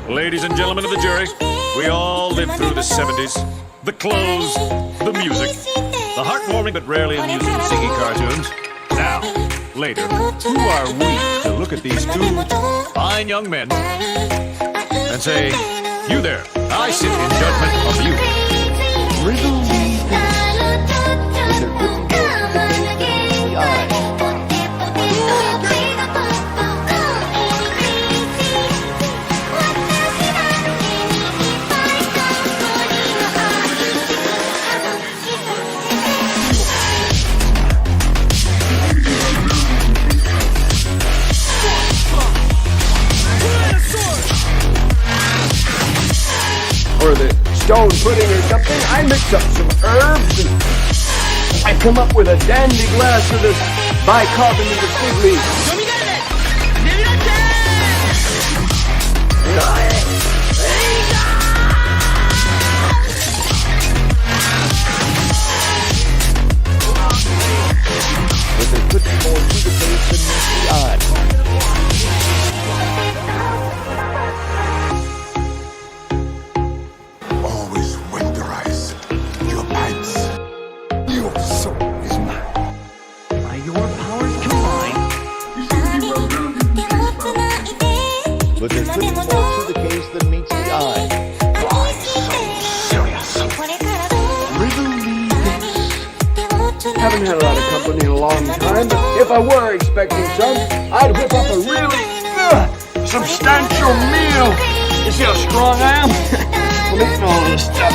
Ladies and gentlemen of the jury, we all lived through the 70s. The clothes, the music, the heartwarming but rarely amusing Ziggy cartoons. Now, later, who are we to look at these two fine young men and say, you there, I sit in judgment of you. Riddle me this, with their good the eye. Or the stone pudding or something, I mix up some herbs and I come up with a dandy glass of this bicarbonated fig leaf. But there could be more to the face than meets the eye. But there could be more to the case than meets the eye. Why so serious? Riddle me this. Haven't had a lot of company in a long time, but if I were expecting some, I'd whip up a really substantial meal. You see how strong I am? I'm eating all this stuff.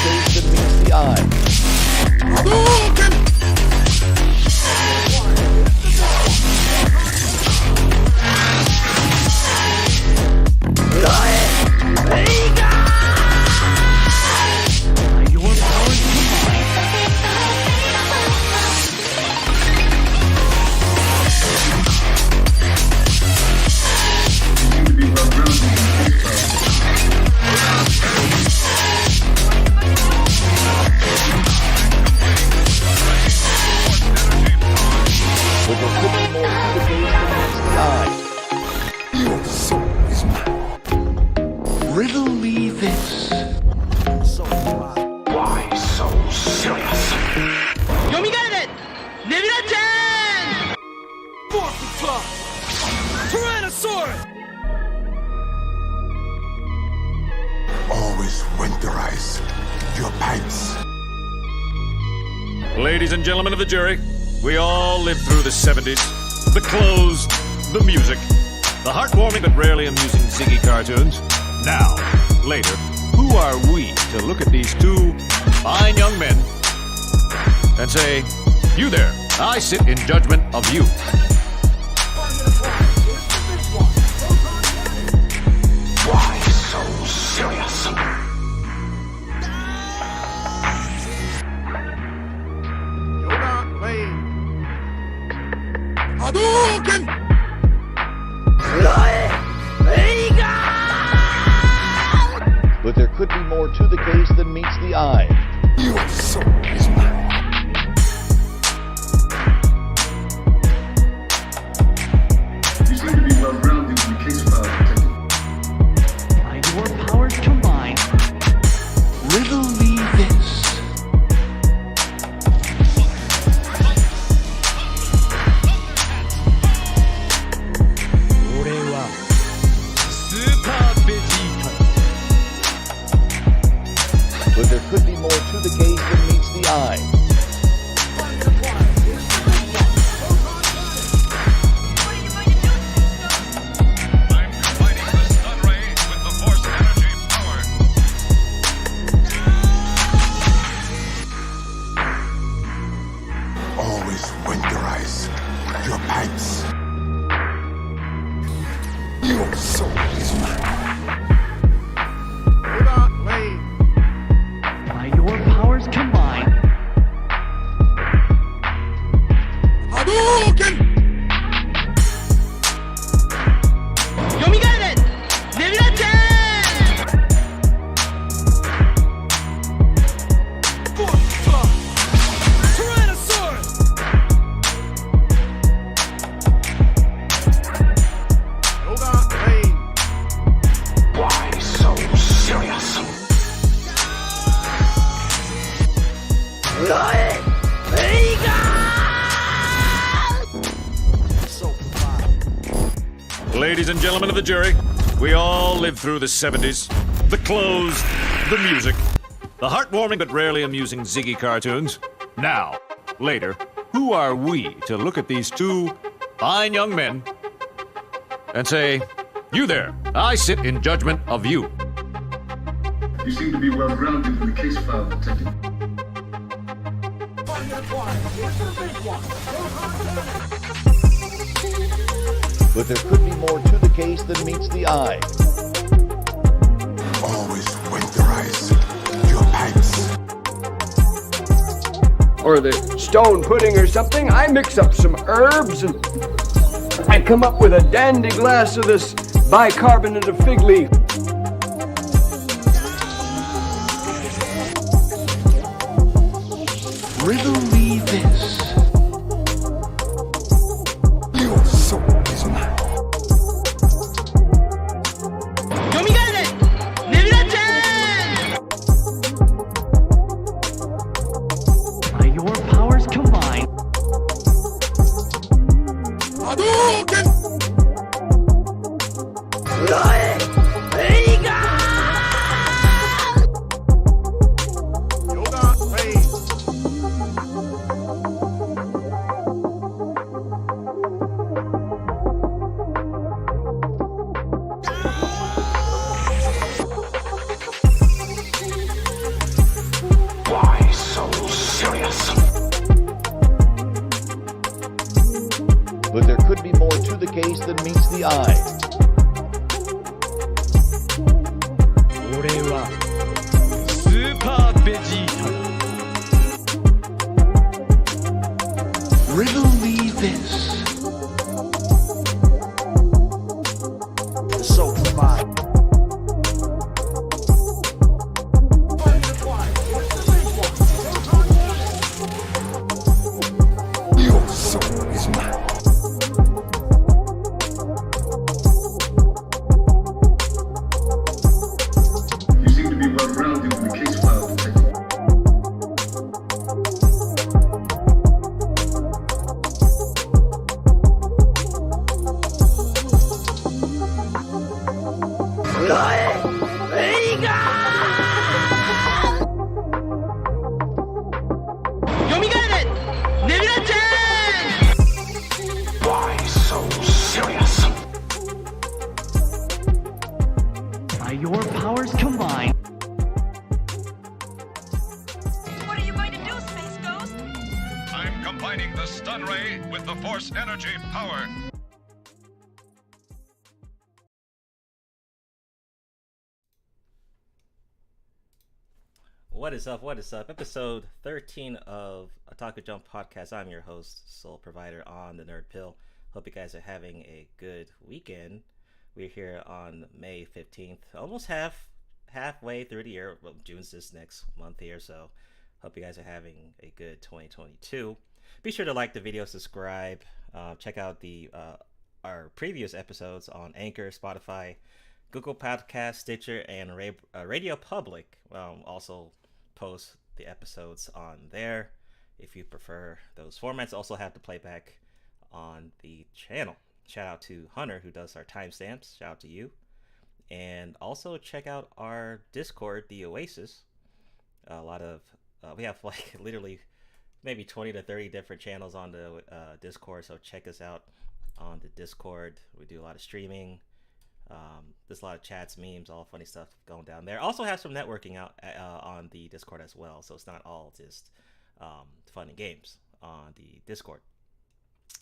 That meets the eye. Riddle me this. Why so serious? Yomigaru! Nebula-chan! Force Tyrannosaur! Always winterize your pipes. Ladies and gentlemen of the jury, we all lived through the 70s. The clothes, the music, the heartwarming but rarely amusing Ziggy cartoons. Now, later, who are we to look at these two fine young men and say, you there, I sit in judgment of you. Why so serious? Hadouken! But there could be more to the case than meets the eye. Your soul is mine. You seem to be well-grounded in the case file, Detective. By your powers combined, Riddle me this. But there could be more to the case than meets the eye. I'm combining the stun ray with the force energy power. Always winterize your pipes. Your soul is mine. by your powers combined, Why so serious? Ladies and gentlemen of the jury, we all lived through the 70s. The clothes, the music, the heartwarming but rarely amusing Ziggy cartoons. Now, later, who are we to look at these two fine young men and say, you there, I sit in judgment of you. You seem to be well-grounded in the case file, Detective. But there could be more to the case than meets the eye. Always winterize your pipes. Or the stone pudding or something. I mix up some herbs and I come up with a dandy glass of this bicarbonate of fig leaf. Riddle me this. Your soul is mine. By your powers combined, Hadouken! Why so serious? But there could be more to the case than meets the eye. 俺はスーパーベジータ。 Riddle me this. Your soul is mine. You seem to be well-grounded in the case file, Detective. Why so serious? By your powers combined, What are you going to do, Space Ghost? I'm combining the stun ray with the force energy power. What is up? What is up? Episode 13 of Otaku Jump Podcast. I'm your host, Soul Provider on the Nerd Pill. Hope you guys are having a good weekend. We're here on May 15th, almost halfway through the year. Well, June's this next month here, so hope you guys are having a good 2022. Be sure to like the video, subscribe, check out the our previous episodes on Anchor, Spotify, Google Podcast, Stitcher, and Radio Public. Also post the episodes on there if you prefer those formats. Also have the playback on the channel. Shout out to Hunter, who does our timestamps. Shout out to you. And also check out our Discord, the Oasis. A lot of we have like literally maybe 20 to 30 different channels on the Discord, so check us out on the Discord. We do a lot of streaming. There's a lot of chats, memes, all funny stuff going down there. Also have some networking out on the Discord as well, so it's not all just fun and games on the Discord.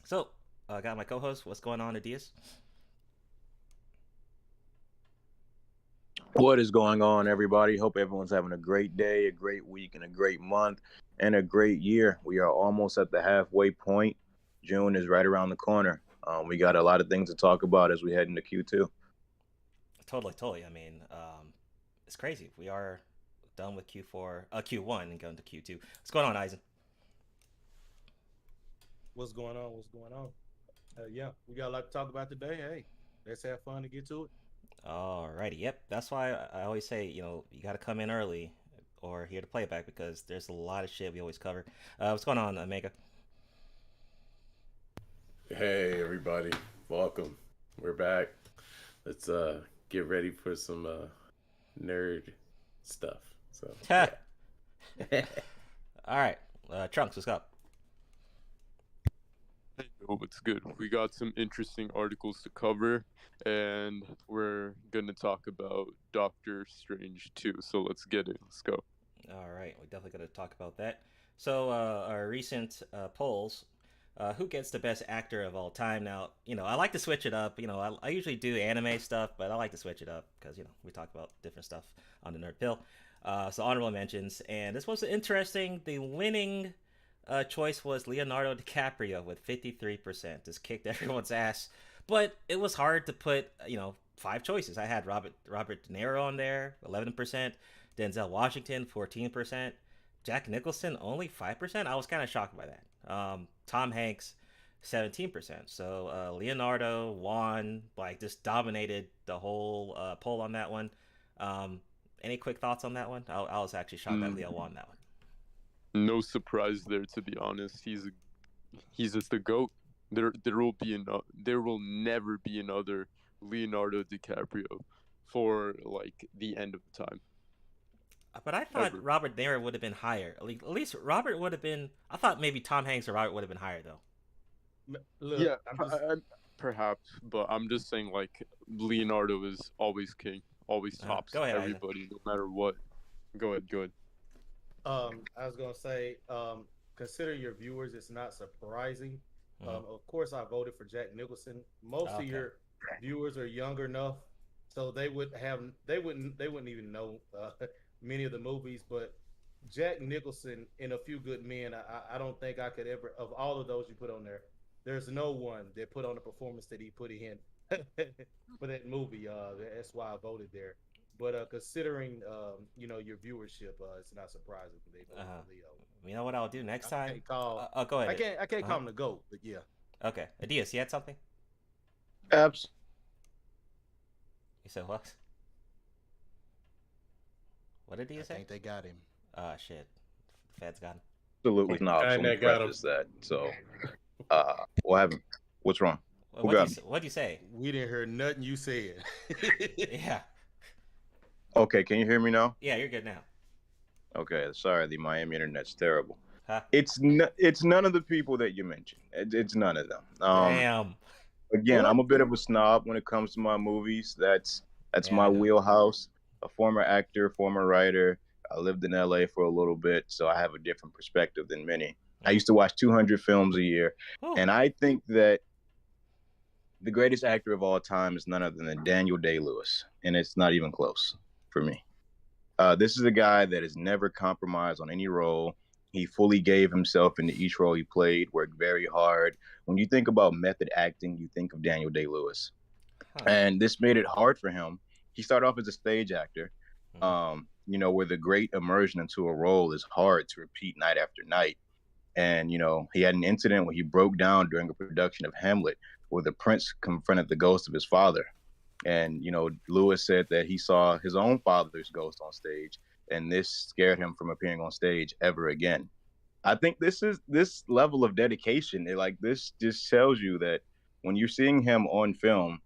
So I got my co-host. What's going on, Adias? What is going on, everybody? Hope everyone's having a great day, a great week, and a great month, and a great year. We are almost at the halfway point. June is right around the corner. We got a lot of things to talk about as we head into Q2. Totally. I mean, it's crazy. We are done with Q1 and going to Q2. What's going on, Eisen? What's going on? Yeah, we got a lot to talk about today. Hey, let's have fun and get to it. Alrighty, yep. That's why I always say, you got to come in early or hear the playback because there's a lot of shit we always cover. What's going on, Omega? Hey everybody, welcome. We're back. Let's get ready for some nerd stuff. So all right, Trunks, what's up? Hey, yo, what's good? We got some interesting articles to cover, and we're gonna talk about Doctor Strange too. So let's get it. Let's go. All right, we definitely got to talk about that. So, our recent polls, who gets the best actor of all time? Now, I like to switch it up. I usually do anime stuff, but I like to switch it up because, we talk about different stuff on the Nerd Pill. So, honorable mentions. And this was interesting. The winning choice was Leonardo DiCaprio with 53%. Just kicked everyone's ass. But it was hard to put, 5 choices. I had Robert De Niro on there, 11%. Denzel Washington, 14%. Jack Nicholson, only 5%. I was kind of shocked by that. Tom Hanks, 17%. So Leonardo won, just dominated the whole poll on that one. Any quick thoughts on that one? I was actually shocked that Leo won that one. No surprise there, to be honest. He's just the GOAT. There will never be another Leonardo DiCaprio for the end of time. But I thought Robert De Niro would have been higher. At least Robert would have been. I thought maybe Tom Hanks or Robert would have been higher though. Look, yeah, perhaps, but I'm just saying Leonardo is always king, always tops everybody, no matter what. Go ahead. I was gonna say, consider your viewers. It's not surprising. Of course, I voted for Jack Nicholson. Most of your viewers are young enough, so they wouldn't even know many of the movies. But Jack Nicholson in A Few Good Men, I don't think I could ever, of all of those you put on there, there's no one that put on the performance that he put in for that movie. That's why I voted there. But considering your viewership, it's not surprising they voted for Leo. You know what I'll do next time? Go ahead. I can't call him the GOAT, but yeah. Okay, Adias, you had something? Absolutely. You said what? What did he say? I think they got him. Oh shit, the feds got him. Absolutely not. Kinda got him. That. So, what happened? What's wrong? What'd you say? We didn't hear nothing you said. Yeah. Okay, can you hear me now? Yeah, you're good now. Okay, sorry, the Miami internet's terrible. Huh? It's none of the people that you mentioned. It's none of them. Damn. Again, I'm a bit of a snob when it comes to my movies. That's my wheelhouse. A former actor, former writer. I lived in LA for a little bit, so I have a different perspective than many. I used to watch 200 films a year, and I think that the greatest actor of all time is none other than Daniel Day-Lewis, and it's not even close for me. This is a guy that has never compromised on any role. He fully gave himself into each role he played, worked very hard. When you think about method acting, you think of Daniel Day-Lewis. And this made it hard for him. He started off as a stage actor, where the great immersion into a role is hard to repeat night after night. And, he had an incident where he broke down during a production of Hamlet, where the prince confronted the ghost of his father. And, Lewis said that he saw his own father's ghost on stage, and this scared him from appearing on stage ever again. I think this level of dedication, this just tells you that when you're seeing him on film,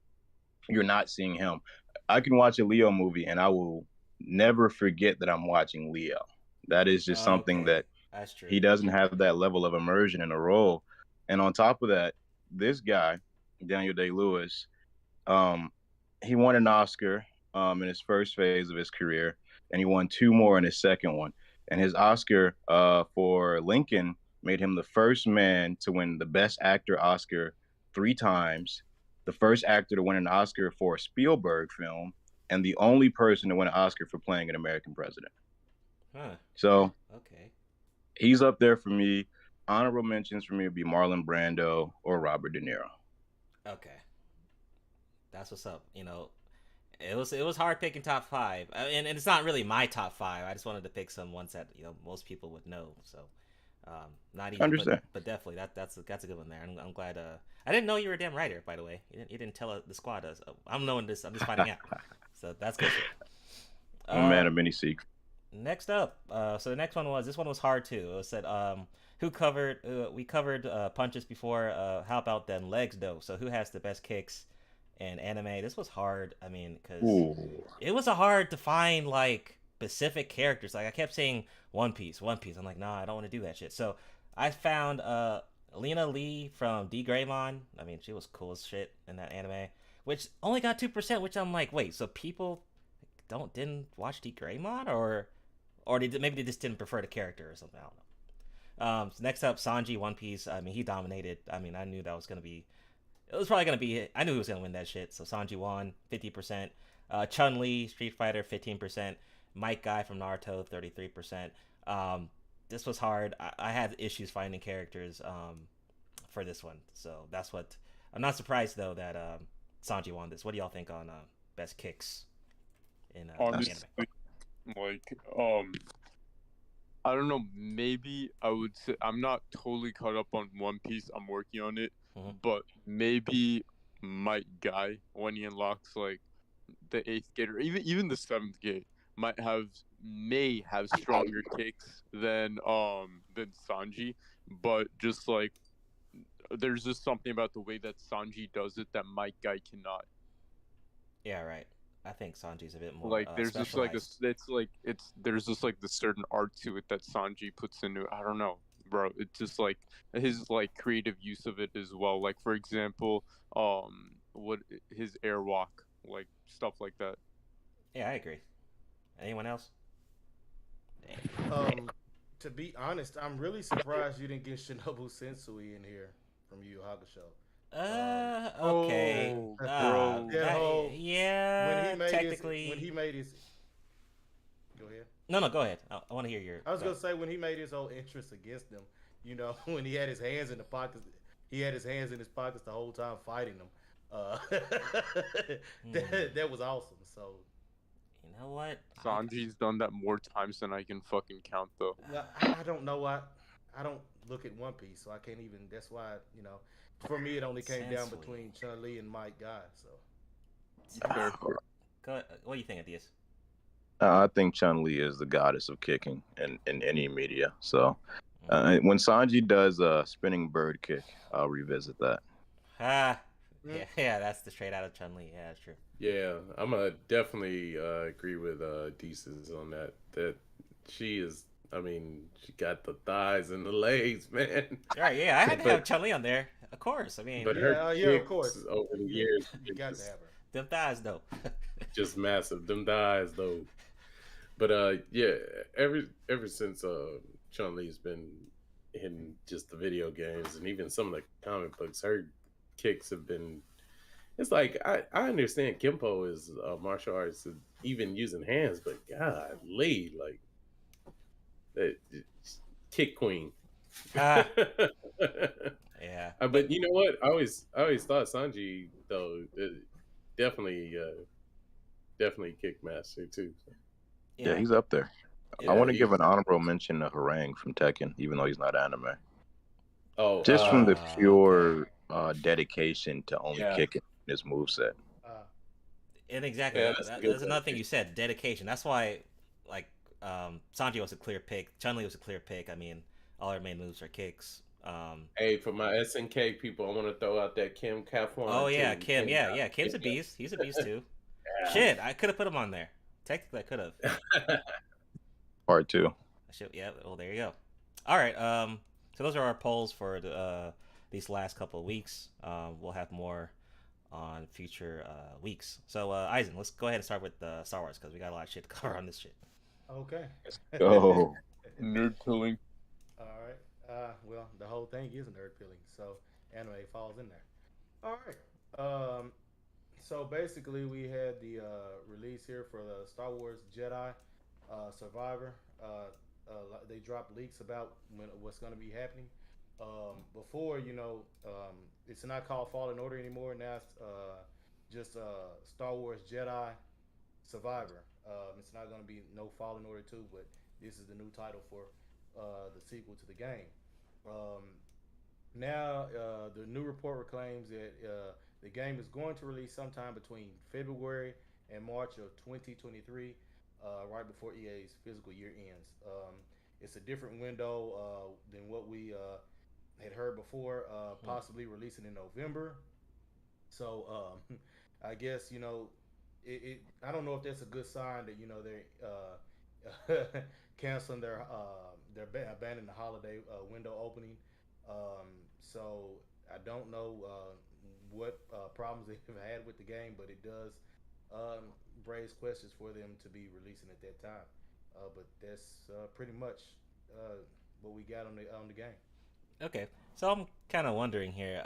you're not seeing him. I can watch a Leo movie and I will never forget that I'm watching Leo. That is just something that that's true. He doesn't have that level of immersion in a role. And on top of that, this guy, Daniel Day-Lewis, he won an Oscar in his first phase of his career, and he won 2 more in his second one. And his Oscar for Lincoln made him the first man to win the Best Actor Oscar 3 times, the first actor to win an Oscar for a Spielberg film, and the only person to win an Oscar for playing an American president. So he's up there for me. Honorable mentions for me would be Marlon Brando or Robert De Niro. Okay. That's what's up. It was hard picking top 5, and it's not really my top 5. I just wanted to pick some ones that most people would know. So, Not easy, Understand. but definitely that's a good one there. I'm glad. I didn't know you were a damn writer, by the way. You didn't tell the squad us. I'm knowing this. I'm just finding out. So that's good shit. One man of many secrets. Next up, so the next one was this one was hard too. It said, who covered? We covered punches before. How about then legs though? So who has the best kicks in anime? This was hard. I mean, because it was hard to find like specific characters. Like I kept saying One Piece, One Piece. I'm like, nah, I don't want to do that shit. So I found Lena Lee from D Greymon. I mean, she was cool as shit in that anime, which only got 2%. Which I'm like, wait, so people didn't watch D Greymon or maybe they just didn't prefer the character or something. I don't know. So next up, Sanji, One Piece. I mean, he dominated. I mean, I knew that was gonna be. It was probably gonna be. I knew he was gonna win that shit. So Sanji won 50%. Chun Li, Street Fighter, 15%. Mike Guy from Naruto, 33%. This was hard. I had issues finding characters for this one. So that's what. I'm not surprised though that Sanji won this. What do y'all think on best kicks in Honestly, anime? like I don't know, maybe I would say I'm not totally caught up on One Piece. I'm working on it, but maybe Mike Guy, when he unlocks like the 8th gate or even the 7th gate, may have stronger kicks than Sanji, but just like there's just something about the way that Sanji does it that Mike Guy cannot. Yeah, right. I think Sanji's a bit more Like there's just like there's just like the certain art to it that Sanji puts into it. I don't know, bro. It's just like his like creative use of it as well. Like for example, what his airwalk, like stuff like that. Yeah, I agree. Anyone else? To be honest, I'm really surprised you didn't get Shinobu Sensui in here from Yu Yu Hakusho. Okay. Bro. Yeah. When Technically. when he made his. Go ahead. No, go ahead. I want to hear your. I was gonna say when he made his whole interest against them, you know, when he had his hands in the pockets, he had his hands in his pockets the whole time fighting them. That was awesome. So. You know what? Sanji's done that more times than I can fucking count, though. I don't know why. I don't look at One Piece, so I can't even. That's why, you know, for me it only came down between Chun Li and Mike Guy. So. What do you think, Adias? I think Chun Li is the goddess of kicking in any media. So when Sanji does a spinning bird kick, I'll revisit that. Yeah, that's the straight out of Chun Li. Yeah, that's true. Yeah, I'm gonna definitely agree with Deezus on that. That she is. I mean, she got the thighs and the legs, man. Right? Yeah, I had to have Chun Li on there, of course. I mean, but her kicks of course. over the years, you got to have her. Them thighs, though. Just massive. Them thighs, though. But yeah, ever since Chun Li's been in just the video games and even some of the comic books, her kicks have been. It's like I understand Kempo is martial arts, even using hands, but golly, like that kick queen. Yeah. But you know what? I always thought Sanji though definitely kick master too. So. Yeah, he's up there. Yeah, I want to give an honorable mention to Harang from Tekken, even though he's not anime. Oh, just from the pure dedication to only kicking his moveset. And exactly, that's another thing you said, dedication. That's why, like, Sanji was a clear pick. Chun Li was a clear pick. I mean, all her main moves are kicks. Hey, for my SNK people, I want to throw out that Kim Kafwan. Oh yeah, Kim. Yeah, Kim's a beast. He's a beast too. Shit, I could have put him on there. Technically, I could have. Part 2. Yeah. Well, there you go. All right. So those are our polls for these last couple of weeks. We'll have more on future weeks. So Eisen, let's go ahead and start with Star Wars because we got a lot of shit to cover on this shit. Okay. Let's go. Nerd pilling. All right. Well, the whole thing is nerd pilling, so anime falls in there. All right. So basically, we had the release here for the Star Wars Jedi Survivor. They dropped leaks about what's going to be happening. Before, you know, it's not called Fallen Order anymore. Now it's just Star Wars Jedi Survivor. It's not going to be no Fallen Order 2, but this is the new title for the sequel to the game. Now, the new report claims that the game is going to release sometime between February and March of 2023, right before EA's fiscal year ends. It's a different window than what we had heard before, possibly releasing in November. So I guess I don't know if that's a good sign that they're canceling they're abandoning the holiday window opening. So I don't know what problems they've had with the game, but it does raise questions for them to be releasing at that time. But that's pretty much what we got on the game. Okay, so I'm kind of wondering here,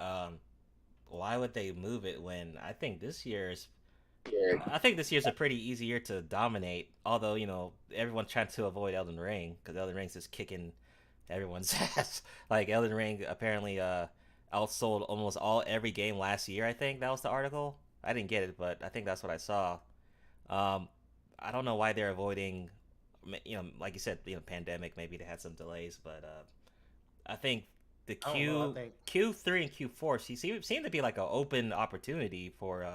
why would they move it when I think this year's a pretty easy year to dominate. Although everyone's trying to avoid Elden Ring because Elden Ring's just kicking everyone's ass. Like Elden Ring apparently outsold almost every game last year. I think that was the article. I didn't get it, but I think that's what I saw. I don't know why they're avoiding. Like you said, pandemic. Maybe they had some delays, but I think the Q3 and Q4 seem to be like an open opportunity for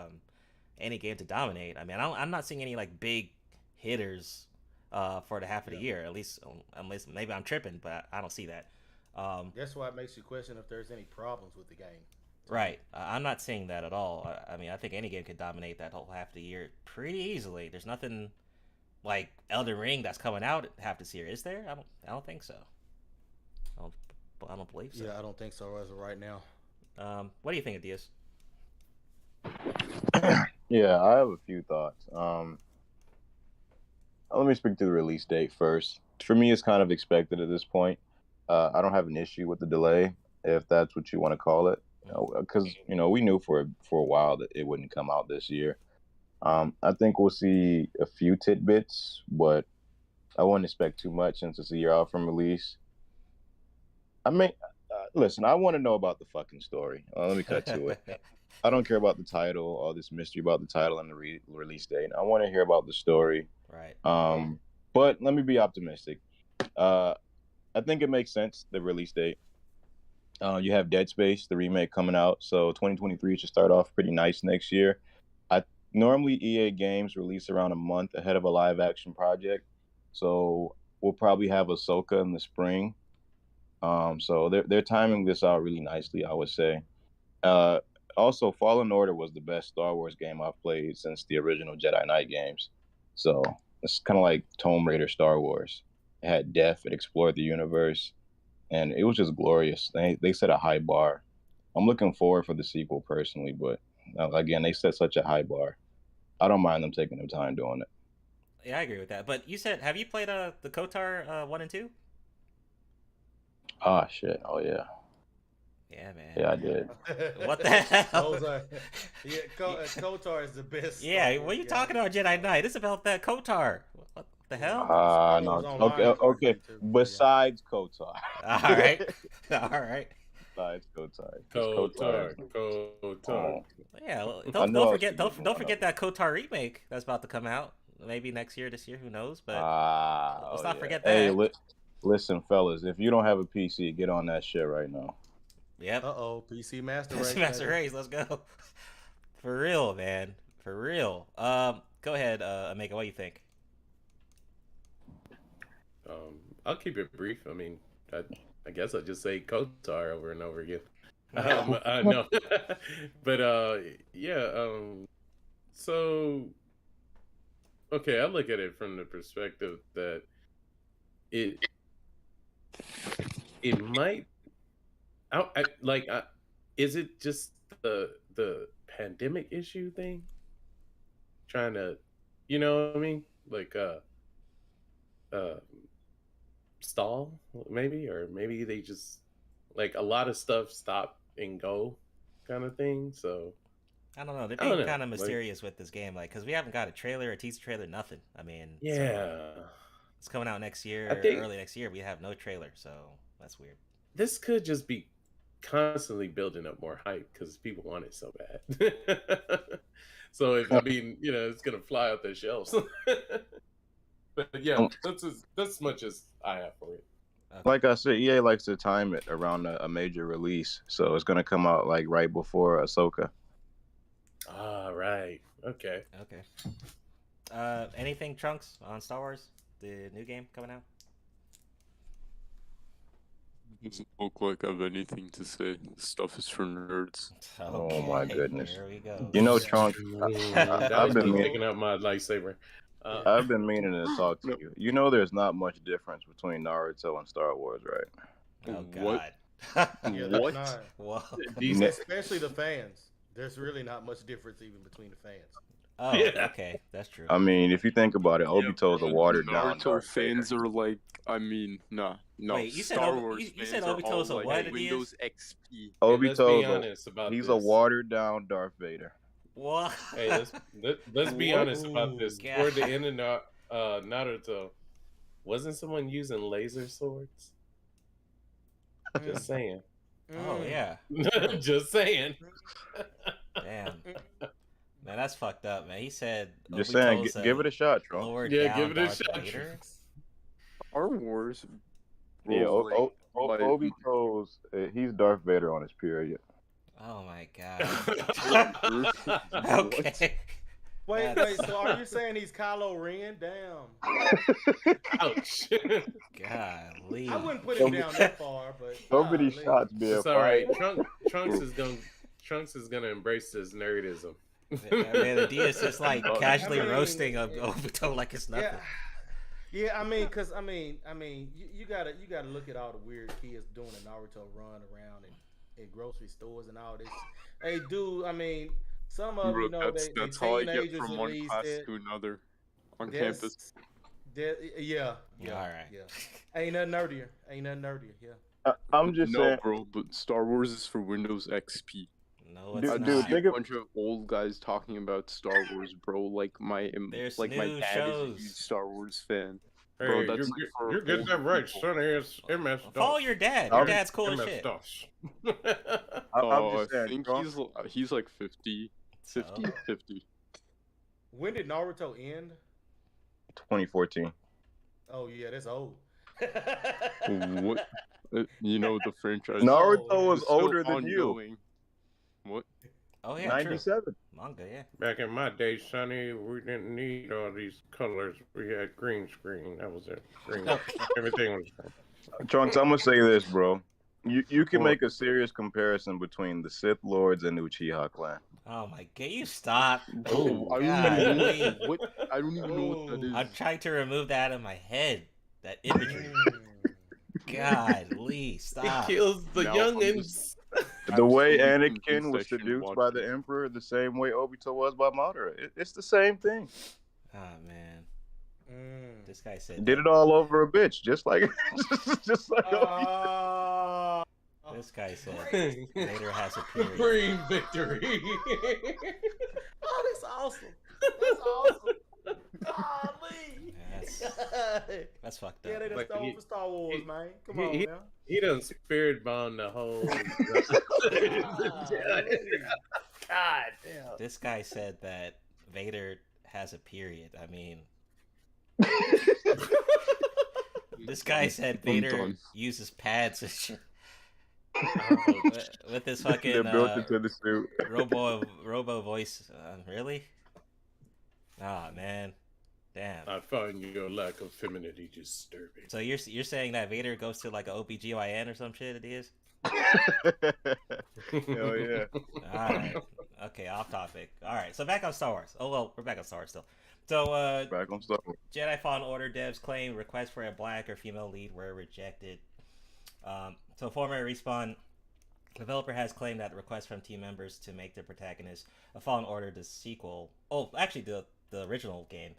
any game to dominate. I mean, I'm not seeing any like big hitters for the half of the year. At least maybe I'm tripping, but I don't see that. That's why it makes you question if there's any problems with the game. Right. I'm not seeing that at all. I mean, I think any game could dominate that whole half of the year pretty easily. There's nothing like Elden Ring that's coming out half this year, is there? I don't think so. I don't believe so. Yeah, I don't think so as of right now. What do you think, Adias? Yeah, I have a few thoughts. Let me speak to the release date first. For me, it's kind of expected at this point. I don't have an issue with the delay, if that's what you want to call it, because we knew for a while that it wouldn't come out this year. I think we'll see a few tidbits, but I wouldn't expect too much since it's a year out from release. I mean, listen, I want to know about the fucking story. Let me cut to it. I don't care about the title, all this mystery about the title and the release date. I want to hear about the story. Right. But let me be optimistic. I think it makes sense, the release date. You have Dead Space, the remake, coming out, so 2023 should start off pretty nice next year. Normally, EA games release around a month ahead of a live-action project, so we'll probably have Ahsoka in the spring. So they're timing this out really nicely, I would say. Also, Fallen Order was the best Star Wars game I've played since the original Jedi Knight games. So it's kind of like Tomb Raider Star Wars. It had depth, it explored the universe, and it was just glorious. They set a high bar. I'm looking forward for the sequel personally, but again, they set such a high bar. I don't mind them taking their time doing it. Yeah, I agree with that. But you said, have you played the KOTOR 1 and 2? Ah, shit. Oh, yeah. Yeah, man. Yeah, I did. What the hell? KOTOR is the best. Yeah, what are you talking about, Jedi Knight? It's about that KOTOR. What the hell? No. Okay. Besides KOTOR. All right. All right. Besides KOTOR. KOTOR. Yeah, don't forget that KOTOR remake that's about to come out. Maybe next year, this year, who knows? But let's not forget that. Hey, listen, fellas, if you don't have a PC, get on that shit right now. Yep. PC Master Race. PC Master Race, let's go. For real, man. For real. Go ahead, Ameka, what do you think? I'll keep it brief. I mean, I guess I'll just say KOTOR over and over again. I know. But yeah, so okay, I look at it from the perspective that it might is it just the pandemic issue thing trying to, you know what I mean, like stall maybe, or maybe they just like a lot of stuff stop and go kind of thing. So I don't know, they're being kind of mysterious with this game, like, because we haven't got a trailer, a teaser trailer, nothing. I mean, yeah, so it's coming out next year, early next year. We have no trailer, so that's weird. This could just be constantly building up more hype because people want it so bad. So if, I mean, it's gonna fly out their shelves. But yeah, that's as much as I have for it. Like I said, EA likes to time it around a major release, so it's gonna come out like right before Ahsoka. Ah, right. Okay. Anything, Trunks, on Star Wars? The new game coming out? Doesn't look like I have anything to say. This stuff is for nerds. Oh my goodness! Here we go. You know, Trunks, I've been taking out my lightsaber. I've been meaning to talk to you. You know, there's not much difference between Naruto and Star Wars, right? Oh God. What? Yeah, What? not. Whoa. Especially the fans. There's really not much difference even between the fans. Oh, okay, that's true. I mean, if you think about it, Obito's a watered down. Naruto fans are like, I mean, no. Wait, you said Star Wars you said fans are Obito's all a like what? Windows XP. Obito's he's a watered down Darth Vader. What? Hey, let's be honest about this. God. Toward the end of Naruto, wasn't someone using laser swords? Just saying. Oh yeah. Just saying. Damn. Man, that's fucked up, man. He said. Just saying, give it a shot, Trump. Yeah, give it a shot. Star Wars. Yeah, Obito's he's Darth Vader on his period. Oh my God. Okay. Wait, so are you saying he's Kylo Ren? Damn. Ouch. Golly. I wouldn't put him down that far, but so many shots being It's all right. Trunks is gonna embrace this nerdism. Man, the DS is like casually roasting Obito like it's nothing. Yeah, I mean, cause I mean, you gotta look at all the weird kids doing a Naruto run around in grocery stores and all this. Hey, dude, I mean, some of you know that's how I get from one class to another on campus. Yeah. All right. Yeah. Ain't nothing nerdier. Yeah. I'm just saying, bro. But Star Wars is for Windows XP. No, it's I not. see a bunch of old guys talking about Star Wars, bro. Like my There's my new dad shows. is a huge Star Wars fan. Hey, Bro, that's you're getting that right, son. It's MS DOS. Follow your dad. Your dad's cool as shit. MS-DOS. I think he's like 50. 50. When did Naruto end? 2014. Oh yeah, that's old. What? You know the franchise. Naruto was is still older than ongoing. you. What? Oh yeah, 97. True. Manga, yeah. Back in my day, Sonny, we didn't need all these colors. We had green screen. That was it. Green. Everything was. Trunks, I'm gonna say this, bro. You can make a serious comparison between the Sith Lords and the Uchiha clan. Oh my God, you stop. Oh, I don't even know what that is. I'm trying to remove that out of my head. That imagery. Golly, stop. It kills the youngins. The way Anakin was seduced by the Emperor, the same way Obito was by Madara. It's the same thing. Oh man. This guy said Did it all over a bitch, just like This guy said Vader has a period. Green victory. Oh, that's awesome. That's awesome. Golly. That's fucked up. Yeah, they done stole for Star Wars, man. Come on, he, now. He done spirit bombed the whole. God damn. This guy said that Vader has a period. I mean, this guy said Vader uses pads and shit. With this fucking they're built into the suit. robo voice. Really? Ah, man. Damn. I find your lack of femininity disturbing. So you're saying that Vader goes to like an OBGYN or some shit? It is. Hell yeah. All right. Okay. Off topic. All right. So back on Star Wars. Oh well, we're back on Star Wars still. So back on Star Wars. Jedi Fallen Order devs claim requests for a black or female lead were rejected. So former Respawn developer has claimed that the request from team members to make the protagonist of Fallen Order the sequel. Oh, actually the original game.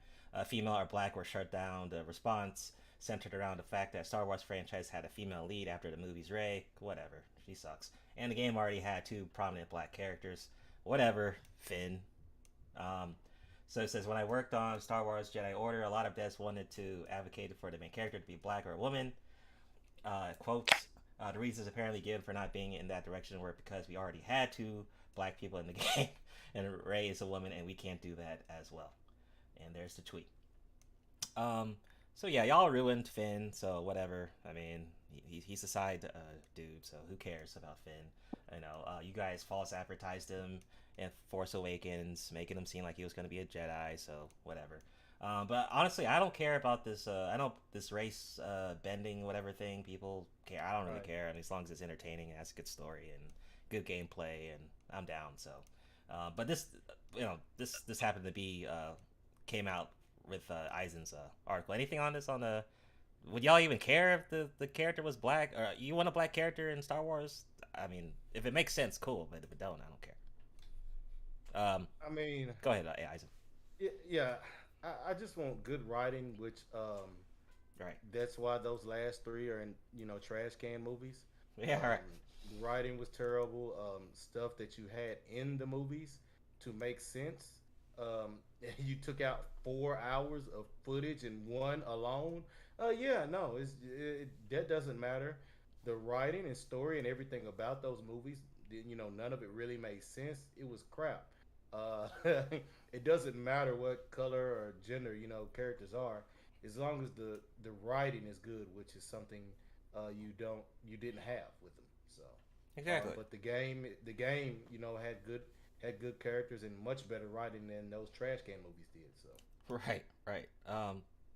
Female or black were shut down. The response centered around the fact that Star Wars franchise had a female lead after the movie's Rey. Whatever, she sucks. And the game already had 2 prominent black characters. Whatever, Finn. So it says, when I worked on Star Wars Jedi Order, a lot of devs wanted to advocate for the main character to be black or a woman. Quotes, the reasons apparently given for not being in that direction were because we already had 2 black people in the game, and Rey is a woman, and we can't do that as well. And there's the tweet. So yeah, y'all ruined Finn, so whatever. I mean, he's a side dude, so who cares about Finn? You know, you guys false advertised him in Force Awakens, making him seem like he was going to be a Jedi, so whatever. But honestly, I don't care about this. I know this race bending whatever thing people care. I don't really care, and as long as it's entertaining, and has a good story and good gameplay, and I'm down. So, but this, you know, this happened to be came out with Eisen's article. Anything on this? Would y'all even care if the character was black? Or you want a black character in Star Wars? I mean, if it makes sense, cool. But if it don't, I don't care. I mean, go ahead, Eisen. Yeah. I just want good writing, which right. That's why those last 3 are in, you know, trash can movies. Yeah, right. The writing was terrible. Stuff that you had in the movies to make sense. You took out 4 hours of footage in one alone. That doesn't matter. The writing and story and everything about those movies, you know, none of it really made sense. It was crap. It doesn't matter what color or gender, you know, characters are, as long as the writing is good, which is something you didn't have with them. So exactly. But the game, you know, had good characters and much better writing than those trash can movies did. So right.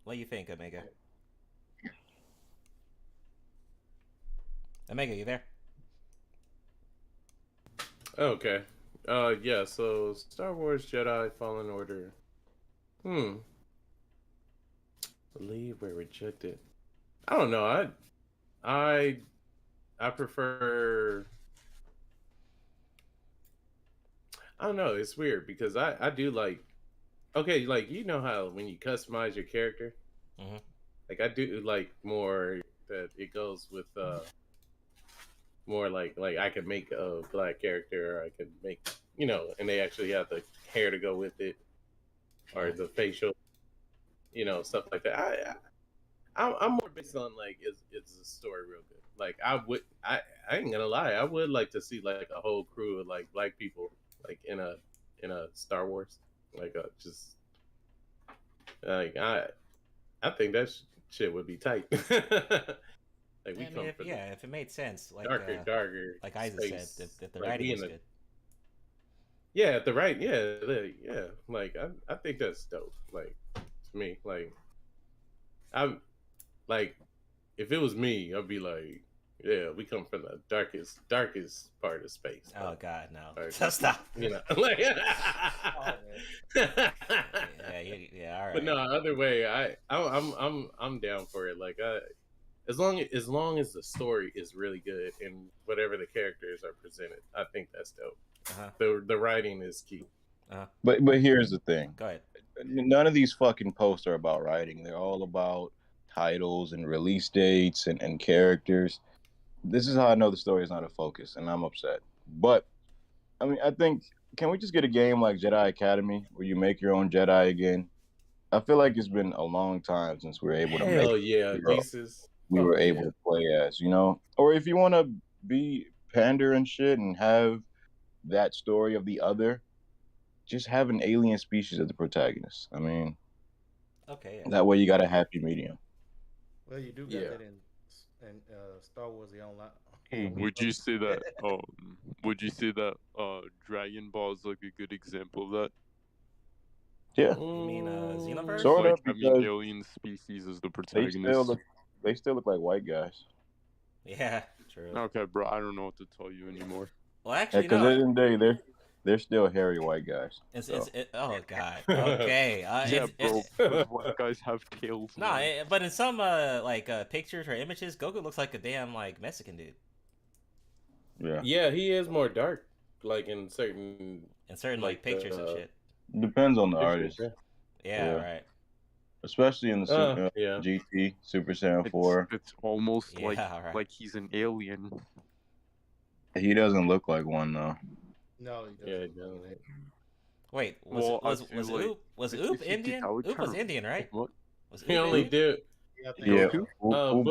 What do you think, Omega? Omega, you there? Okay. Yeah, so Star Wars Jedi Fallen Order. Believe we're rejected. I don't know. I prefer. I don't know. It's weird because I do like. Okay, like you know how when you customize your character, like I do like more that it goes with more like I could make a black character, or I could make, you know, and they actually have the hair to go with it, or the facial, you know, stuff like that. I'm more based on like is the story real good? Like I ain't gonna lie, I would like to see like a whole crew of like black people like in a Star Wars, like just like I think that shit would be tight. Like we come from if it made sense, like darker, like Isaac said, if the writing was good. Yeah, the right, yeah. Like I think that's dope. Like to me, like I'm like if it was me, I'd be like, yeah, we come from the darkest part of space. Oh God, no! Or, Stop. You know, like yeah, all right. But no, other way, I'm down for it. Like as long as the story is really good and whatever the characters are presented, I think that's dope. The writing is key. But here's the thing. Go ahead. None of these fucking posts are about writing. They're all about titles and release dates and characters. This is how I know the story is not a focus, and I'm upset. But I mean, I think, can we just get a game like Jedi Academy where you make your own Jedi again? I feel like it's been a long time since we were able to we were able to play as, you know? Or if you want to be pander and shit and have that story of the other, just have an alien species as the protagonist. I mean, okay. That way you got a happy medium. Well, you do got that in Star Wars: The Online. Would you say that? Dragon Ball is like a good example of that? Yeah. You mean Xenoverse? Sort of, having alien species as the protagonist. They still look like white guys. Yeah, true. Okay, bro, I don't know what to tell you anymore. Well, actually, because at the end of the day, they're still hairy white guys. Oh God. Okay. White guys have tails. Nah, but in some pictures or images, Goku looks like a damn like Mexican dude. Yeah. Yeah, he is more dark, like in certain like pictures and shit. Depends on the artist. Yeah, right. Especially in the GT Super Saiyan 4. It's almost like he's an alien. He doesn't look like one though. No, he doesn't. Wait, was Oop Indian? Oop was Indian, right? What? Was he only did? Yeah. Or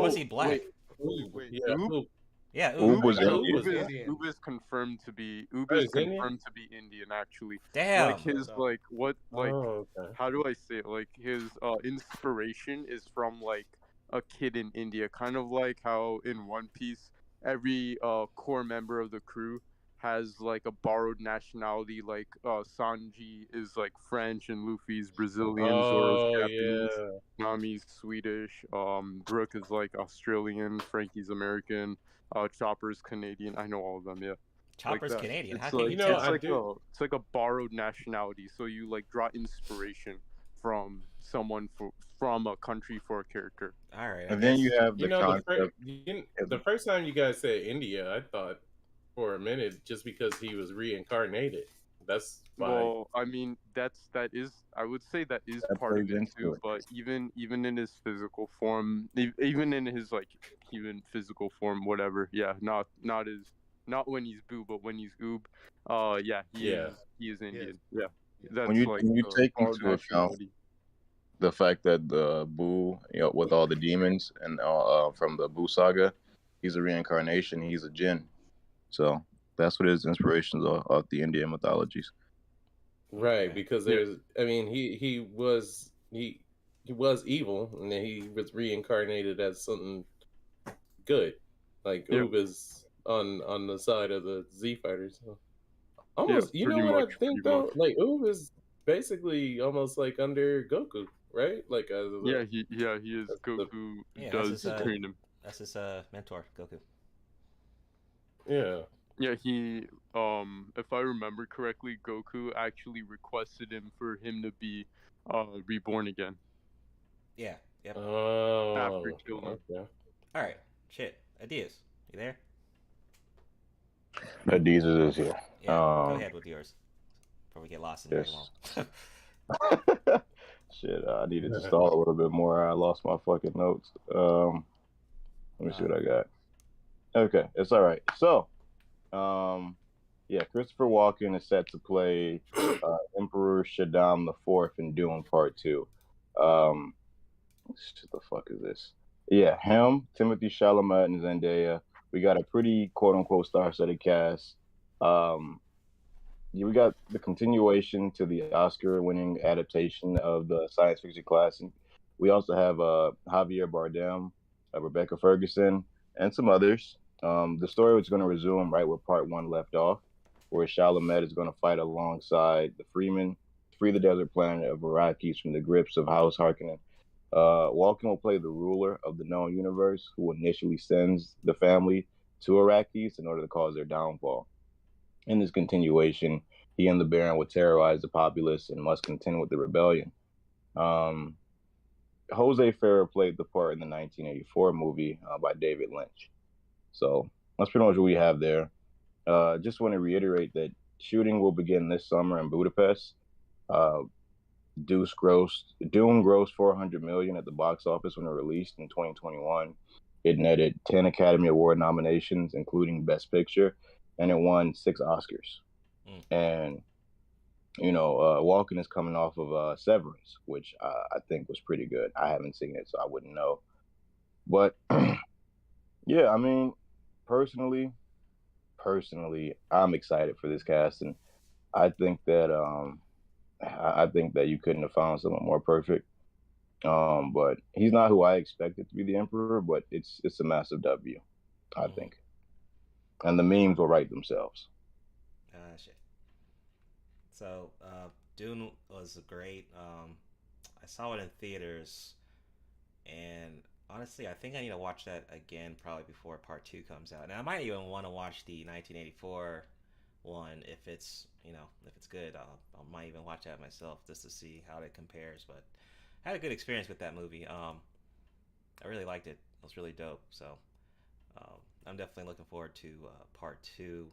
was he black? Oop. Yeah, Oop was Indian. Oop is confirmed to be Indian actually. Damn. Like his how do I say it? Like his inspiration is from like a kid in India, kind of like how in One Piece every core member of the crew has like a borrowed nationality. Like Sanji is like French and Luffy's Brazilian, Zoro's Oh Japanese, yeah. Nami's Swedish, Brook is like Australian, Frankie's American, Chopper's Canadian. I know all of them, yeah. Like Chopper's that. Canadian. How It's can like you know, tell? it's I like do. a borrowed nationality. So you like draw inspiration from someone from a country for a character. All right, I And then you guess. have You the know, concept. the first time you guys said India, I thought for a minute just because he was reincarnated. That's why. Well, I mean, that is I would say that is That part of plays it into too. it. But even in his physical form, even in his like human physical form, whatever. Yeah, not when he's Boo, but when he's Oob. Yeah, Yeah. he is Indian. Yes. Yeah, Yeah. that's When you like when you take borrowed into account nationality. the fact that the Boo, with all the demons and from the Boo saga, he's a reincarnation. He's a jinn. So that's what his inspirations are of the Indian mythologies. Right, Okay. because Yeah. there's I mean he was evil and then he was reincarnated as something good. Like Yep. Oob is on the side of the Z fighters. So. Yeah, Almost you know pretty what I much, think pretty much. though? Like Oob is basically almost like under Goku, right? Like as Yeah, the he is. as the Goku Yeah, does train him. that's his mentor, Goku. yeah. Yeah, he if I remember correctly, Goku actually requested him for him to be reborn again Yeah. Yep. after Oh, killing him. okay. All right. Shit. Adidas, you there? Adidas is here. Yeah. Go ahead with yours before we get lost in Yes. very long. Shit, I needed to stall a little bit more. I lost my fucking notes. Let me see what I got. Okay, it's all right. So, yeah, Christopher Walken is set to play Emperor Shaddam IV in Dune Part 2. What the fuck is this? Yeah, him, Timothy Chalamet, and Zendaya. We got a pretty quote-unquote star-studded cast. We got the continuation to the Oscar-winning adaptation of the science fiction classic. We also have Javier Bardem, Rebecca Ferguson, and some others. The story was going to resume right where Part 1 left off, where Chalamet is going to fight alongside the Freeman, free the desert planet of Arrakis from the grips of House Harkonnen. Walken will play the ruler of the known universe, who initially sends the family to Arrakis in order to cause their downfall. In this continuation, he and the Baron would terrorize the populace and must contend with the rebellion. Jose Ferrer played the part in the 1984 movie by David Lynch. So that's pretty much what we have there. Just want to reiterate that shooting will begin this summer in Budapest. Dune grossed $400 million at the box office when it released in 2021. It netted 10 Academy Award nominations, including Best Picture, and it won 6 Oscars. And Walken is coming off of Severance, which I think was pretty good. I haven't seen it, so I wouldn't know. But yeah, I mean, personally, I'm excited for this cast, and I think that you couldn't have found someone more perfect. But he's not who I expected to be the Emperor, but it's a massive W, I think. And the memes will write themselves. Shit. So, Dune was great. I saw it in theaters, and honestly, I think I need to watch that again probably before Part 2 comes out. And I might even want to watch the 1984 one if it's good. I might even watch that myself just to see how it compares. But I had a good experience with that movie. I really liked it. It was really dope. So I'm definitely looking forward to Part 2.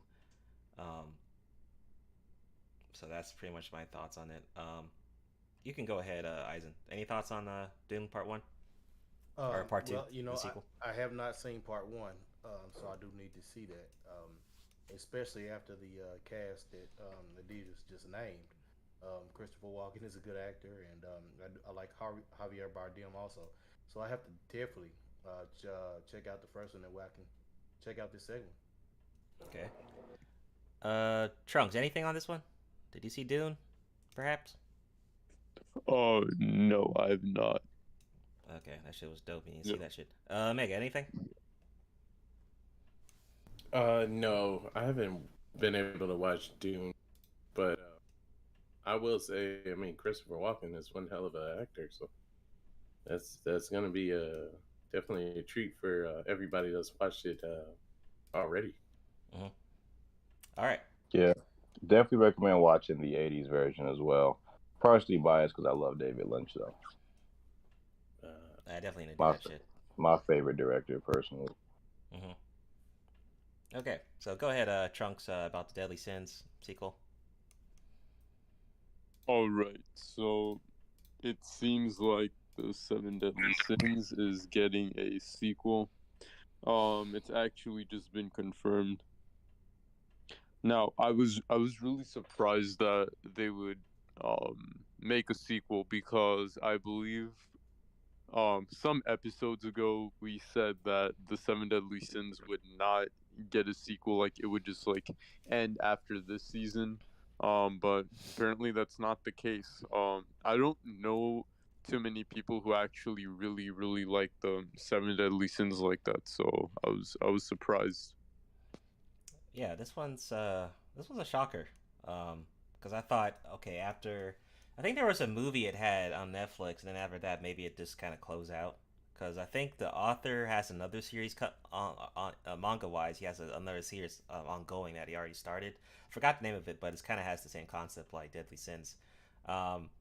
So that's pretty much my thoughts on it. You can go ahead, Eisen. Any thoughts on Dune Part 1? Or Part 2, well, the sequel? I have not seen Part 1, so I do need to see that, especially after the cast that Adidas just named. Christopher Walken is a good actor, and I like Javier Bardem also. So I have to definitely check out the first one, and I can check out this second one. Okay. Trunks, anything on this one? Did you see Dune, perhaps? Oh, no, I have not. Okay, that shit was dope. You didn't Yeah. see that shit. Mega, anything? No, I haven't been able to watch Dune, but I will say, I mean, Christopher Walken is one hell of an actor, so that's gonna be definitely a treat for everybody that's watched it already. Mm-hmm. All right. Yeah, definitely recommend watching the '80s version as well. Partially biased because I love David Lynch, though. I definitely need to do that shit. My favorite director, personally. Mm-hmm. Okay, so go ahead, Trunks, about the Deadly Sins sequel. All right, so it seems like the Seven Deadly Sins is getting a sequel. It's actually just been confirmed. Now, I was really surprised that they would make a sequel because I believe some episodes ago we said that the Seven Deadly Sins would not get a sequel, like it would just like end after this season. But apparently that's not the case. I don't know too many people who actually really like the Seven Deadly Sins like that, so I was surprised. Yeah, this one's a shocker. Because I thought, okay, after I think there was a movie it had on Netflix, and then after that, maybe it just kind of closed out. Because I think the author has another series on manga wise. He has another series ongoing that he already started. Forgot the name of it, but it kind of has the same concept like Deadly Sins. Um,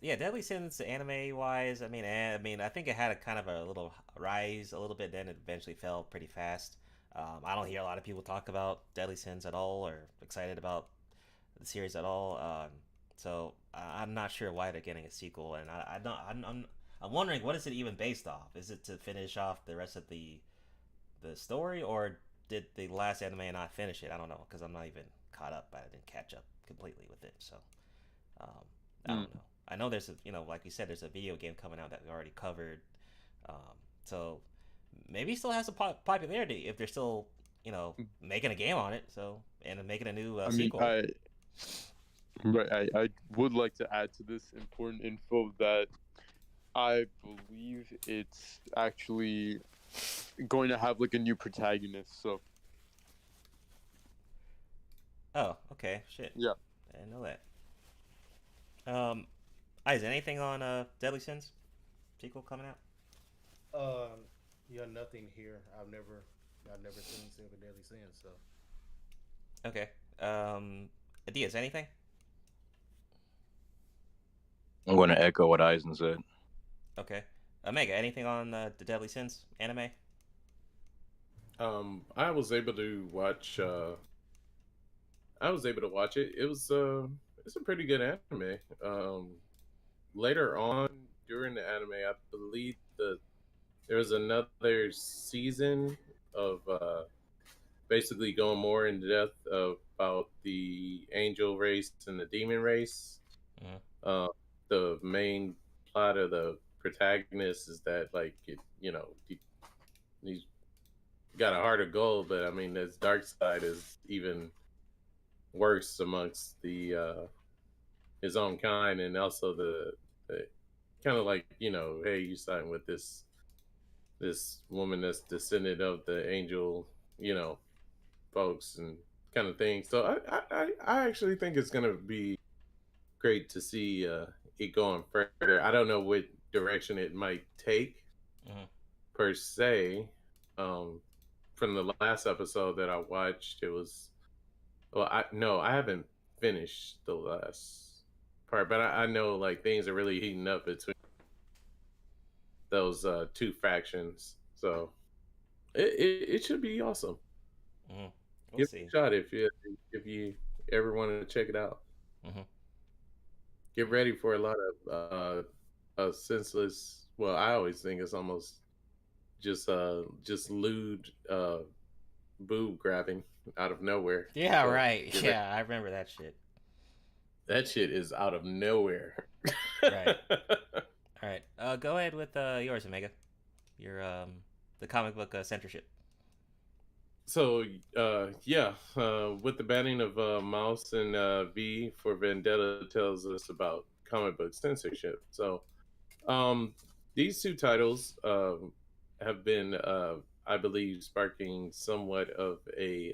yeah, Deadly Sins anime wise, I mean, I think it had a kind of a little rise a little bit, then it eventually fell pretty fast. I don't hear a lot of people talk about Deadly Sins at all or excited about the series at all. So I'm not sure why they're getting a sequel, and I don't. I'm wondering what is it even based off? Is it to finish off the rest of the story, or did the last anime not finish it? I don't know because I'm not even caught up. I didn't catch up completely with it, so I don't know. I know there's a like you said, there's a video game coming out that we already covered. So maybe it still has a popularity if they're still making a game on it. So and making a new sequel. I would like to add to this important info that I believe it's actually going to have like a new protagonist. So. Oh, okay. Shit. Yeah. I didn't know that. Is anything on Deadly Sins sequel coming out? Yeah, nothing here. I've never seen Seven Deadly Sins, so. Okay. Adias, anything? I'm going to echo what Eisen said. Okay. Omega, anything on the Deadly Sins anime? I was able to watch. I was able to watch it. It's a pretty good anime. Later on during the anime, I believe there was another season of basically going more in depth about the angel race and the demon race. The main plot of the protagonist is that like he's got a heart of gold, but I mean his dark side is even worse amongst the his own kind, and also the kind of like hey, you sign with this woman that's descendant of the angel folks and kind of thing. So I actually think it's gonna be great to see it going further. I don't know what direction it might take per se. From the last episode that I watched, it was I haven't finished the last part, but I know like things are really heating up between those two factions. So it should be awesome. We'll Give see. it a shot if you ever wanted to check it out. Get ready for a lot of senseless. Well, I always think it's almost just lewd boob grabbing out of nowhere. Yeah, So, right. Yeah, I remember that shit. That shit is out of nowhere. Right. All right. Go ahead with yours, Omega. Your the comic book censorship. So with the banning of Mouse and V for Vendetta tells us about comic book censorship. So these two titles have been, I believe, sparking somewhat of a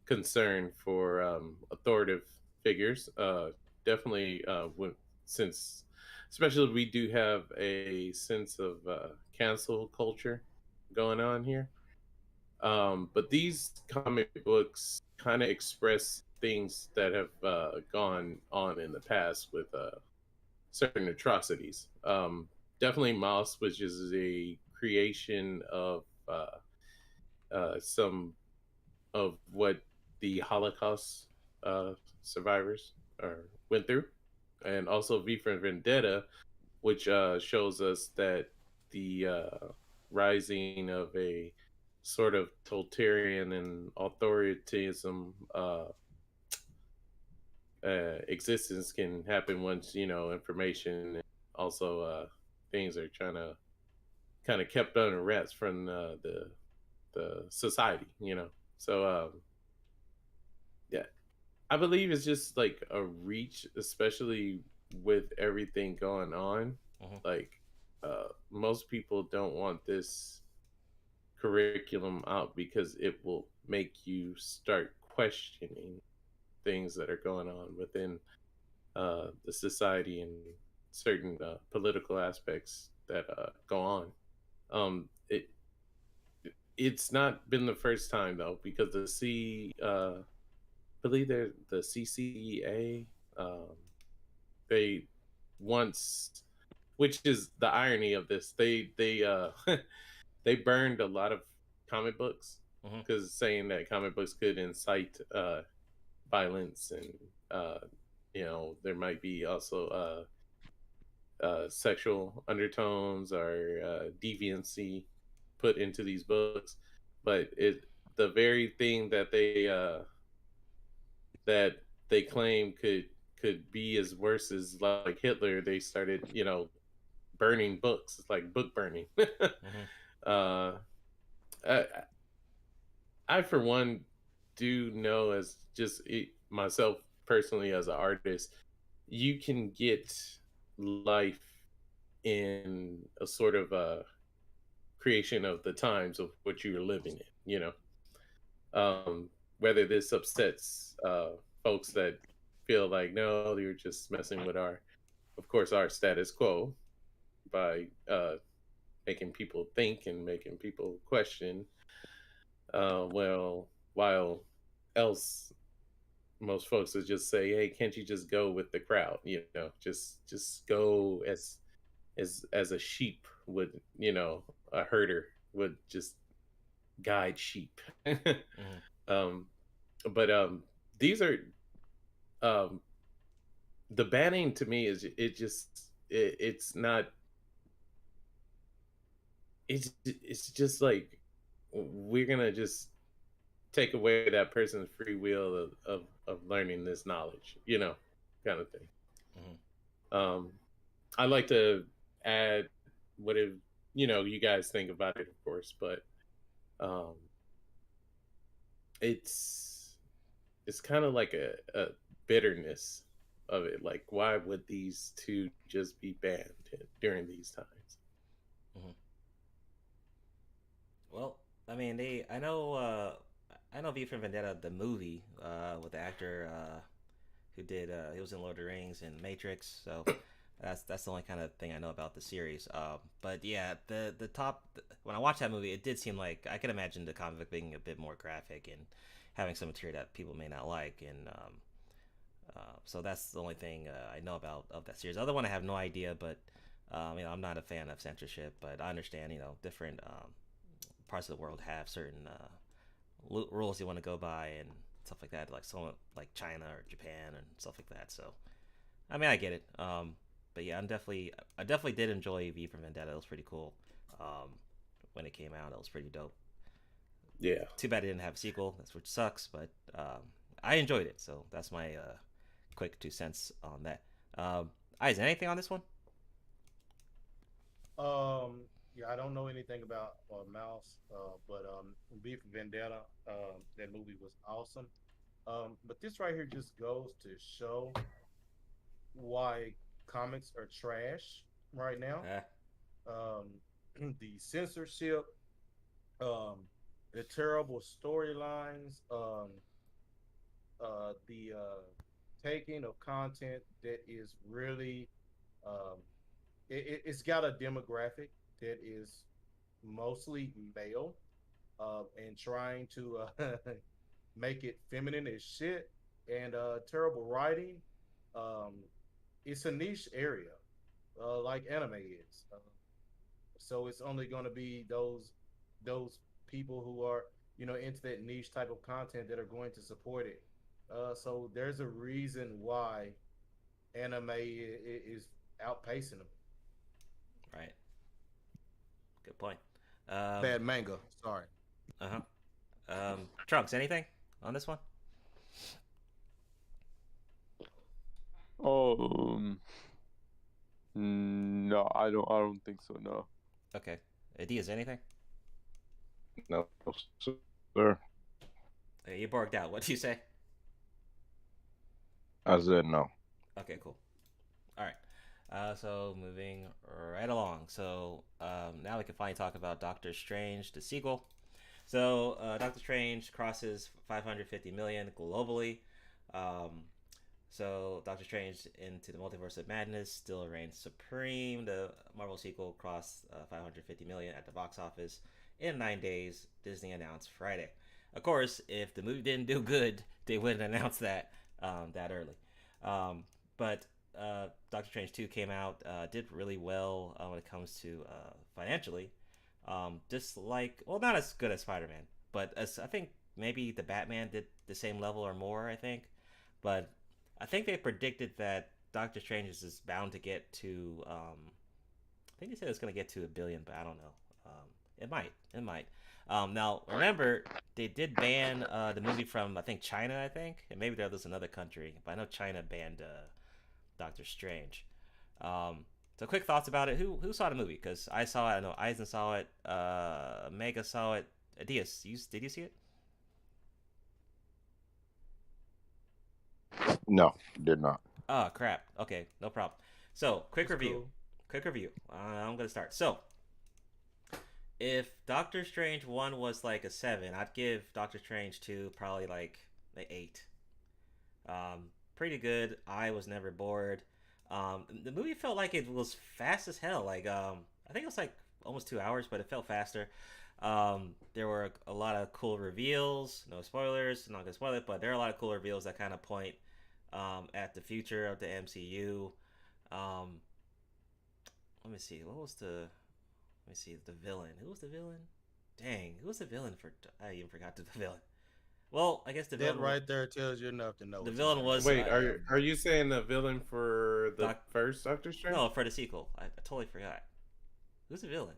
concern for authoritative figures. Definitely, since especially we do have a sense of cancel culture going on here. But these comic books kind of express things that have gone on in the past with certain atrocities. Definitely, Mouse, which is a creation of some of what the Holocaust survivors went through, and also V for Vendetta, which shows us that the rising of a sort of totalitarian and authoritarianism existence can happen once information and also things are trying to kind of kept under wraps from the society. So yeah, I believe it's just like a reach, especially with everything going on. Like most people don't want this curriculum out because it will make you start questioning things that are going on within the society and certain political aspects that go on. It's not been the first time though, because believe they're the CCEA, they once, which is the irony of this, they they burned a lot of comic books because saying that comic books could incite violence and there might be also sexual undertones or deviancy put into these books. But the very thing that they claim could be as worse as like Hitler, they started burning books. It's like book burning. I for one do know, as just myself personally as an artist, you can get life in a sort of a creation of the times of what you're living in. Whether this upsets folks that feel like, no, you're just messing with our status quo by making people think and making people question. Well, while else most folks would just say, hey, can't you just go with the crowd? Just go as a sheep would, a herder would just guide sheep. But these are the banning to me is it's not, it's just like we're gonna just take away that person's free will of learning this knowledge, kind of thing. I like to add what you guys think about it, of course, but it's kind of like a bitterness of it. Like, why would these two just be banned during these times? Well, I mean, I know V for Vendetta, the movie, with the actor who did he was in Lord of the Rings and Matrix. So that's the only kind of thing I know about the series. But yeah, the top, when I watched that movie, it did seem like I could imagine the comic being a bit more graphic and having some material that people may not like, and so that's the only thing I know about of that series. The other one I have no idea, but I'm not a fan of censorship, but I understand different parts of the world have certain rules you want to go by and stuff like that, like China or Japan and stuff like that. So I mean, I get it. But yeah, I definitely did enjoy V for Vendetta. It was pretty cool. When it came out, it was pretty dope. Yeah. Too bad it didn't have a sequel. That's what sucks. But I enjoyed it. So that's my quick 2 cents on that. Is anything on this one? Yeah, I don't know anything about Mouse, but V for Vendetta, that movie was awesome. But this right here just goes to show why comics are trash right now. the censorship, the terrible storylines, the taking of content that is really, um, it's got a demographic that is mostly male, and trying to make it feminine as shit, and terrible writing. Um, it's a niche area, like anime is. So it's only going to be those people who are into that niche type of content that are going to support it. So there's a reason why anime is outpacing them. Right. Good point. Bad manga. Sorry. Uh huh. Trunks, anything on this one? No, I don't think so. No. Okay. Adias, anything? No, sir. Okay, you barked out. What do you say? I said no. Okay, cool. All right. So moving right along. So now we can finally talk about Doctor Strange, the sequel. So Doctor Strange crosses 550 million globally. So Doctor Strange Into the Multiverse of Madness still reigns supreme. The Marvel sequel crossed 550 million at the box office in 9 days. Disney announced Friday. Of course, if the movie didn't do good, they wouldn't announce that that early. But Doctor Strange 2 came out, did really well when it comes to financially. Just like, well, not as good as Spider-Man, but I think maybe the Batman did the same level or more, I think. But I think they predicted that Doctor Strange is bound to get to, I think they said it's going to get to $1 billion, but I don't know. It might. Now, remember, they did ban the movie from, I think, China, and maybe there's another country, but I know China banned Doctor Strange. So quick thoughts about it. Who saw the movie? Because I saw it. I know Eisen saw it. Mega saw it. Adias, did you see it? No, did not. Oh, crap. Okay, no problem. So, quick That's review. cool. Quick review. I'm going to start. So, if Doctor Strange 1 was like a 7, I'd give Doctor Strange 2 probably like an 8. Pretty good. I was never bored. The movie felt like it was fast as hell. Like, I think it was like almost 2 hours, but it felt faster. There were a lot of cool reveals. No spoilers. Not gonna spoil it, but there are a lot of cool reveals that kind of point at the future of the MCU. Let me see. Let me see. The villain. Who was the villain? Dang, who was the villain for? I even forgot the villain. Well, I guess the villain That right there tells you enough to know. The villain was. Wait, are you saying the villain for the first Doctor Strange? No, for the sequel. I totally forgot. Who's the villain?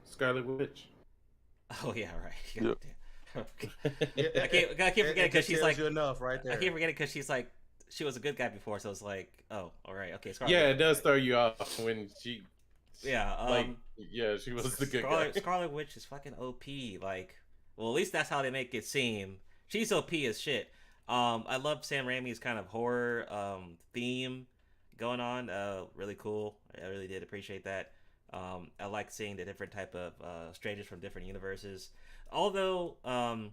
Scarlet Witch. Oh yeah, right. Yep. I keep forgetting because she's like enough right there. I keep forgetting because she's like she was a good guy before, so it's like, oh, all right, okay. Scarlet Yeah, Witch. it does throw you off when she. Yeah, she was the good guy. Scarlet Witch is fucking OP. Like, well, at least that's how they make it seem. She's OP as shit. I love Sam Raimi's kind of horror theme going on. Really cool. I really did appreciate that. I like seeing the different type of strangers from different universes. Although, I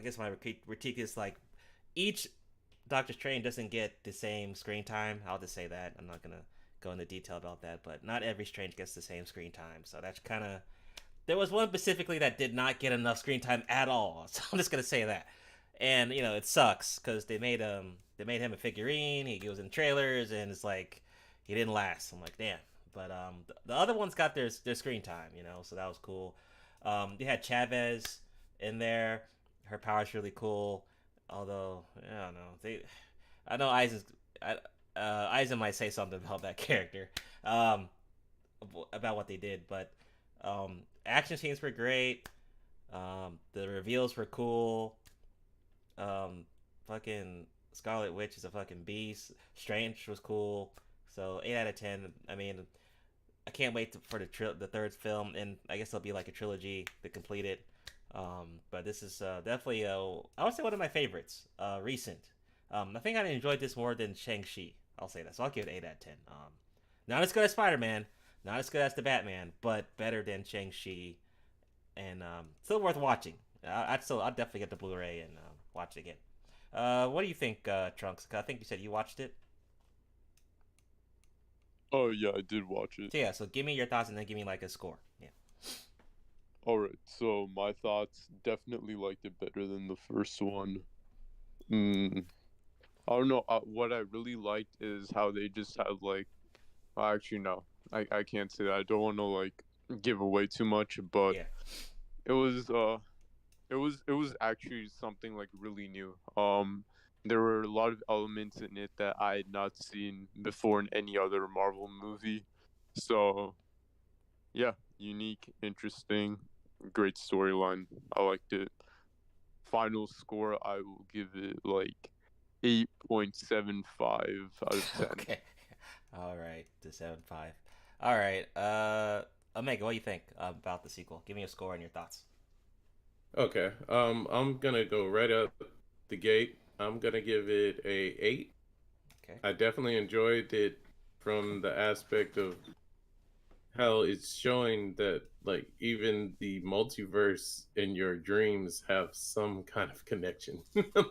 guess my critique is like each Doctor Strange doesn't get the same screen time. I'll just say that. I'm not gonna go into detail about that, but not every Strange gets the same screen time. So that's kind of. There was one specifically that did not get enough screen time at all. So I'm just gonna say that, and it sucks because they made him a figurine. He was in trailers, and it's like he didn't last. I'm like, damn. But the other ones got their screen time, so that was cool. They had Chavez in there. Her power's really cool. Although I don't know, I know Eisen might say something about that character, about what they did. But action scenes were great. The reveals were cool. Fucking Scarlet Witch is a fucking beast. Strange was cool. So 8 out of 10. I mean, I can't wait for the third film, and I guess it'll be like a trilogy to complete it. But this is definitely I would say one of my favorites. Recent. I think I enjoyed this more than Shang-Chi. I'll say that. So I'll give it 8 out of 10. Not as good as Spider-Man, not as good as the Batman, but better than Shang-Chi, and still worth watching. I'll definitely get the Blu-ray and watch it again. What do you think, Trunks? 'Cause I think you said you watched it. Oh yeah, I did watch it. So yeah, so give me your thoughts and then give me like a score. Yeah. All right, so my thoughts, definitely liked it better than the first one. I don't know. What I really liked is how they just had like. Actually, no, I can't say that. I don't want to like give away too much, but Yeah. it was it was actually something like really new. There were a lot of elements in it that I had not seen before in any other Marvel movie. So, yeah, unique, interesting, great storyline. I liked it. Final score, I will give it like 8.75 out of 10. Okay. All right, to 7.5. All right, Omega, what do you think about the sequel? Give me a score and your thoughts. Okay. I'm gonna go right up the gate. I'm gonna give it a 8. Okay. I definitely enjoyed it from the aspect of how it's showing that like even the multiverse in your dreams have some kind of connection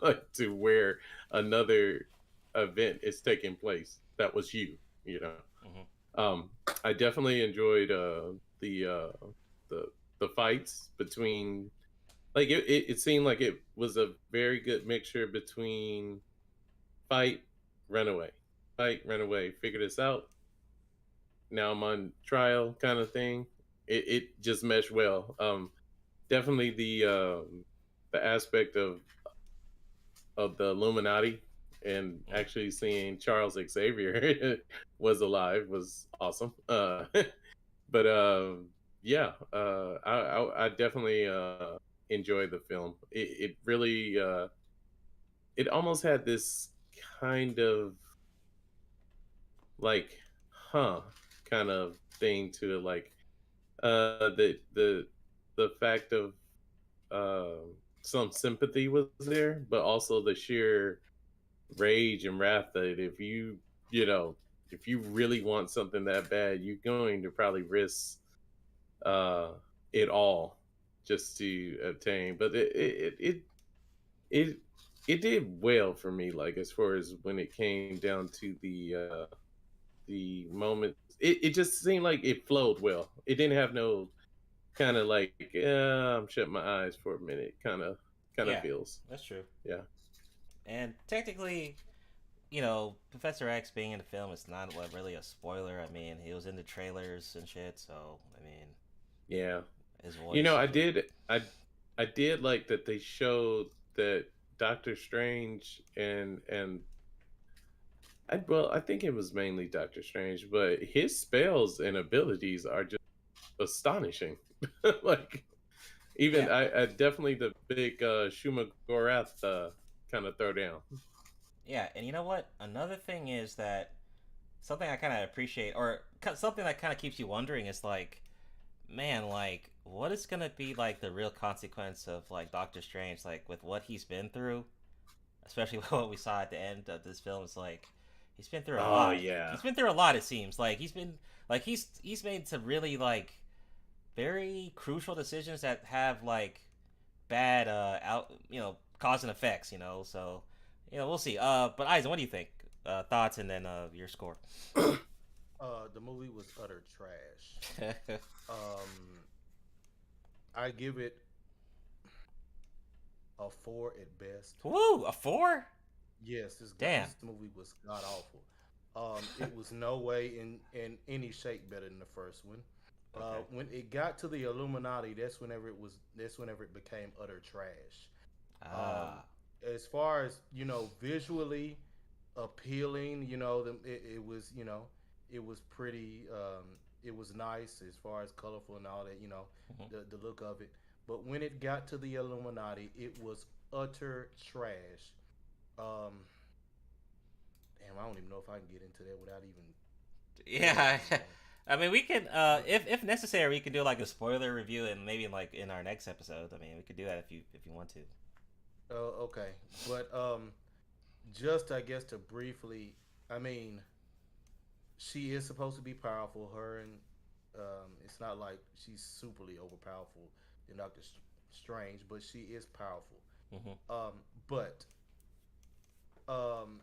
like to where another event is taking place that was you know. I definitely enjoyed the fights between like it seemed like it was a very good mixture between fight, run away, figure this out, now I'm on trial kind of thing. It just meshed well. Definitely the aspect of the Illuminati and actually seeing Charles Xavier was alive was awesome. But yeah, I definitely enjoyed the film. It really it almost had this kind of like kind of thing to it, like the fact of some sympathy was there, but also the sheer rage and wrath that you know if you really want something that bad, you're going to probably risk uh it all just to obtain. But it it did well for me, like as far as when it came down to the moment. It just seemed like it flowed well. It didn't have no kind of like I'm shutting my eyes for a minute kind of Yeah, feels. that's true. Yeah. And technically, Professor X being in the film is not what really a spoiler. I mean, he was in the trailers and shit, so I mean, Yeah. his You know, voice. I did like that they showed that Doctor Strange and I think it was mainly Doctor Strange, but his spells and abilities are just astonishing. Like even Yeah. I definitely the big Shuma Gorath kind of throw down. Yeah, and you know what? Another thing is that something I kind of appreciate, or something that kind of keeps you wondering, is like, man, like, what is gonna be like the real consequence of like Doctor Strange, like with what he's been through, especially what we saw at the end of this film. Is like he's been through a Oh lot. yeah. He's been through a lot. It seems like he's made some really like very crucial decisions that have like bad cause and effects. So we'll see. But Eisen, what do you think? Thoughts and then your score. The movie was utter trash. I give it a 4 at best. Woo, a 4? Yes, Damn. This movie was god awful. It was no way in any shape better than the first one. Okay. When it got to the Illuminati, that's whenever it became utter trash. As far as visually appealing, it was it was pretty. It was nice as far as colorful and all that. The look of it. But when it got to the Illuminati, it was utter trash. Damn, I don't even know if I can get into that without even. Yeah. I mean, we can, if necessary, we can do like a spoiler review and maybe like in our next episode. I mean, we could do that if you want to. Okay, but just I guess to briefly, I mean, she is supposed to be powerful. Her and it's not like she's superly overpowerful than Doctor Strange, but she is powerful. But um,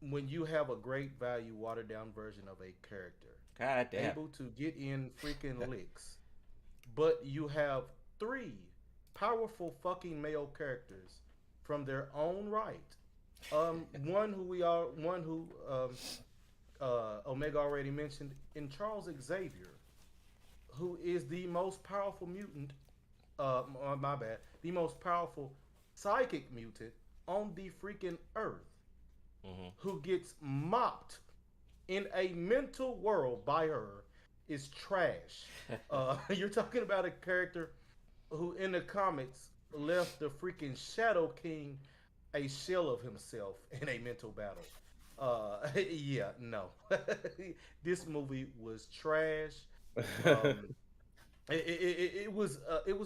when you have a great value watered down version of a character, God damn. able to get in freaking licks, but you have three powerful fucking male characters from their own right. One who Omega already mentioned, in Charles Xavier, who is the most powerful mutant. My bad, the most powerful psychic mutant on the freaking earth, who gets mopped in a mental world by her, is trash. You're talking about a character who in the comics left the freaking Shadow King a shell of himself in a mental battle. Yeah, no. This movie was trash. It was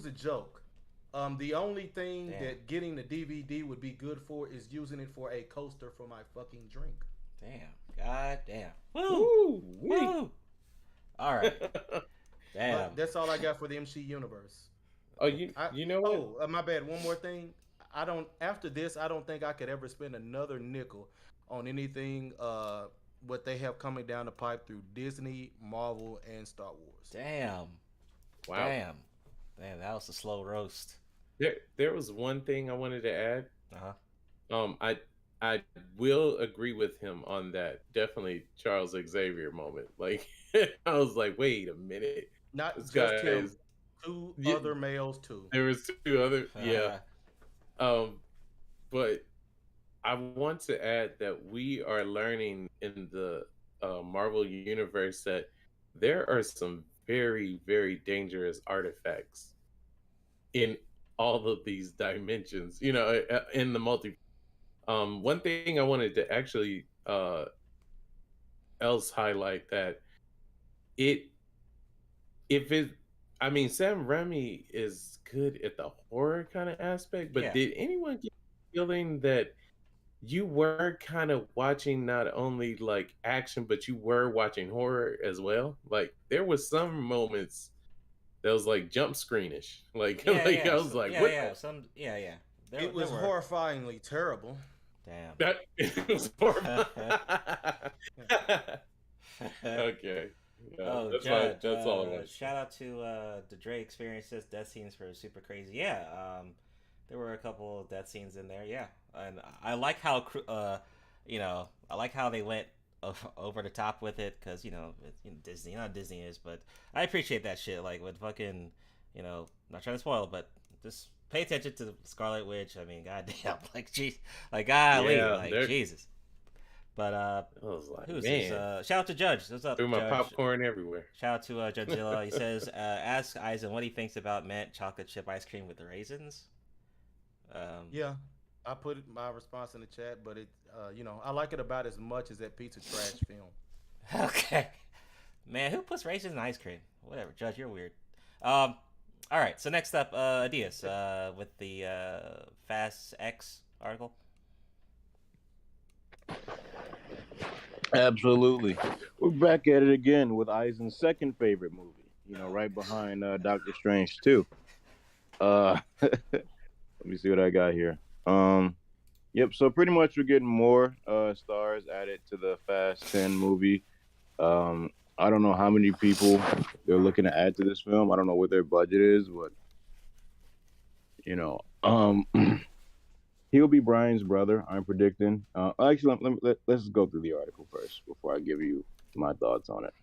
a joke. The only thing that getting the DVD would be good for is using it for a coaster for my fucking drink. Damn. God damn. Woo! Woo! All right. Damn. But that's all I got for the MC universe. Oh, you know what? Oh, my bad. One more thing. After this, I don't think I could ever spend another nickel on anything what they have coming down the pipe through Disney, Marvel, and Star Wars. Damn. Wow. Damn, that was a slow roast. There was one thing I wanted to add. I will agree with him on that. Definitely Charles Xavier moment. Like I was like, wait a minute. Not this just him. Two other males too. There was two other yeah. But I want to add that we are learning in the Marvel universe that there are some very, very dangerous artifacts in all of these dimensions, you know, in the multi. One thing I wanted to actually else highlight that I mean, Sam Raimi is good at the horror kind of aspect, but did anyone get the feeling that you were kind of watching not only like action, but you were watching horror as well? Like there was some moments that was like jump screenish. Like, I was like, what? It was horrifyingly terrible. Damn. That it was horrifying. Okay. Yeah, that's all I want. Shout out to the Dre Experiences. Death scenes were super crazy. Yeah, there were a couple of death scenes in there. Yeah, and I like how I like how they went over the top with it because Disney, not Disney is, but I appreciate that shit. Like with fucking, not trying to spoil, but just pay attention to Scarlet Witch. I mean, goddamn, like jeez, like golly, Jesus. But I was like, who's man. this? Shout out to Judge. What's up? Threw my Judge? popcorn everywhere. Shout out to Judgezilla. He says, ask Eisen what he thinks about mint chocolate chip ice cream with the raisins. Yeah, I put my response in the chat, but it, I like it about as much as that pizza trash film. Okay, man, who puts raisins in ice cream? Whatever, Judge, you're weird. All right, so next up, Adias, with the Fast X article. Absolutely. We're back at it again with Eisen's second favorite movie, right behind Doctor Strange 2. Let me see what I got here. Yep, so pretty much we're getting more stars added to the Fast 10 movie. I don't know how many people they're looking to add to this film. I don't know what their budget is, but he'll be Brian's brother, I'm predicting. Actually, let's go through the article first before I give you my thoughts on it.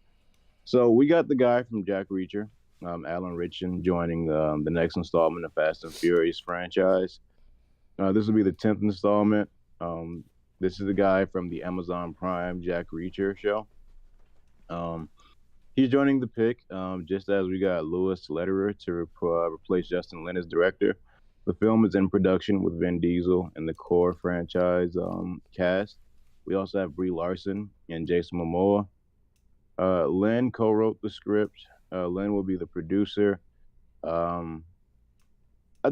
So we got the guy from Jack Reacher, Alan Ritchson, joining the next installment of Fast and Furious franchise. This will be the 10th installment. This is the guy from the Amazon Prime Jack Reacher show. He's joining the pick, just as we got Louis Lederer to replace Justin Lin as director. The film is in production with Vin Diesel and the core franchise cast. We also have Brie Larson and Jason Momoa. Lin co-wrote the script. Lin will be the producer. I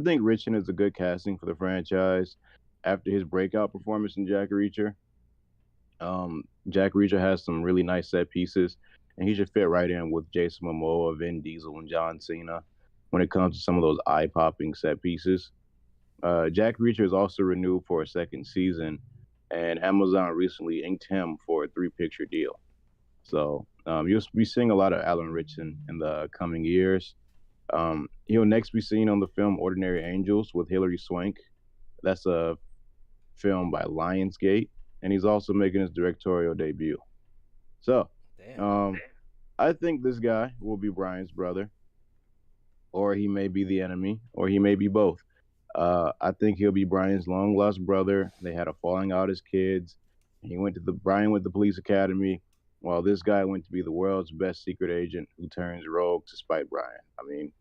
think Ritchson is a good casting for the franchise after his breakout performance in Jack Reacher. Jack Reacher has some really nice set pieces, and he should fit right in with Jason Momoa, Vin Diesel, and John Cena when it comes to some of those eye-popping set pieces. Jack Reacher is also renewed for a second season, and Amazon recently inked him for a 3-picture deal. So you'll be seeing a lot of Alan Ritchson in the coming years. He'll next be seen on the film Ordinary Angels with Hilary Swank. That's a film by Lionsgate, and he's also making his directorial debut. So, I think this guy will be Brian's brother, or he may be the enemy, or he may be both. I think he'll be Brian's long lost brother. They had a falling out as kids. Brian went to police academy, while this guy went to be the world's best secret agent who turns rogue to spite Brian. I mean,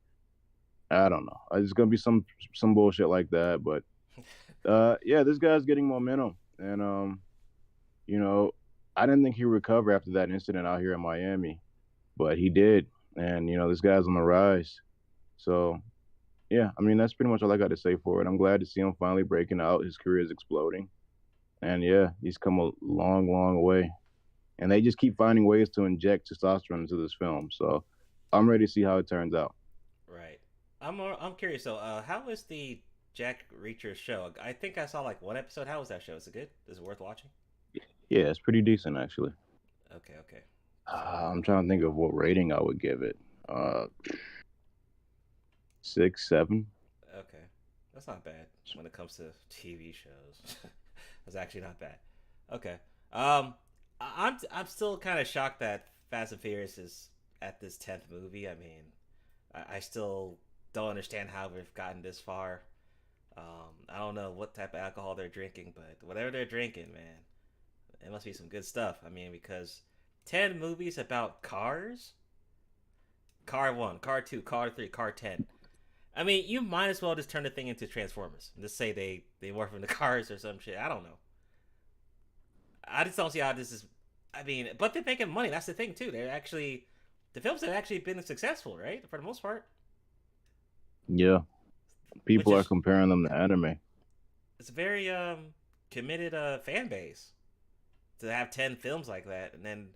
I don't know. It's gonna be some bullshit like that, but yeah, this guy's getting momentum, and you know, I didn't think he'd recover after that incident out here in Miami, but he did, and this guy's on the rise. So yeah, I mean, that's pretty much all I got to say for it. I'm glad to see him finally breaking out. His career is exploding, and yeah, he's come a long, long way. And they just keep finding ways to inject testosterone into this film. So I'm ready to see how it turns out. Right. I'm curious though. How is the Jack Reacher show? I think I saw like one episode. How was that show? Is it good? Is it worth watching? Yeah, it's pretty decent actually. Okay. I'm trying to think of what rating I would give it. 6, 7. Okay, that's not bad when it comes to TV shows. That's actually not bad. Okay. I'm still kind of shocked that Fast and Furious is at this 10th movie. I mean, I still don't understand how we've gotten this far. I don't know what type of alcohol they're drinking, but whatever they're drinking, man, it must be some good stuff. I mean, because 10 movies about cars? Car 1, Car 2, Car 3, Car 10. I mean, you might as well just turn the thing into Transformers and just say they morph into cars or some shit. I don't know. I just don't see how this is. I mean, but they're making money. That's the thing too. The films have actually been successful, right? For the most part. Yeah, people are comparing them to anime. It's a very committed fan base to have 10 films like that, and then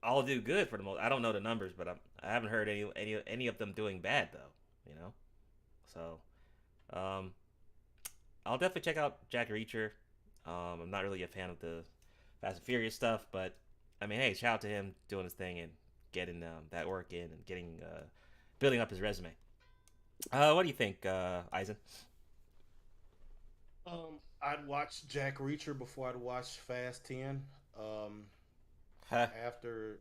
all do good for the most. I don't know the numbers, but I haven't heard any of them doing bad though. So I'll definitely check out Jack Reacher. I'm not really a fan of the Fast and Furious stuff, but I mean, hey, shout out to him doing his thing and getting that work in and getting building up his resume. What do you think, Eisen? I'd watch Jack Reacher before I'd watch Fast 10. After,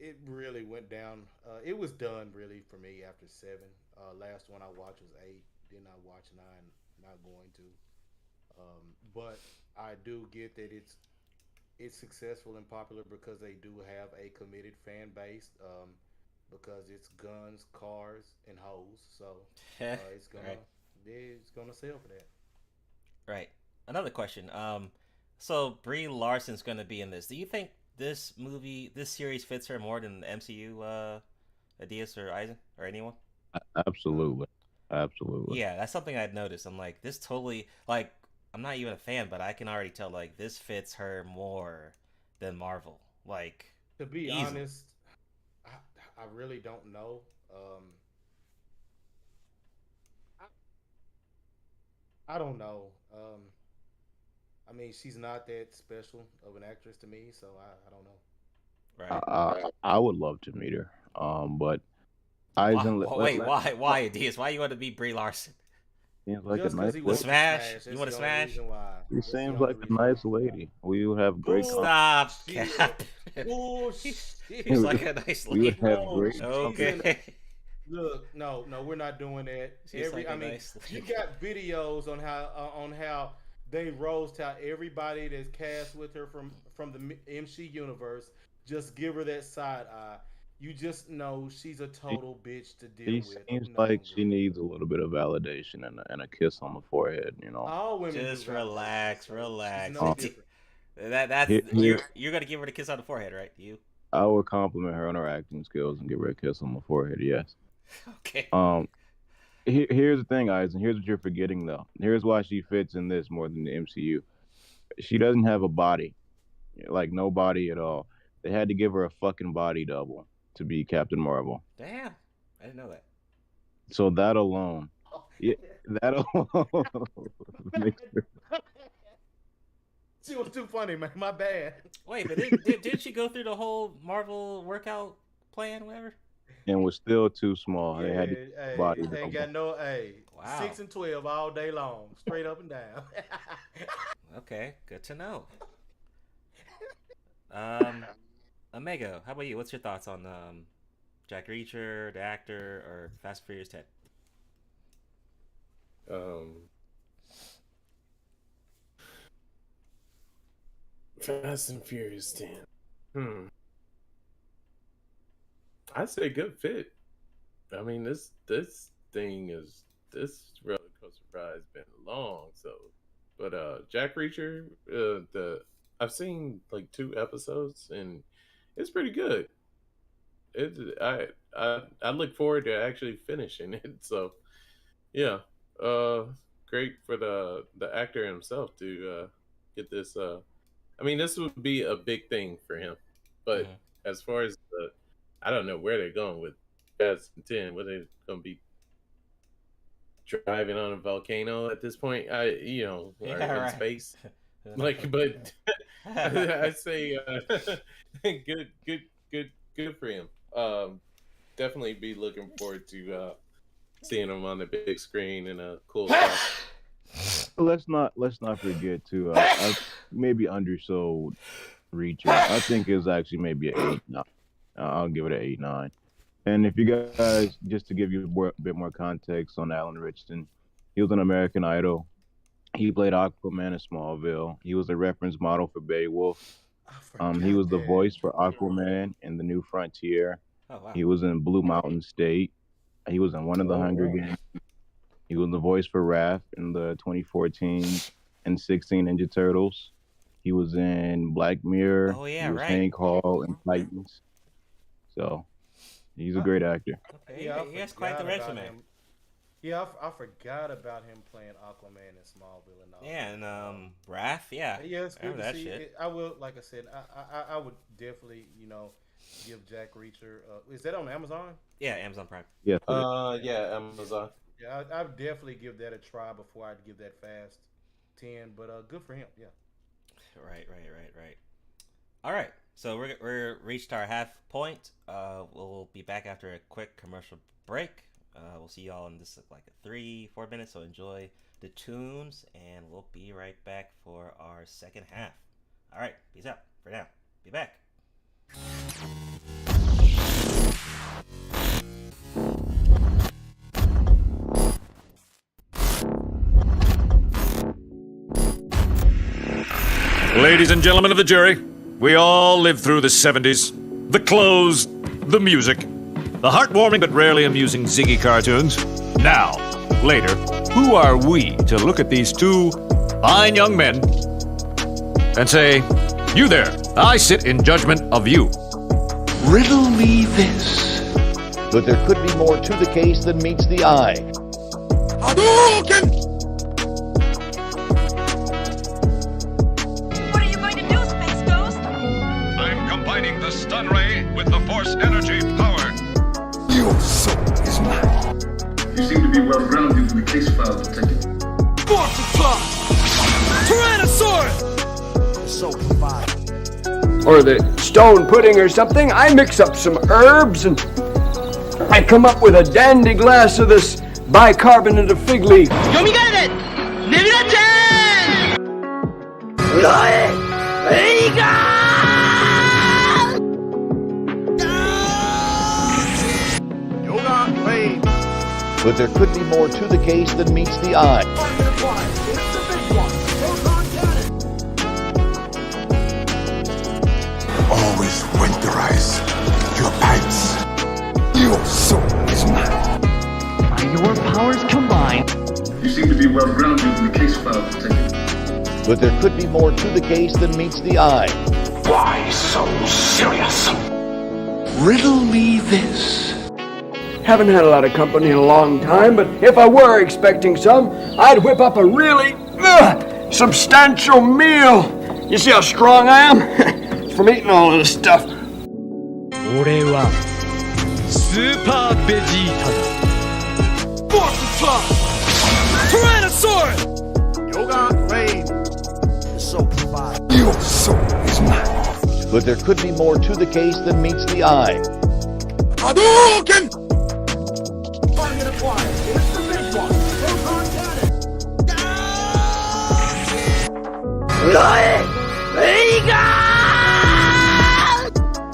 it really went down. It was done really for me after 7. Last one I watched was 8. Then I watched 9. Not going to. But I do get that it's successful and popular because they do have a committed fan base. Because it's guns, cars, and hoes. So it's gonna sell for that. Right. Another question. So Brie Larson's gonna be in this. Do you think this series fits her more than the MCU? Adias or Eisen or anyone? Absolutely. Yeah, that's something I'd noticed. I'm like, this totally, like, I'm not even a fan, but I can already tell, like, this fits her more than Marvel. Like, to be honest, I really don't know. I don't know. I mean, she's not that special of an actress to me, so I don't know. Right. I would love to meet her. But Eisen. Wait, why, Adias? Why you want to be Brie Larson? Seems like a nice lady. Smash? You want to smash? She seems like a nice lady. We would have great. Stop, Cap. She's like a nice lady. We would have great. Okay. Look, no, we're not doing that. You got videos on how they roast how everybody that's cast with her from the MC universe just give her that side eye. You just know she's a total bitch to deal with. She seems like she needs a little bit of validation and a kiss on the forehead, All women just relax. You're gonna give her the kiss on the forehead, right? You? I would compliment her on her acting skills and give her a kiss on the forehead. Yes. Okay. Here's the thing, Eisen. Here's what you're forgetting, though. Here's why she fits in this more than the MCU. she doesn't have a body, like no body at all. They had to give her a fucking body double to be Captain Marvel. Damn, I didn't know that. So that alone, yeah, that alone makes her. She was too funny, man. My bad. Wait, but did she go through the whole Marvel workout plan, whatever? And was still too small. They had to Hey, body ain't double. got no. Hey, Wow. 6 and 12 all day long, straight up and down. Okay, good to know. Omega, how about you? What's your thoughts on Jack Reacher, the actor, or Fast and Furious 10? Fast and Furious 10. I'd say good fit. I mean, this roller coaster ride's been long, so. But Jack Reacher, I've seen like 2 episodes and it's pretty good. I look forward to actually finishing it. So yeah, great for the actor himself to get this. I mean, this would be a big thing for him. But as far as I don't know where they're going with 2010. What they're going to be driving on a volcano at this point? Or in space. Like, but I say good for him. Definitely be looking forward to seeing him on the big screen in a cool spot. Let's not forget to I maybe undersold Reacher. I think it was actually maybe an 8-9. I'll give it an 8-9. And if you guys, just to give you a bit more context on Alan Richardson, he was on American Idol. He played Aquaman in Smallville. He was a reference model for Beowulf. He was the voice for Aquaman in The New Frontier. Oh, wow. He was in Blue Mountain State. He was in one of the Hunger Games. He was the voice for Raph in the 2014 and 16 Ninja Turtles. He was in Black Mirror. Oh, yeah, he was right. Hank Hall in Titans. So he's a great actor. Okay, Yeah, he has quite the resume. Yeah, I forgot about him playing Aquaman in Smallville and all. Yeah, and Raph, yeah. Yeah, it's good remember to that see. shit. I will, like I said, I would definitely, give Jack Reacher. Is that on Amazon? Yeah, Amazon Prime. Yeah. Yeah, Amazon. Yeah, I'd definitely give that a try before I'd give that Fast 10. But good for him. Yeah. Right. All right, so we're reached our half point. We'll be back after a quick commercial break. We'll see y'all in this like 3-4 minutes. So enjoy the tunes, and we'll be right back for our second half. All right, peace out for now. Be back. Ladies and gentlemen of the jury, we all lived through the 70s. The clothes, the music, the heartwarming but rarely amusing Ziggy cartoons. Now, later, who are we to look at these 2 fine young men and say, "You there, I sit in judgment of you"? Riddle me this. But there could be more to the case than meets the eye. Hadouken! What are you going to do, Space Ghost? I'm combining the stun ray with the force energy power. Your soul is mine. You seem to be well grounded in the case file, Detective. Or the stone pudding or something. I mix up some herbs and I come up with a dandy glass of this bicarbonate of fig leaf. But there could be more to the case than meets the eye. Always winterize your pipes. Your soul is mine. By your powers combined. You seem to be well grounded in the case file, Detective. But there could be more to the case than meets the eye. Why so serious? Riddle me this. Haven't had a lot of company in a long time, but if I were expecting some, I'd whip up a really substantial meal. You see how strong I am? It's from eating all of this stuff. 俺はスーパーベジータだ。Yoga Lane. Your soul is mine. But there could be more to the case than meets the eye. Hadouken!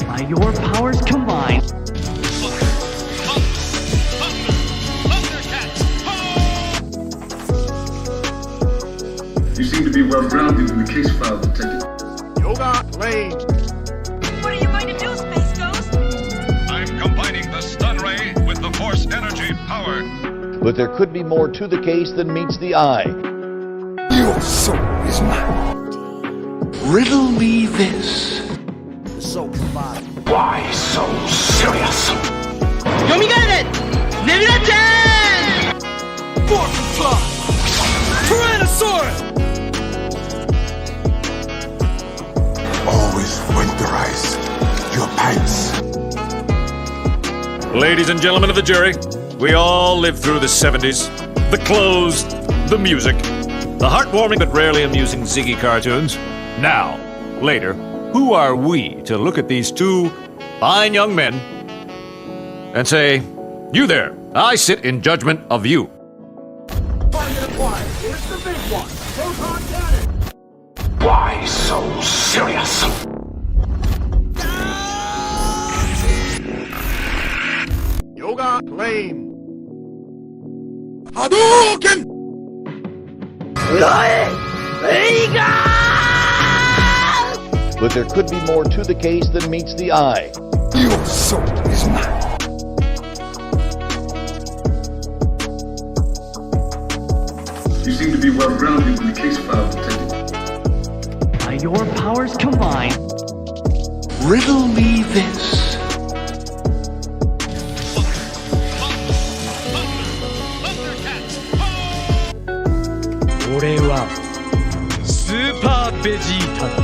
By your powers combined, You seem to be well-grounded in the case file, Detective. Yoga Lane. What are you going to do, Space Ghost? I'm combining the stun ray with the force energy power. But there could be more to the case than meets the eye. Your soul is mine. Riddle me this. Why so serious? Always winterize your pants. Ladies and gentlemen of the jury, we all lived through the 70s. The clothes, the music, the heartwarming but rarely amusing Ziggy cartoons. Now, later, who are we to look at these two fine young men and say, "You there, I sit in judgment of you." Why so serious? Yoga Lane. Hadouken! But there could be more to the case than meets the eye. Your soul is mine. You seem to be well-grounded in the case file, Detective. by your powers combined, Riddle me this.俺はスーパーベジータだ。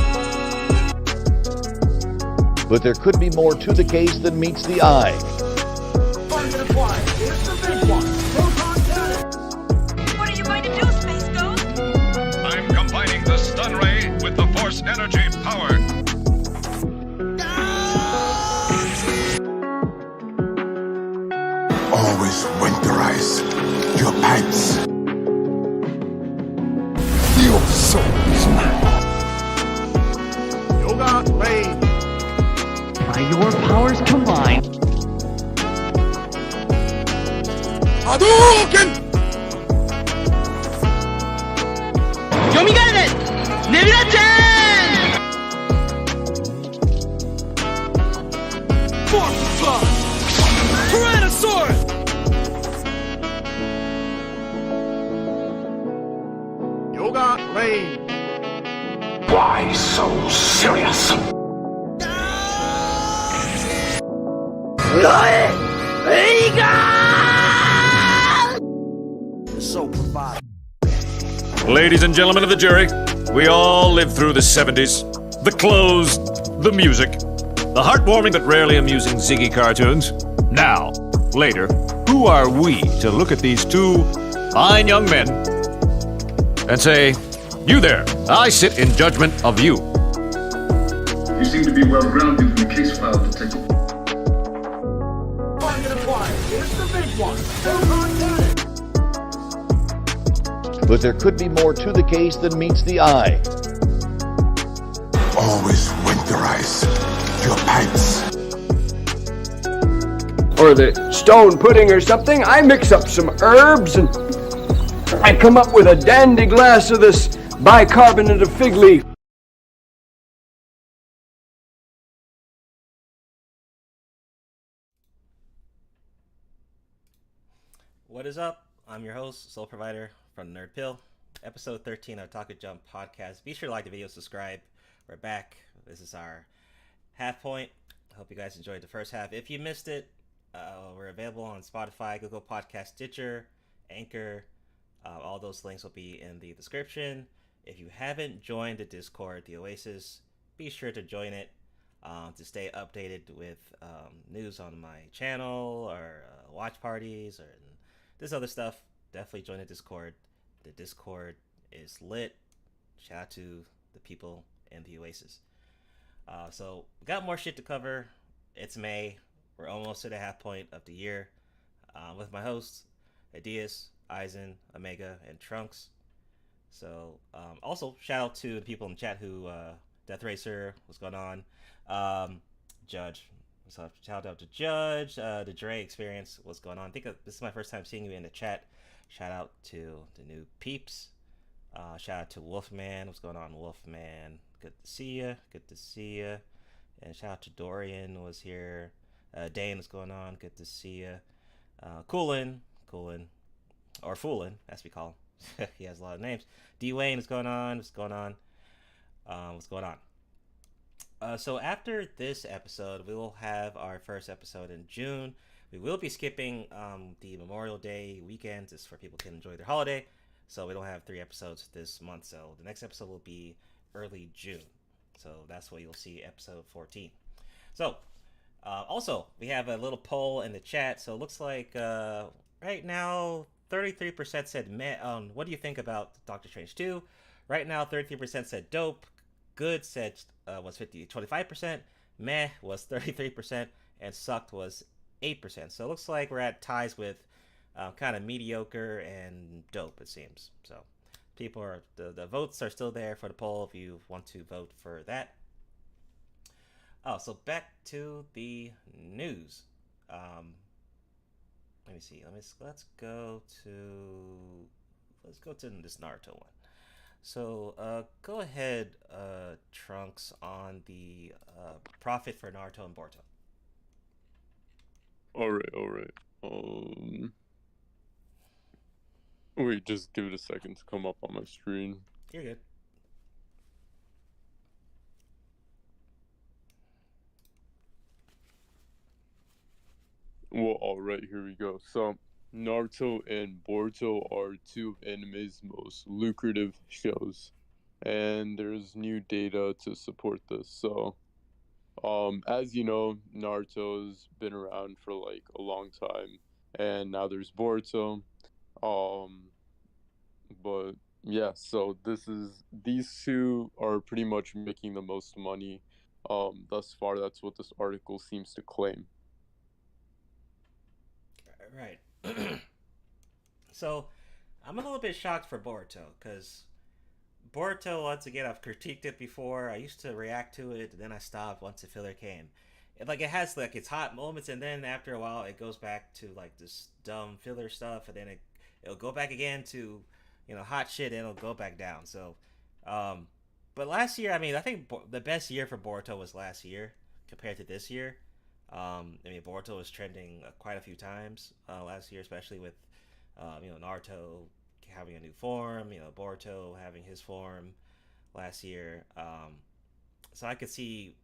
But there could be more to the case than meets the eye. What are you going to do, Space Ghost? I'm combining the stun ray with the force energy power. Always winterize your pants. Your soul is mine. Yoga Lane. by your powers combined, Hadouken! Yoga Lane. Why so serious? Ladies and gentlemen of the jury, we all lived through the 70s. The clothes, the music, the heartwarming but rarely amusing Ziggy cartoons. Now, later, who are we to look at these two fine young men and say, "You there, I sit in judgment of you"? You seem to be well-grounded in the case file, Detective. But there could be more to the case than meets the eye. Always winterize your pants. Or the stone pudding or something. I mix up some herbs and I come up with a dandy glass of this bicarbonate of fig leaf. What is up? I'm your host, Soul Provider from Nerd Pill. Episode 13 of OTAKU Jump Podcast. Be sure to like the video, subscribe. We're back. This is our half point. I hope you guys enjoyed the first half. If you missed it, we're available on Spotify, Google Podcast, Stitcher, Anchor. All those links will be in the description. If you haven't joined the Discord, the Oasis, be sure to join it to stay updated with news on my channel or watch parties or this other stuff. Definitely join the Discord. The Discord is lit. Shout out to the people in the Oasis. So we got more shit to cover. It's May. We're almost to the half point of the year. With my hosts, Adias, Eisen, Omega, and Trunks. So also shout out to the people in the chat who Death Racer, what's going on? Judge. So shout out to Judge, the Dre Experience, what's going on? I think this is my first time seeing you in the chat. Shout out to the new peeps. Shout out to Wolfman, what's going on, Wolfman? Good to see ya. Good to see ya. And shout out to Dorian was here. Dane, what's going on? Good to see ya. Coolin, or Foolin, as we call him. He has a lot of names. D Wayne, what's going on? What's going on? What's going on? So after this episode, we will have our first episode in June. We will be skipping the Memorial Day weekend just for people to enjoy their holiday. So we don't have 3 episodes this month. So the next episode will be early June. So that's what you'll see, episode 14. So also, we have a little poll in the chat. So it looks like right now, 33% said meh. What do you think about Doctor Strange 2? Right now, 33% said dope. Good said was 25%. Meh was 33%. And sucked was 8%. So it looks like we're at ties with kind of mediocre and dope, it seems. So people are, the votes are still there for the poll if you want to vote for that. Oh, so back to the news. Let me see. Let's go to this Naruto one. So go ahead, Trunks, on the profit for Naruto and Boruto. All right. Wait, just give it a second to come up on my screen. You're good. Well, alright, here we go. So, Naruto and Boruto are 2 of anime's most lucrative shows. And there's new data to support this. So, as you know, Naruto's been around for like a long time. And now there's Boruto. But yeah, so these 2 are pretty much making the most money. Thus far, that's what this article seems to claim. Right. So, I'm a little bit shocked for Boruto, because Boruto, once again, I've critiqued it before. I used to react to it, then I stopped once the filler came. It has like its hot moments, and then after a while, it goes back to like this dumb filler stuff, and then it'll go back again to, hot shit, and it'll go back down. So, but last year, I think the best year for Boruto was last year compared to this year. Boruto was trending quite a few times last year, especially with, Naruto having a new form, Boruto having his form last year. So I could see,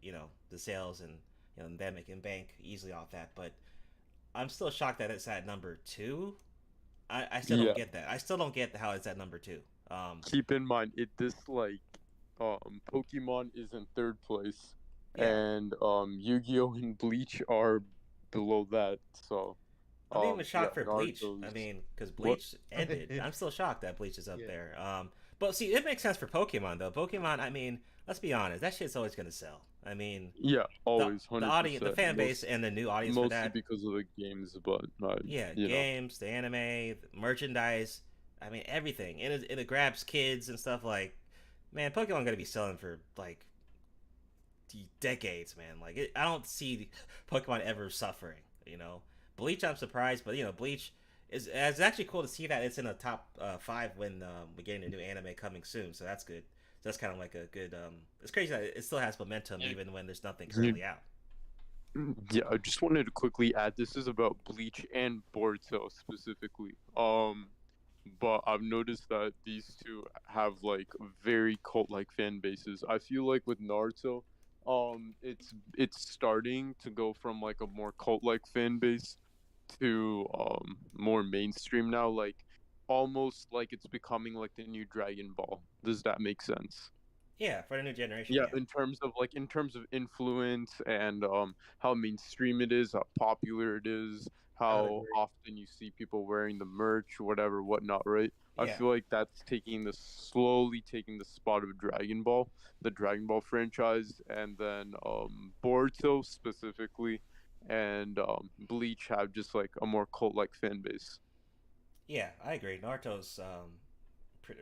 the sales and them making bank easily off that. But I'm still shocked that it's at number 2. I still don't get that. I still don't get how it's at number 2. Keep in mind, Pokemon is in 3rd place. Yeah. And Yu-Gi-Oh! And Bleach are below that, so... I'm even shocked for Bleach. Naruto's... Because Bleach ended. I'm still shocked that Bleach is up there. But see, it makes sense for Pokemon, though. Pokemon, let's be honest, that shit's always going to sell. Yeah, always, 100%. The audience, the fan base, and the new audience for that. Mostly because of the games, but... games, the anime, the merchandise, everything. And it grabs kids and stuff like... Man, Pokemon going to be selling for, like... decades, man. I don't see Pokemon ever suffering. Bleach, I'm surprised, but Bleach it's actually cool to see that it's in the top 5 when we're getting a new anime coming soon. So that's good. So that's kind of like a good. It's crazy that it still has momentum even when there's nothing currently out. Yeah, I just wanted to quickly add, this is about Bleach and Boruto specifically. But I've noticed that these 2 have like very cult-like fan bases. I feel like with Naruto, it's starting to go from like a more cult-like fan base to more mainstream now. Like almost like it's becoming like the new Dragon Ball. Does that make sense? Yeah, for the new generation. Yeah, in terms of influence and how mainstream it is, how popular it is, how often you see people wearing the merch, whatever, whatnot, right? I Yeah. feel like that's slowly taking the spot of Dragon Ball, the Dragon Ball franchise, and then Boruto specifically, and Bleach have just like a more cult-like fan base. Yeah, I agree. Naruto's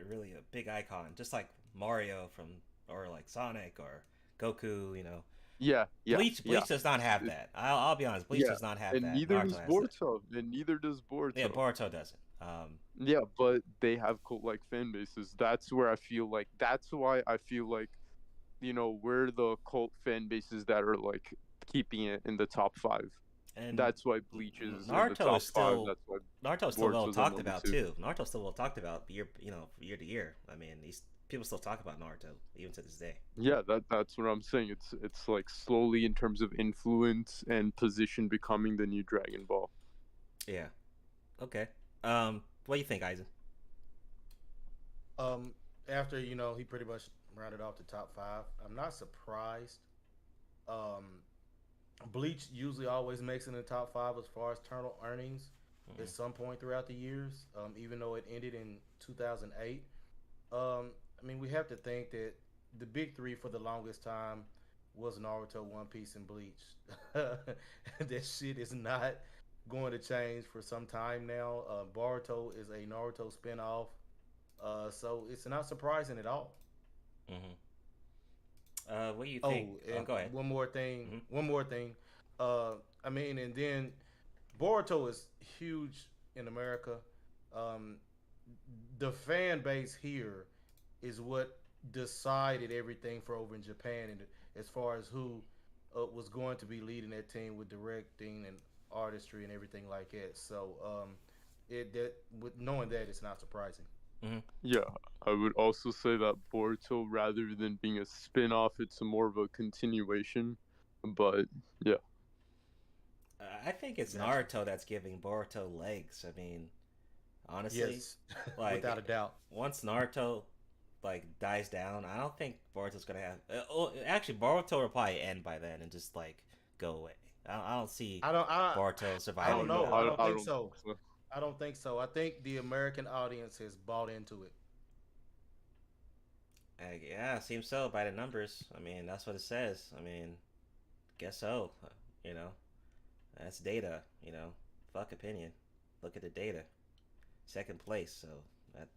really a big icon, just like Mario or like Sonic or Goku. Yeah, Bleach does not have that. I'll be honest. Bleach does not have and that. neither Naruto does has Boruto, and neither does Boruto. Yeah, Boruto doesn't. Yeah, but they have cult-like fan bases. That's why I feel like, we're the cult fan bases that are like keeping it in the top 5. And that's why Bleach is in the Naruto top is still 5. That's why Naruto's still well Boruto's talked on about number 2. too. Naruto's still well talked about year to year. I mean, people still talk about Naruto even to this day. Yeah, that's what I'm saying. It's like slowly, in terms of influence and position, becoming the new Dragon Ball. Yeah. Okay. What do you think, Aizen? After he pretty much rounded off the top 5, I'm not surprised. Bleach usually always makes it in the top 5 as far as total earnings at some point throughout the years, even though it ended in 2008. I mean, we have to think that the big 3 for the longest time was Naruto, One Piece, and Bleach. That shit is not going to change for some time now. Boruto is a Naruto spinoff, so it's not surprising at all. What do you think? And go ahead. One more thing. I mean, and then Boruto is huge in America. The fan base here is what decided everything for over in Japan, and as far as who was going to be leading that team with directing and artistry and everything like that. So, with knowing that, it's not surprising. Yeah, I would also say that Boruto, rather than being a spin-off, it's more of a continuation. But yeah, I think it's Naruto that's giving Boruto legs. I mean, honestly, yes, like without a doubt. Once Naruto dies down, I don't think Boruto's gonna have. Actually, Boruto will probably end by then and just go away. I don't see Boruto surviving. I don't know. I don't think so. I don't think so. I think the American audience has bought into it. Yeah, seems so by the numbers. I mean, that's what it says. I mean, guess so. That's data. Fuck opinion. Look at the data. Second place. So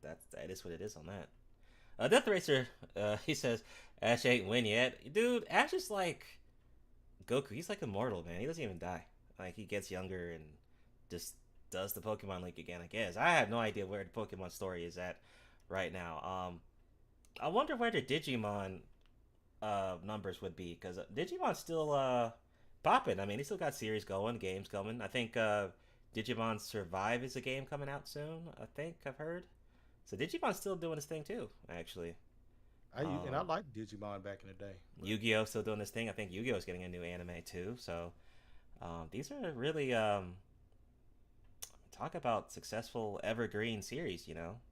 that is what it is on that. Death Racer. He says Ash ain't win yet, dude. Ash is like Goku. He's like immortal, man. He doesn't even die. Like, he gets younger and just does the Pokemon League again, I guess. I have no idea where the Pokemon story is at right now. I wonder where the Digimon numbers would be, because Digimon's still popping. I mean, he still got series going, games coming. I think Digimon Survive is a game coming out soon, I think I've heard. So Digimon's still doing his thing too, actually. I liked Digimon back in the day. Yu-Gi-Oh! Still doing this thing. I think Yu-Gi-Oh! Is getting a new anime too. So these are really talk about successful evergreen series.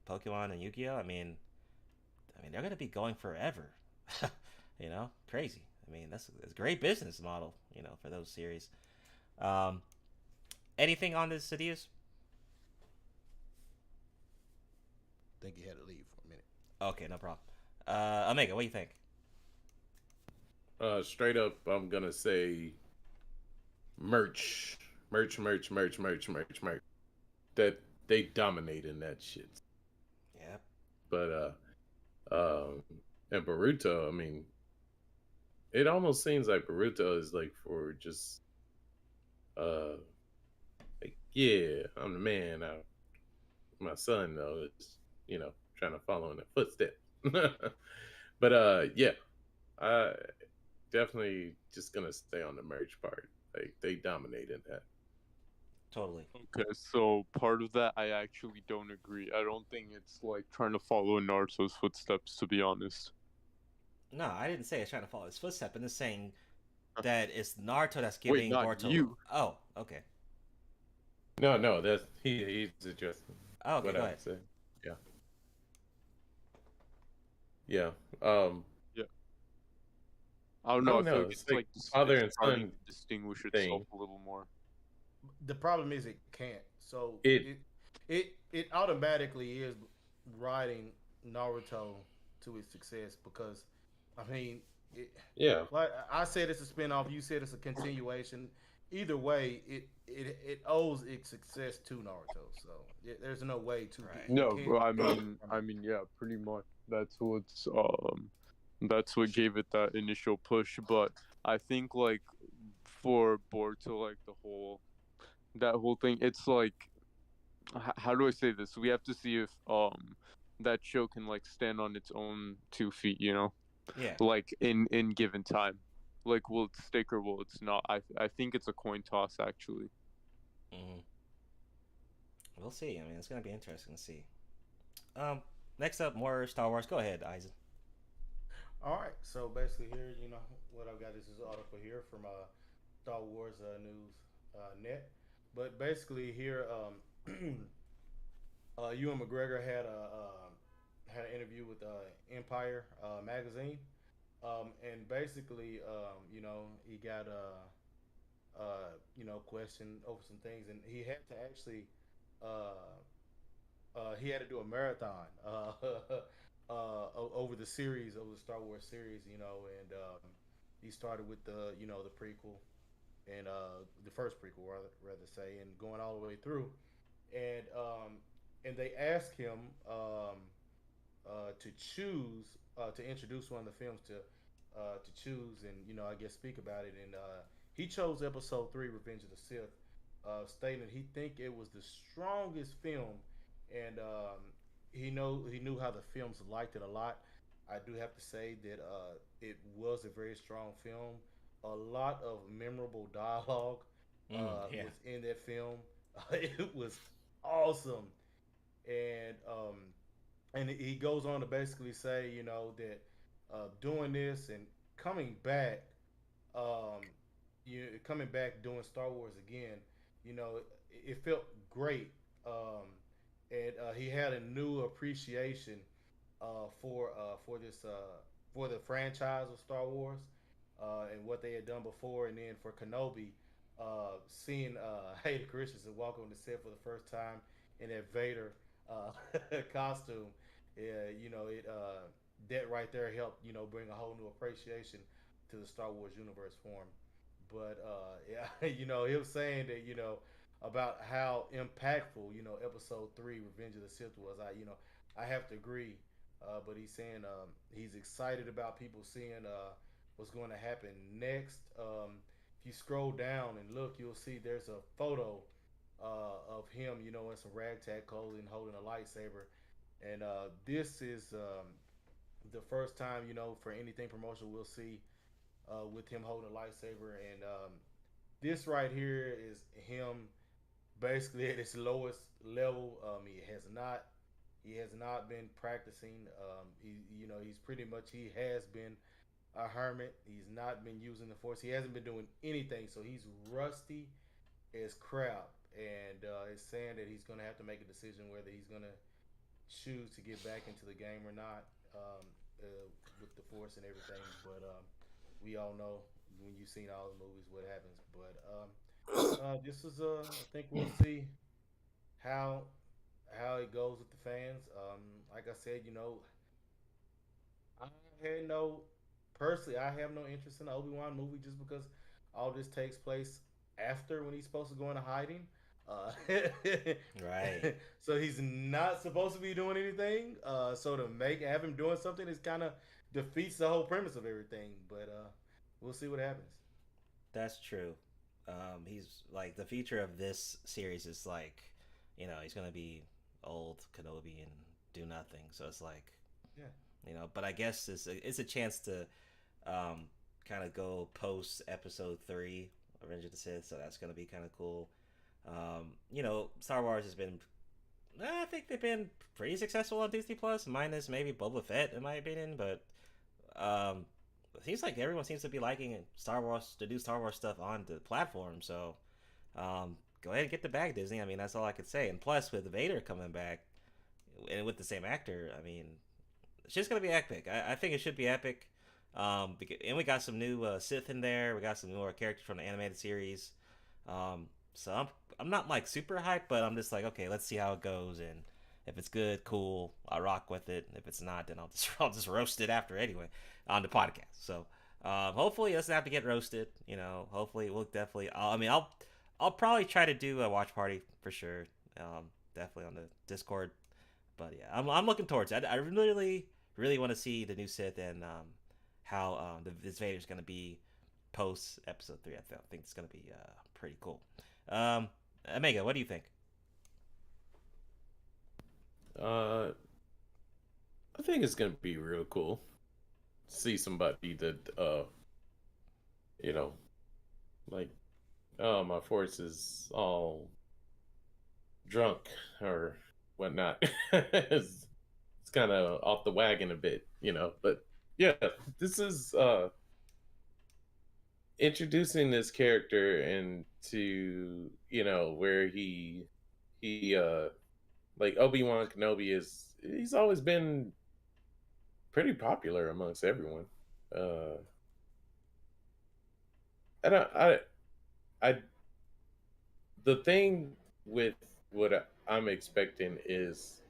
Pokemon and Yu-Gi-Oh! I mean they're gonna be going forever. Crazy. I mean that's a great business model. For those series. Anything on this, Sadius? I think he had to leave for a minute. Okay, no problem. Omega, what do you think? Straight up, I'm gonna say merch. That they dominate in that shit. Yeah. But and Boruto, I mean, it almost seems like Boruto is like for just yeah, I'm the man. My son though is trying to follow in the footsteps. But yeah, I definitely just gonna stay on the merch part. Like, they dominate in that. Totally. Okay, so part of that I actually don't agree. I don't think it's like trying to follow Naruto's footsteps, to be honest. No, I didn't say it's trying to follow his footsteps. I'm just saying that it's Naruto that's giving Boruto. You. Oh, okay. No, that's he's addressing. Oh, okay, what go I'm ahead. saying. Yeah. Yeah. Yeah. I don't I know. I don't feel know. like It's it's like like father it's and starting son to distinguish thing. itself a little more. The problem is it can't. So It it automatically is riding Naruto to its success because, I mean, yeah. like I said, it's a spinoff. You said it's a continuation. Either way, it owes its success to Naruto. So there's no way to Right. you No, can't. but yeah, pretty much. That's what gave it that initial push. But I think like for Boruto, like that whole thing, it's like how do I say this? We have to see if that show can like stand on its own 2 feet, you know, Yeah. like in given time. Like will it stick or will it's not? I think it's a coin toss actually. Hmm. We'll see. I mean, it's gonna be interesting to see. Next up, more Star Wars. Go ahead, Eisen. All right. So basically, here, what I've got is this article here from Star Wars News Net. But basically, here, Ewan McGregor had an interview with Empire magazine, and basically, he got questioned over some things, and he had to actually he had to do a marathon over the series, over the Star Wars series, and he started with the prequel and the first prequel, rather say, and going all the way through, and they asked him to choose to introduce one of the films to choose, and I guess speak about it, and he chose Episode 3, Revenge of the Sith, stating that he think it was the strongest film, and he knew how the films liked it a lot. I do have to say that it was a very strong film. A lot of memorable dialogue Yeah. was in that film. It was awesome, and he goes on to basically say, that doing this and coming back, um, coming back doing Star Wars again, it felt great, and he had a new appreciation for this for the franchise of Star Wars and what they had done before, and then for Kenobi, seeing Hayden Christensen walk on the set for the first time in that Vader costume, it that right there helped bring a whole new appreciation to the Star Wars universe for him. But yeah, he was saying that about how impactful Episode 3, Revenge of the Sith was. I have to agree. But he's saying he's excited about people seeing what's going to happen next. If you scroll down and look, you'll see there's a photo of him, in some ragtag clothing, holding a lightsaber, and this is the first time, for anything promotional we'll see with him holding a lightsaber, and this right here is him basically at his lowest level. He has not been practicing. He's pretty much, he has been a hermit. He's not been using the force. He hasn't been doing anything. So he's rusty as crap. And it's saying that he's going to have to make a decision whether he's going to choose to get back into the game or not with the force and everything. But we all know when you've seen all the movies what happens. But this is I think we'll see how it goes with the fans. Like I said, I had no personally. I have no interest in the Obi-Wan movie just because all this takes place after when he's supposed to go into hiding. Right. So he's not supposed to be doing anything. So to have him doing something is kind of defeats the whole premise of everything. But we'll see what happens. That's true. He's like the feature of this series is like, he's gonna be old Kenobi and do nothing. So it's like, yeah, but I guess it's a chance to kind of go post Episode 3, Revenge of the Sith. So that's gonna be kind of cool. Star Wars has been, I think they've been pretty successful on Disney Plus, minus maybe Boba Fett in my opinion, but it seems like everyone seems to be liking Star Wars, to do Star Wars stuff on the platform. So go ahead and get the bag, Disney. I mean, that's all I could say. And plus, with Vader coming back, and with the same actor, I mean, it's just gonna be epic. I think it should be epic. And we got some new Sith in there. We got some newer characters from the animated series. So I'm not like super hyped, but I'm just like, okay, let's see how it goes, and if it's good, cool, I rock with it. If it's not, then I'll just roast it after anyway on the podcast. So hopefully it doesn't have to get roasted. You know, hopefully we'll definitely. I'll probably try to do a watch party for sure. Definitely on the Discord. But yeah, I'm looking towards it. I really want to see the new Sith and how this Vader's gonna be post episode 3. I think it's gonna be pretty cool. Omega, what do you think? I think it's gonna be real cool. See somebody that you know, like, oh, my force is all drunk or whatnot. It's kind of off the wagon a bit, you know. But yeah, this is introducing this character into, you know, where he like Obi-Wan Kenobi he's always been pretty popular amongst everyone. The thing with what I'm expecting is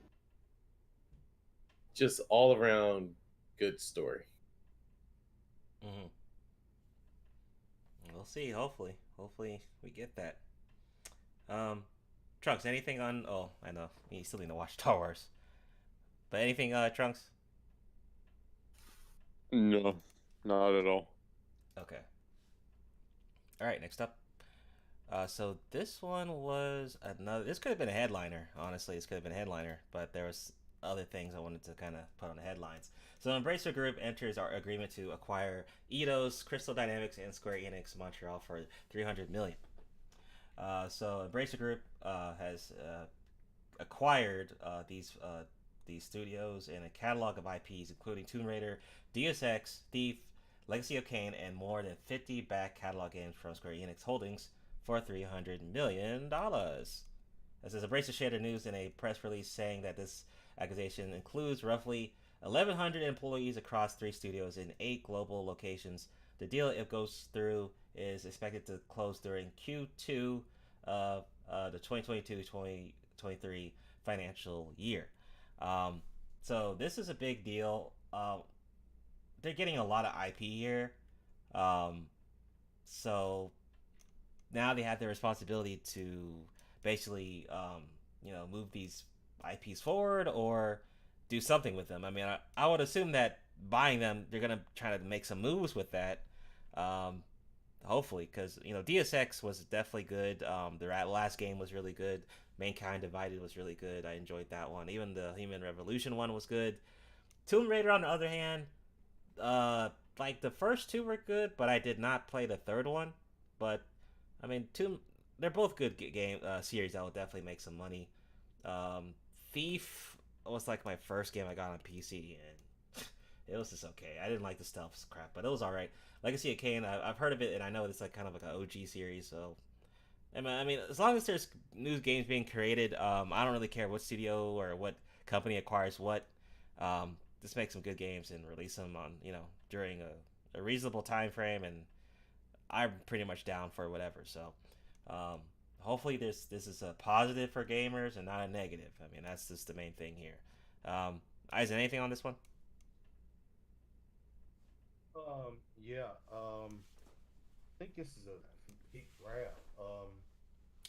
just all around good story. Mm-hmm. We'll see. Hopefully we get that. Trunks, anything on? Oh, I know you still need to watch Star Wars, but anything, Trunks? No, not at all. Okay. All right, next up. So this one was another. This could have been a headliner. Honestly, this could have been a headliner, but there was other things I wanted to kind of put on the headlines. So Embracer Group enters our agreement to acquire Eidos, Crystal Dynamics, and Square Enix Montreal for $300 million. So Embracer Group has acquired these studios and a catalog of IPs, including Tomb Raider, Deus Ex, Thief, Legacy of Kain, and more than 50 back catalog games from Square Enix Holdings for $300 million. As Embracer shared the news in a press release saying that this acquisition includes roughly 1,100 employees across 3 studios in 8 global locations. The deal, if it goes through, is expected to close during Q2 of the 2022-2023 financial year. So this is a big deal. They're getting a lot of IP here. So now they have the responsibility to basically, move these IPs forward or do something with them. I mean, I would assume that buying them, they're going to try to make some moves with that. Hopefully, because, Deus Ex was definitely good. Their last game was really good. Mankind Divided was really good. I enjoyed that one. Even the Human Revolution one was good. Tomb Raider, on the other hand, like the first 2 were good, but I did not play the third one. But I mean, they're both good game series that will definitely make some money. Thief was like my first game I got on PC, and it was just okay. I didn't like the stealth crap, but it was all right. Legacy of Kain, I've heard of it, and I know it's like kind of like an OG series. So, I mean, as long as there's new games being created, I don't really care what studio or what company acquires what. Just make some good games and release them on, during a reasonable time frame, and I'm pretty much down for whatever. So, hopefully this is a positive for gamers and not a negative. I mean, that's just the main thing here. Is there anything on this one? I think this is a big grab.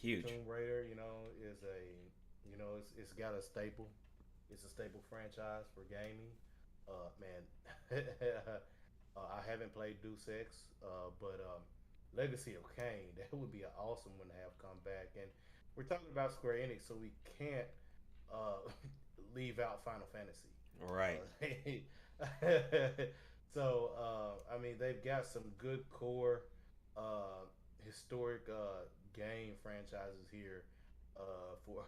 Huge. Tomb Raider, is it's got a staple. It's a staple franchise for gaming. I haven't played Deus Ex, but Legacy of Kain, that would be an awesome one to have come back. And we're talking about Square Enix, so we can't leave out Final Fantasy. Right. So, I mean, they've got some good core historic game franchises here for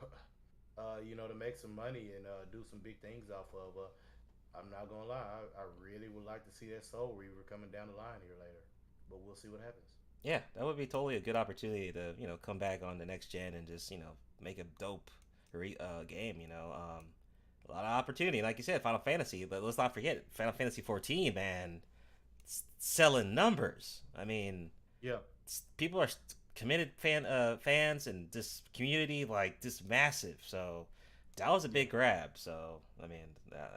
to make some money and do some big things off of. I'm not gonna lie, I really would like to see that Soul Reaver coming down the line here later, but we'll see what happens. Yeah, that would be totally a good opportunity to come back on the next gen and just make a dope game. a lot of opportunity. Like you said, Final Fantasy, but let's not forget Final Fantasy 14, man, selling numbers. I mean, yeah, people are committed fans and this community like just massive. So that was a big grab. So I mean,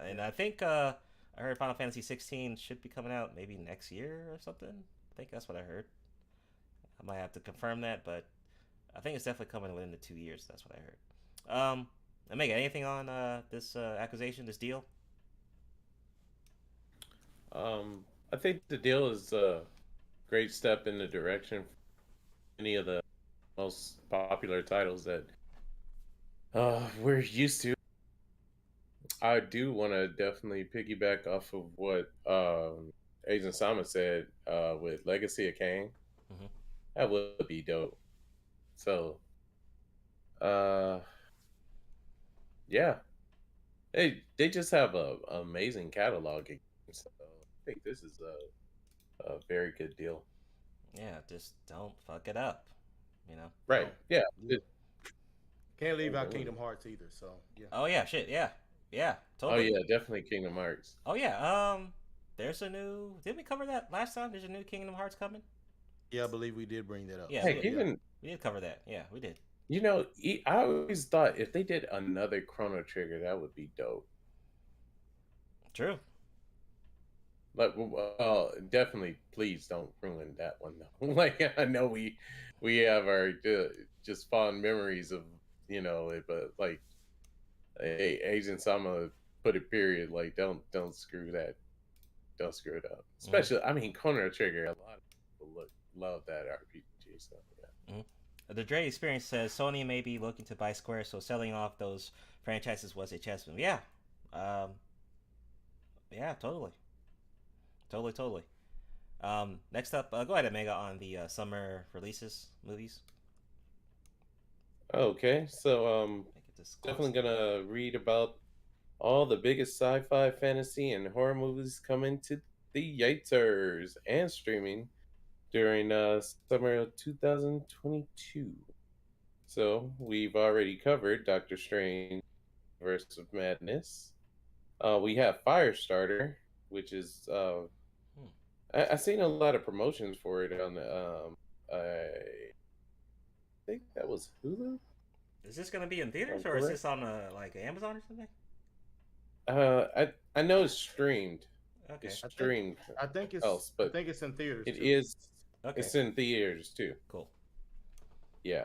and I think I heard Final Fantasy 16 should be coming out maybe next year or something. I think that's what I heard. I might have to confirm that, but I think it's definitely coming within the 2 years. That's what I heard. Omega, anything on this accusation, this deal? I think the deal is a great step in the direction for any of the most popular titles that we're used to. I do want to definitely piggyback off of what Agent Sama said with Legacy of Kain. Mm-hmm. That would be dope. So, yeah, they just have a amazing catalog. So I think this is a very good deal. Yeah, just don't fuck it up. You know. Right. Yeah. Can't leave out Kingdom Hearts either. So yeah. Oh yeah, shit. Yeah. Yeah. Oh Totally. yeah, definitely Kingdom Hearts. Oh yeah. There's a new. Did we cover that last time? There's a new Kingdom Hearts coming. Yeah, I believe we did bring that up. Yeah. Hey, even we did cover that. Yeah, we did. You know, I always thought if they did another Chrono Trigger, that would be dope. True. Like, definitely, please don't ruin that one though. Like, I know we have our just fond memories of it, but like, hey, Agent Sama put a period. Like, don't screw that. Don't screw it up. Especially, I mean, Chrono Trigger. A lot of people love that RPG. So yeah. The Dre Experience says Sony may be looking to buy Square, so selling off those franchises was a chess move. Yeah. Yeah, totally. Totally. Next up, go ahead, Omega, on the summer releases, movies. Okay, so definitely gonna read about all the biggest sci-fi, fantasy, and horror movies coming to theaters and streaming during summer of 2022. So we've already covered Doctor Strange Verse of Madness. We have Firestarter, which is I've seen a lot of promotions for it on the I think that was Hulu. Is this gonna be in theaters or is this on like Amazon or something? I know it's streamed. Okay. It's streamed. I think it's else, but I think it's in theaters. It too. is. Okay. It's in theaters too. Cool. Yeah.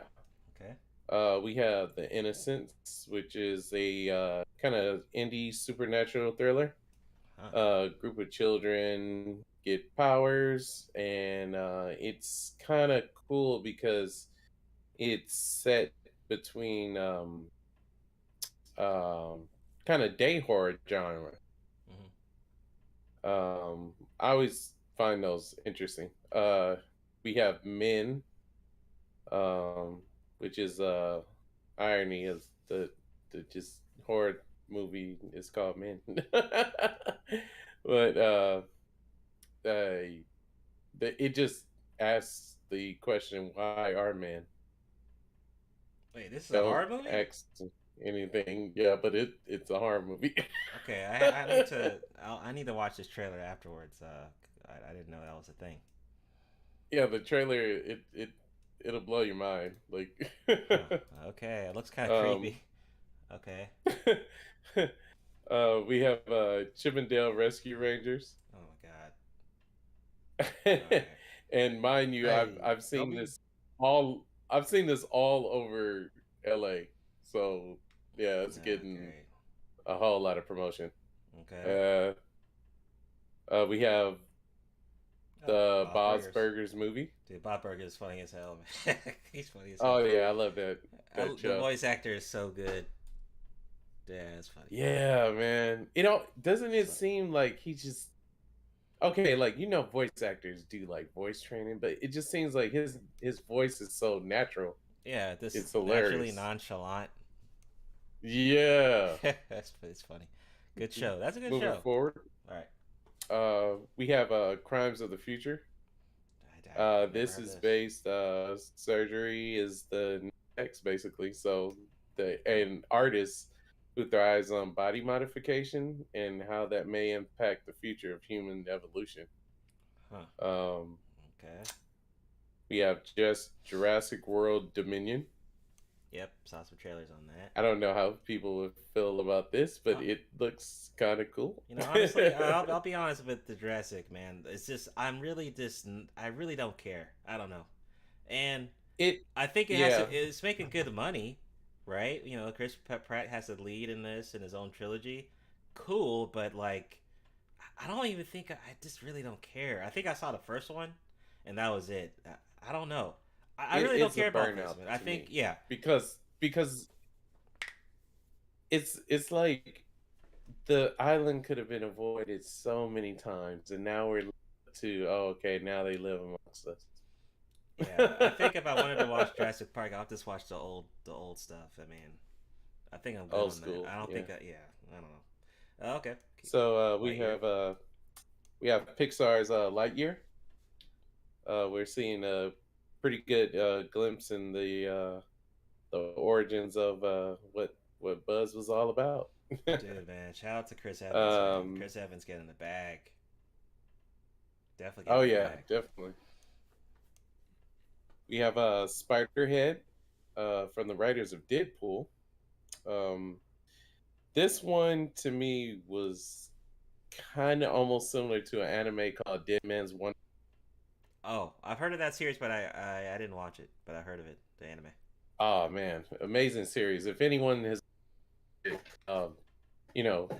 Okay. We have The Innocents, which is a kind of indie supernatural thriller. Group of children get powers, and it's kind of cool because it's set between kind of day horror genre. I always find those interesting. We have Men, which is irony is the just horror movie is called Men. But it just asks the question, why are men? Wait, this is a horror movie? Anything, yeah, but it's a horror movie. Okay, I need to watch this trailer afterwards. I didn't know that was a thing. Yeah, the trailer it'll blow your mind. Like, okay, it looks kind of creepy. Okay. We have Chippendale Rescue Rangers. Oh my god. Okay. And mind you, Hey, I've seen this all over LA. So yeah, it's getting a whole lot of promotion. Okay. We have the Bob Bob's Burgers movie. Dude, Bob Burger is funny as hell, man. He's funny as hell. Oh yeah, I love that. The voice actor is so good. Yeah, it's funny. Yeah, man. Doesn't it seem like he just okay? Like voice actors do like voice training, but it just seems like his voice is so natural. Yeah, it's hilarious. Naturally nonchalant. Yeah, it's funny. Good show. That's a good Moving show. forward. All right. We have Crimes of the Future. This is based. Surgery is the next basically. So an artist who thrives on body modification and how that may impact the future of human evolution. Okay. We have just Jurassic World Dominion. Yep, saw some trailers on that. I don't know how people would feel about this, but it looks kind of cool. You know, honestly, I'll be honest with the Jurassic, man. It's just I really don't care. I don't know, and I think it's making good money, right? You know, Chris Pratt has a lead in this in his own trilogy. Cool, but like, I don't even think I just really don't care. I think I saw the first one, and that was it. I don't know. I really don't care about this, man. I think because it's like the island could have been avoided so many times, and now we're to okay, now they live amongst us. Yeah, I think if I wanted to watch Jurassic Park, I'll just watch the old stuff. I mean, I think I'm good Old on school, that. I don't think I don't know. Okay. So we have Pixar's Lightyear. We're seeing a pretty good glimpse in the origins of what Buzz was all about. Dude, man, shout out to Chris Evans. Man. Chris Evans getting the bag. Definitely. Oh yeah, definitely. We have Spiderhead from the writers of Deadpool. This one to me was kind of almost similar to an anime called Dead Man's Wonder. Oh, I've heard of that series, but I didn't watch it, but I heard of it, the anime. Oh man, amazing series. If anyone has, you know,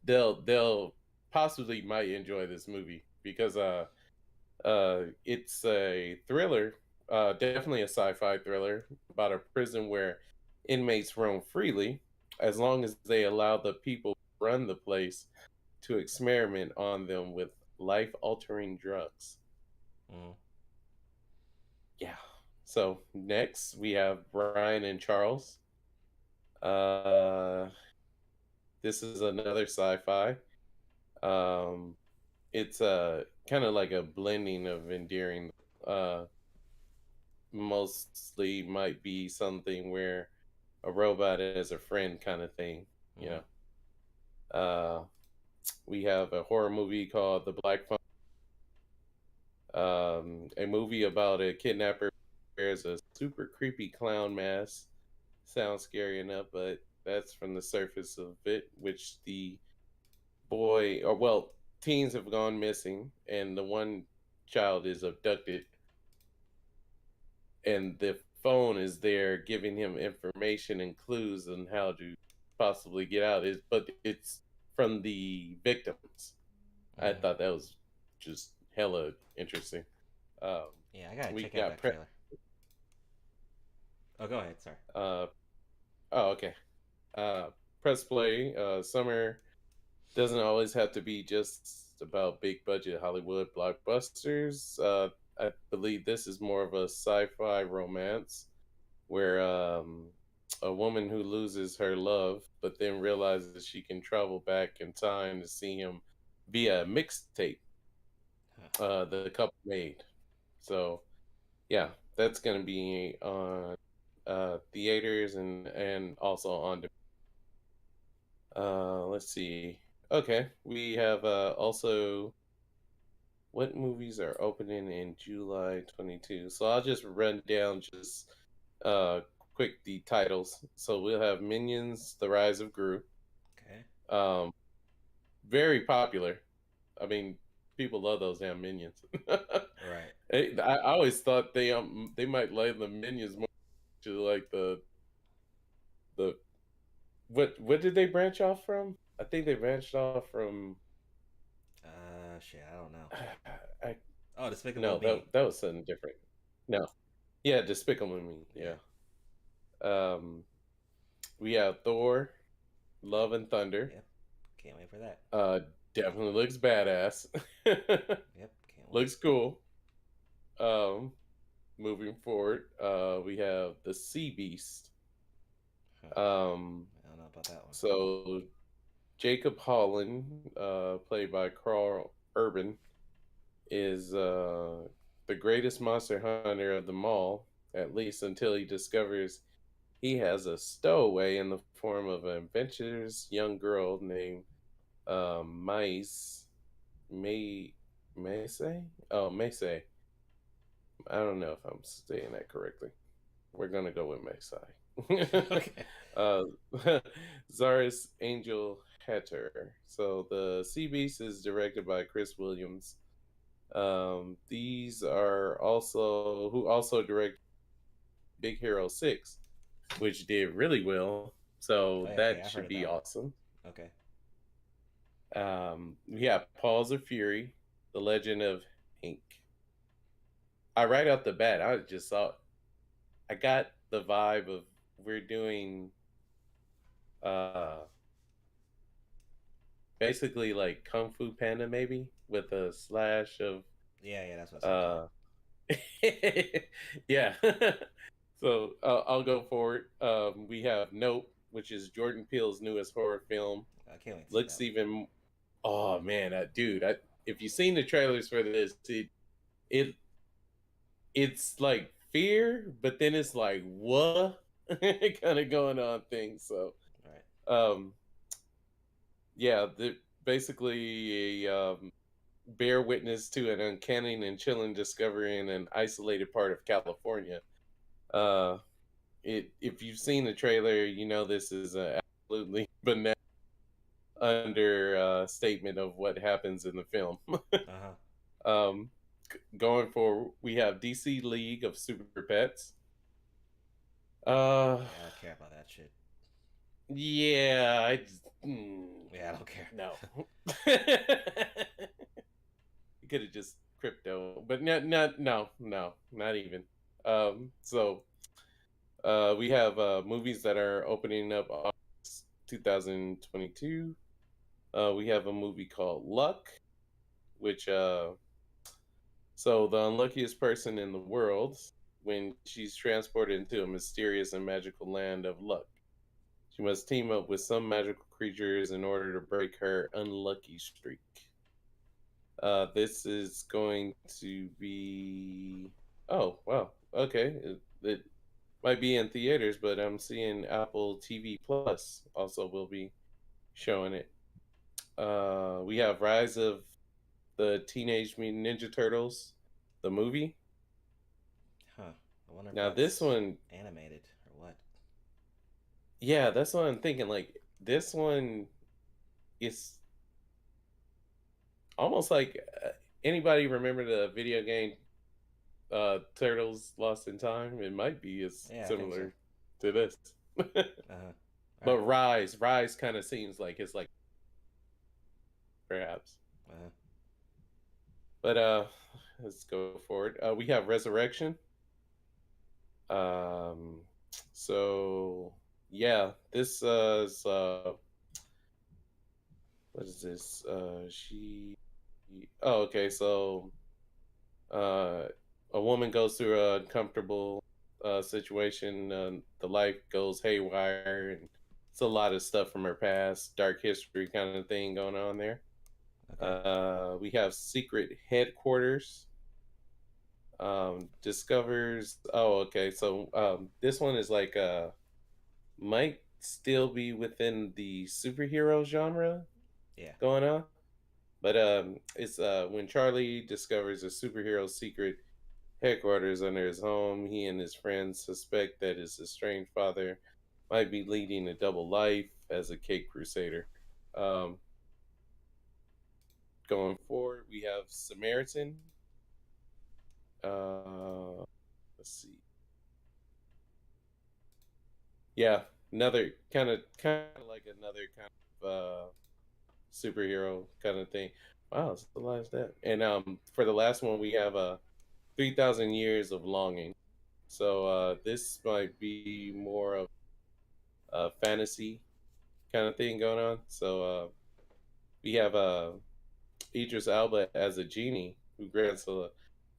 they'll possibly might enjoy this movie because it's a thriller, definitely a sci-fi thriller about a prison where inmates roam freely as long as they allow the people who run the place to experiment on them with life-altering drugs. Yeah. So next we have Brian and Charles. This is another sci-fi. It's kind of like a blending of endearing. Mostly might be something where a robot is a friend kind of thing. You know. We have a horror movie called The Black Phone. A movie about a kidnapper who wears a super creepy clown mask. Sounds scary enough, but that's from the surface of it, which the teens have gone missing, and the one child is abducted, and the phone is there giving him information and clues on how to possibly get out. But it's from the victims. I thought that was just hella interesting. Yeah, I gotta check out that trailer. Oh, go ahead. Sorry. Okay. Press play. Summer doesn't always have to be just about big budget Hollywood blockbusters. I believe this is more of a sci-fi romance where a woman who loses her love but then realizes she can travel back in time to see him via a mixtape the couple made. So yeah, that's gonna be on theaters and also on let's see. Okay, we have also what movies are opening in July 22. So I'll just run down just quick the titles. So we'll have Minions: The Rise of Gru. Okay. Very popular. I mean, people love those damn Minions. Right. I always thought they might like the Minions more to like the what did they branch off from? I think they branched off from shit, I don't know. Oh, Despicable no, Me. that was something different. No. Yeah, Despicable Me. Yeah. We have Thor, Love and Thunder. Yep. Can't wait for that. Definitely looks badass. Yep. Can't wait. Looks cool. Moving forward, we have The Sea Beast. I don't know about that one. So Jacob Holland, played by Carl Urban, is the greatest monster hunter of them all, at least until he discovers he has a stowaway in the form of an adventurous young girl named Mace. Oh, Mace. I don't know if I'm saying that correctly. We're gonna go with Mace. Okay. Zaris Angel Hatter. So the Sea Beast is directed by Chris Williams. These are also direct Big Hero 6, which did really well. So Okay, that I've should heard of be that one. awesome. Okay. We have Paws of Fury, The Legend of Hank. Right out the bat, I got the vibe of we're doing basically like Kung Fu Panda maybe with a slash of Yeah, that's what I yeah. So I'll go forward. We have Nope, which is Jordan Peele's newest horror film. I can't wait to Looks see even. Oh man, dude! If you've seen the trailers for this, it's like fear, but then it's like what kind of going on things. So, yeah, basically a bear witness to an uncanny and chilling discovery in an isolated part of California. If you've seen the trailer, you know this is a absolutely banana statement of what happens in the film. Going forward, we have DC League of Super Pets. I don't care about that shit. Yeah, I don't care. No. You could have just crypto, but no, not even. So we have movies that are opening up August 2022. We have a movie called Luck, which so the unluckiest person in the world when she's transported into a mysterious and magical land of luck. She must team up with some magical creatures in order to break her unlucky streak. This is going to be... Oh, wow. Okay. It might be in theaters, but I'm seeing Apple TV Plus also will be showing it. We have Rise of the Teenage Mutant Ninja Turtles, the movie. Huh. I wonder if Now this one... animated or what? Yeah, that's what I'm thinking. Like, this one is almost like anybody remember the video game Turtles Lost in Time? It might be as similar to this. But Rise kind of seems like it's like perhaps. But let's go forward. We have Resurrection. So yeah, this is what is this? Oh, okay. So a woman goes through an uncomfortable situation. The life goes haywire, and it's a lot of stuff from her past, dark history kind of thing going on there. We have Secret Headquarters. Discovers. Oh, okay. So this one is like might still be within the superhero genre. Yeah. Going on, but it's when Charlie discovers a superhero secret headquarters under his home. He and his friends suspect that his estranged father might be leading a double life as a cake crusader. Going forward, we have Samaritan. Let's see. Yeah, another kind of like another kind of superhero kind of thing. Wow, it's the last that. And for the last one, we have 3,000 Years of Longing. So this might be more of a fantasy kind of thing going on. So we have Idris Elba as a genie who grants a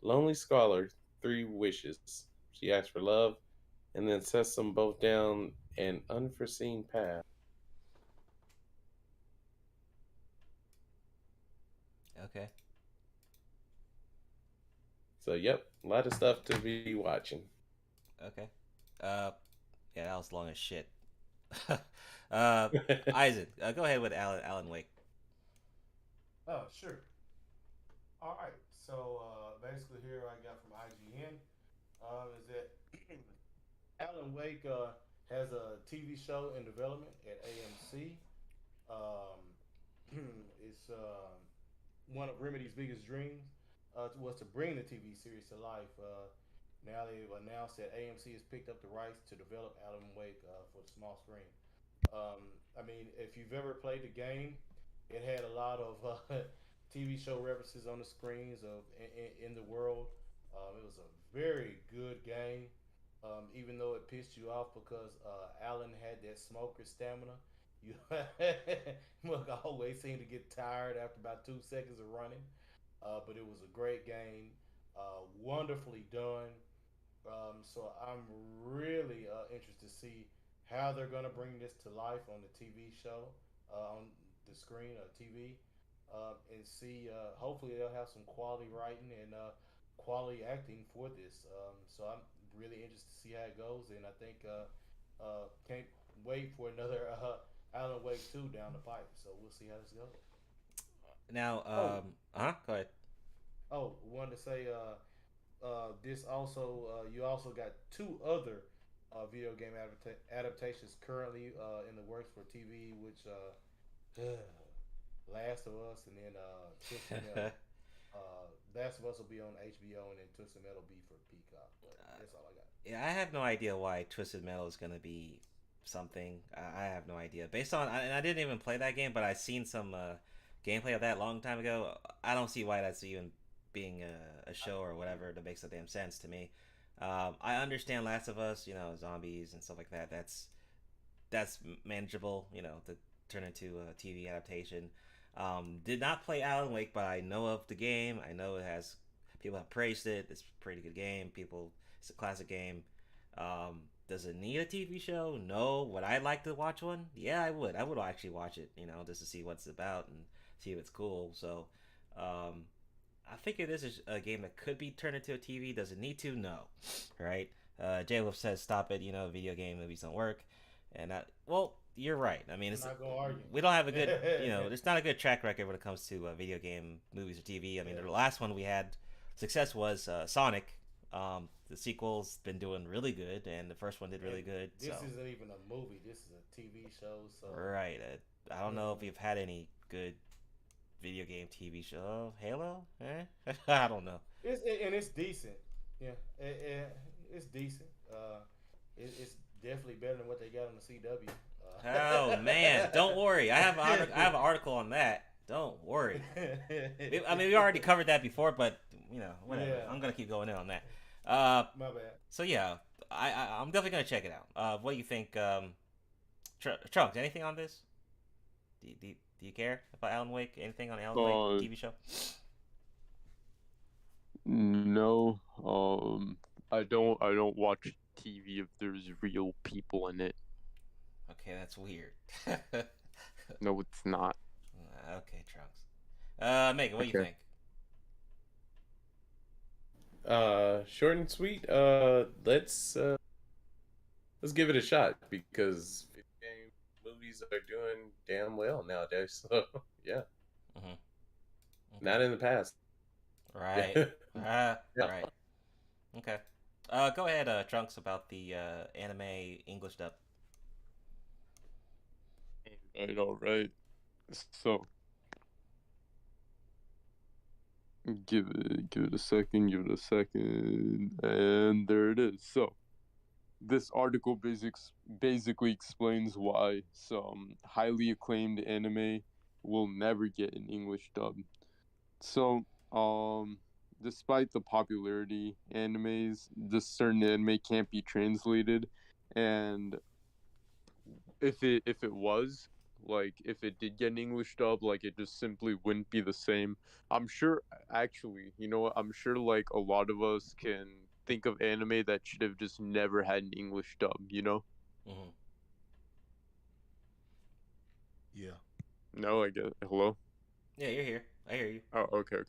lonely scholar 3 wishes. She asks for love and then sets them both down an unforeseen path. Okay. So, yep, a lot of stuff to be watching. Okay. Yeah, was long as shit. Isaac, go ahead with Alan Wake. Oh, sure. All right. So basically, here I got from IGN is that Alan Wake has a TV show in development at AMC. Um, it's one of Remedy's biggest dreams was to bring the TV series to life. Now they've announced that AMC has picked up the rights to develop Alan Wake for the small screen. I mean, if you've ever played the game, it had a lot of TV show references on the screens of in the world. It was a very good game, even though it pissed you off because Alan had that smoker stamina. You always seem to get tired after about 2 seconds of running. But it was a great game, wonderfully done. So I'm really interested to see how they're going to bring this to life on the TV show, on the screen, TV, and see. Hopefully, they'll have some quality writing and quality acting for this. So I'm really interested to see how it goes, and I think can't wait for another Alan Wake 2 down the pipe. So we'll see how this goes. Now, go ahead. Oh, wanted to say, this also you also got 2 other video game adaptations currently in the works for TV, which Last of Us, and then Twisted Metal. Last of Us will be on HBO, and then Twisted Metal will be for Peacock. But that's all I got. Yeah, I have no idea why Twisted Metal is gonna be something. I have no idea. Based on, and I didn't even play that game, but I've seen some gameplay of that a long time ago. I don't see why that's even being a show or whatever. That makes no damn sense to me. I understand Last of Us, zombies and stuff like that. That's manageable, to turn into a TV adaptation. Did not play Alan Wake, but I know of the game. I know it has people have praised it. It's a pretty good game. It's a classic game. Does it need a TV show? No. Would I like to watch one? Yeah, I would. I would actually watch it, just to see what it's about and see if it's cool. So, I figure this is a game that could be turned into a TV. Does it need to? No. Right? J-Wolf says, stop it, video game movies don't work. And well, you're right. I mean, we don't have a good, there's not a good track record when it comes to video game movies or TV. I mean, the last one we had success was Sonic. The sequel's been doing really good, and the first one did really good. This isn't even a movie. This is a TV show. So right. I don't know if you've had any good video game TV show. Halo? I don't know. It's decent. Yeah, it's decent. It's definitely better than what they got on the CW. Oh man, don't worry. I have an article on that. Don't worry. I mean, we already covered that before, but whatever. Yeah. I'm gonna keep going in on that. My bad. So yeah, I'm definitely gonna check it out. What do you think, Trunks? Anything on this? Do you care about Alan Wake? Anything on Alan Wake TV show? No. I don't watch TV if there's real people in it. Okay, that's weird. No, it's not. Okay, Trunks. Megan, what do you think? Short and sweet. Let's give it a shot because video game movies are doing damn well nowadays. So yeah, okay. Not in the past. Right. Yeah. Right. Okay. Go ahead, Trunks, about the anime English dub. All right. So, give it a second, and there it is. So, this article basically explains why some highly acclaimed anime will never get an English dub. So, despite the popularity animes, this certain anime can't be translated, and if it was, like, if it did get an English dub, like, it just simply wouldn't be the same. I'm sure, actually, you know what, I'm sure, like, a lot of us can think of anime that should have just never had an English dub, Mm-hmm. Yeah. No, I get hello? Yeah, you're here. I hear you. Oh, okay.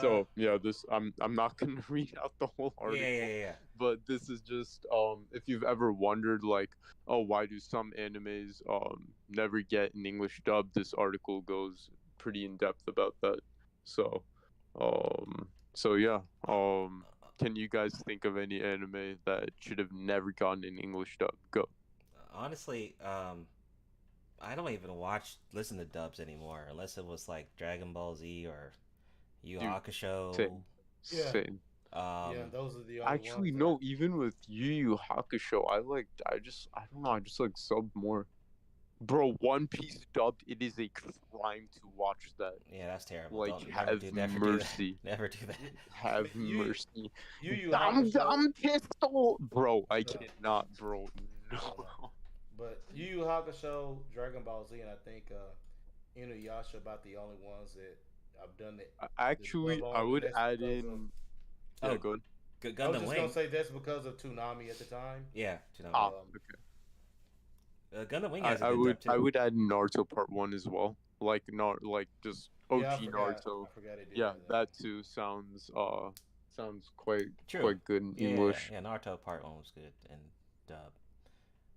So yeah, this I'm not gonna read out the whole article. Yeah. But this is just if you've ever wondered like, oh, why do some animes never get an English dub? This article goes pretty in depth about that. So yeah. Can you guys think of any anime that should have never gotten an English dub? Go. Honestly, I don't even listen to dubs anymore unless it was like Dragon Ball Z or Yu Dude, Hakusho. Same. Yeah. Same. Yeah, those are the only Actually, ones no. Even with Yu Yu Hakusho, I don't know. I just like sub more. Bro, One Piece dubbed, it is a crime to watch that. Yeah, that's terrible. Like, Never have mercy. Never do that. Have mercy. Yu Yu Dumb Hakusho. pistol. Bro, I cannot, bro. No. But Yu Yu Hakusho, Dragon Ball Z, and I think Inuyasha about the only ones that I've done it. Actually, I would add in. Yeah, go ahead. I was Gundam just Wing. gonna say that's because of Toonami at the time. Yeah, Toonami. Okay. Gundam Wing has a good dub too. I would add Naruto Part 1 as well. Like just OG Yeah, I forgot Naruto. it did Yeah, that too sounds quite True. quite good in English. Yeah, Naruto Part 1 was good in dub.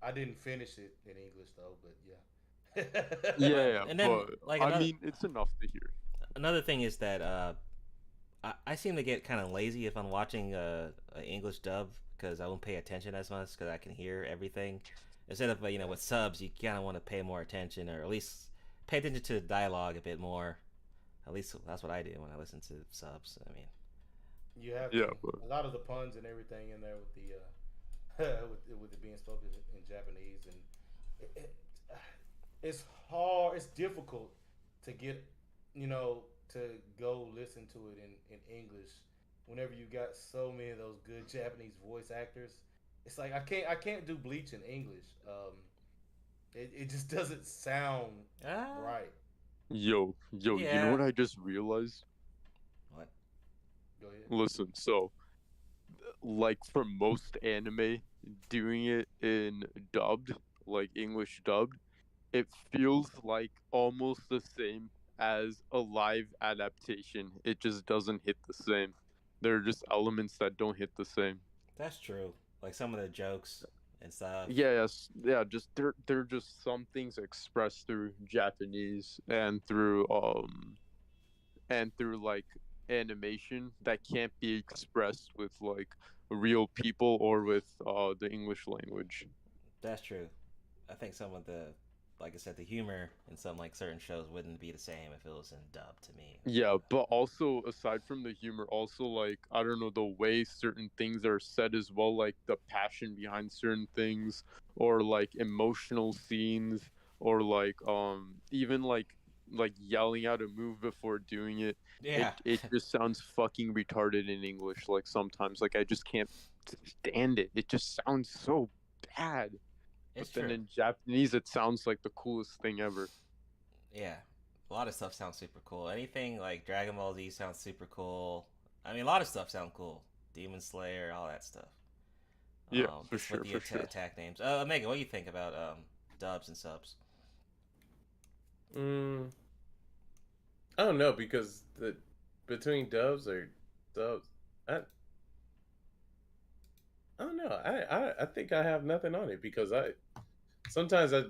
I didn't finish it in English though, but yeah. Yeah, And then, but like, I mean, it's enough to hear. Another thing is that I seem to get kind of lazy if I'm watching an English dub because I won't pay attention as much because I can hear everything. Instead of with subs, you kind of want to pay more attention, or at least pay attention to the dialogue a bit more. At least that's what I do when I listen to subs. I mean, You have Yeah, to- but- a lot of the puns and everything in there with the with it being spoken in Japanese, and it's hard. It's difficult to get to go listen to it in English whenever you got so many of those good Japanese voice actors. It's like I can't do Bleach in English. It just doesn't sound right. Yo, you Yeah. know what I just realized? what? Go ahead. Listen, so like for most anime, doing it in dubbed, like English dubbed, it feels like almost the same as a live adaptation. It just doesn't hit the same. There are just elements that don't hit the same. That's true. Like some of the jokes and stuff. Yeah, just they're just some things expressed through Japanese and through like animation that can't be expressed with like real people or with the English language. That's true. I think some of the, like I said, the humor in some like certain shows wouldn't be the same if it was in dub to me. Yeah, but also aside from the humor, also like I don't know, the way certain things are said as well, like the passion behind certain things, or like emotional scenes, or like even like yelling out a move before doing it. Yeah. It just sounds fucking retarded in English. Like sometimes, like I just can't stand it. It just sounds so bad. It's But then true. in Japanese, it sounds like the coolest thing ever. Yeah. A lot of stuff sounds super cool. Anything like Dragon Ball Z sounds super cool. I mean, a lot of stuff sounds cool. Demon Slayer, all that stuff. Yeah, for just sure, with the for sure. attack names. Megan, what do you think about dubs and subs? I don't know because between dubs or subs, I don't know. I think I have nothing on it because sometimes I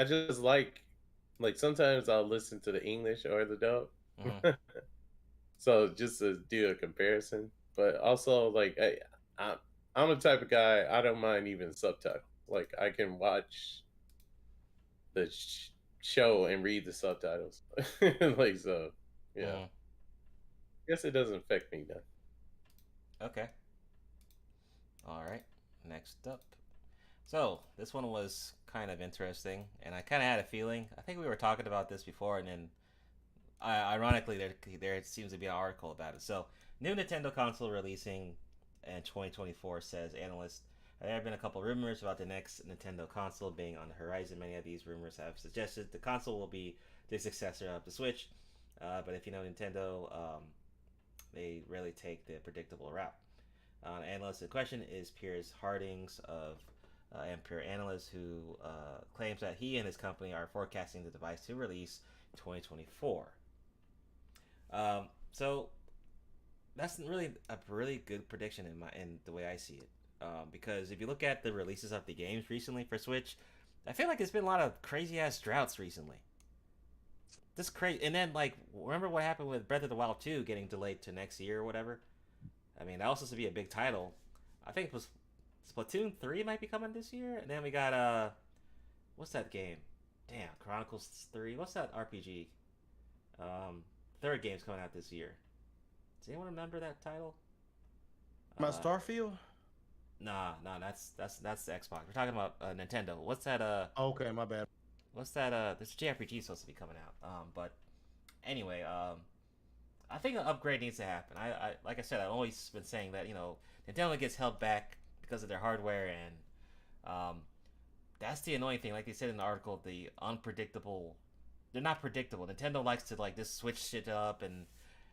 just like sometimes I'll listen to the English or the dub. Mhm. So just to do a comparison, but also like I'm the type of guy I don't mind even subtitles. Like I can watch the show and read the subtitles. Like so, yeah. Mhm. Guess it doesn't affect me none. Okay. All right. Next up. So this one was kind of interesting, and I kind of had a feeling. I think we were talking about this before, and then, ironically, there seems to be an article about it. So, new Nintendo console releasing in 2024, says analyst. There have been a couple rumors about the next Nintendo console being on the horizon. Many of these rumors have suggested the console will be the successor of the Switch. But if you know Nintendo, they rarely take the predictable route. Analyst in question is Piers Hardings of Ampere Analyst, who claims that he and his company are forecasting the device to release 2024. So that's really a really good prediction in the way I see it. Because if you look at the releases of the games recently for Switch, I feel like it's been a lot of crazy ass droughts recently. This crazy, and then like remember what happened with Breath of the Wild 2 getting delayed to next year or whatever. I mean, that was supposed to be a big title. I think it was Splatoon 3 might be coming this year, and then we got what's that game? Damn, Chronicles 3. What's that RPG? Third game's coming out this year. Does anyone remember that title? My Starfield? Nah, that's the Xbox. We're talking about Nintendo. What's that? Okay, my bad. What's that? This JRPG supposed to be coming out. But anyway, I think an upgrade needs to happen. I like I said, I've always been saying that Nintendo gets held back because of their hardware, and that's the annoying thing. Like they said in the article, the unpredictable. They're not predictable. Nintendo likes to like just switch shit up and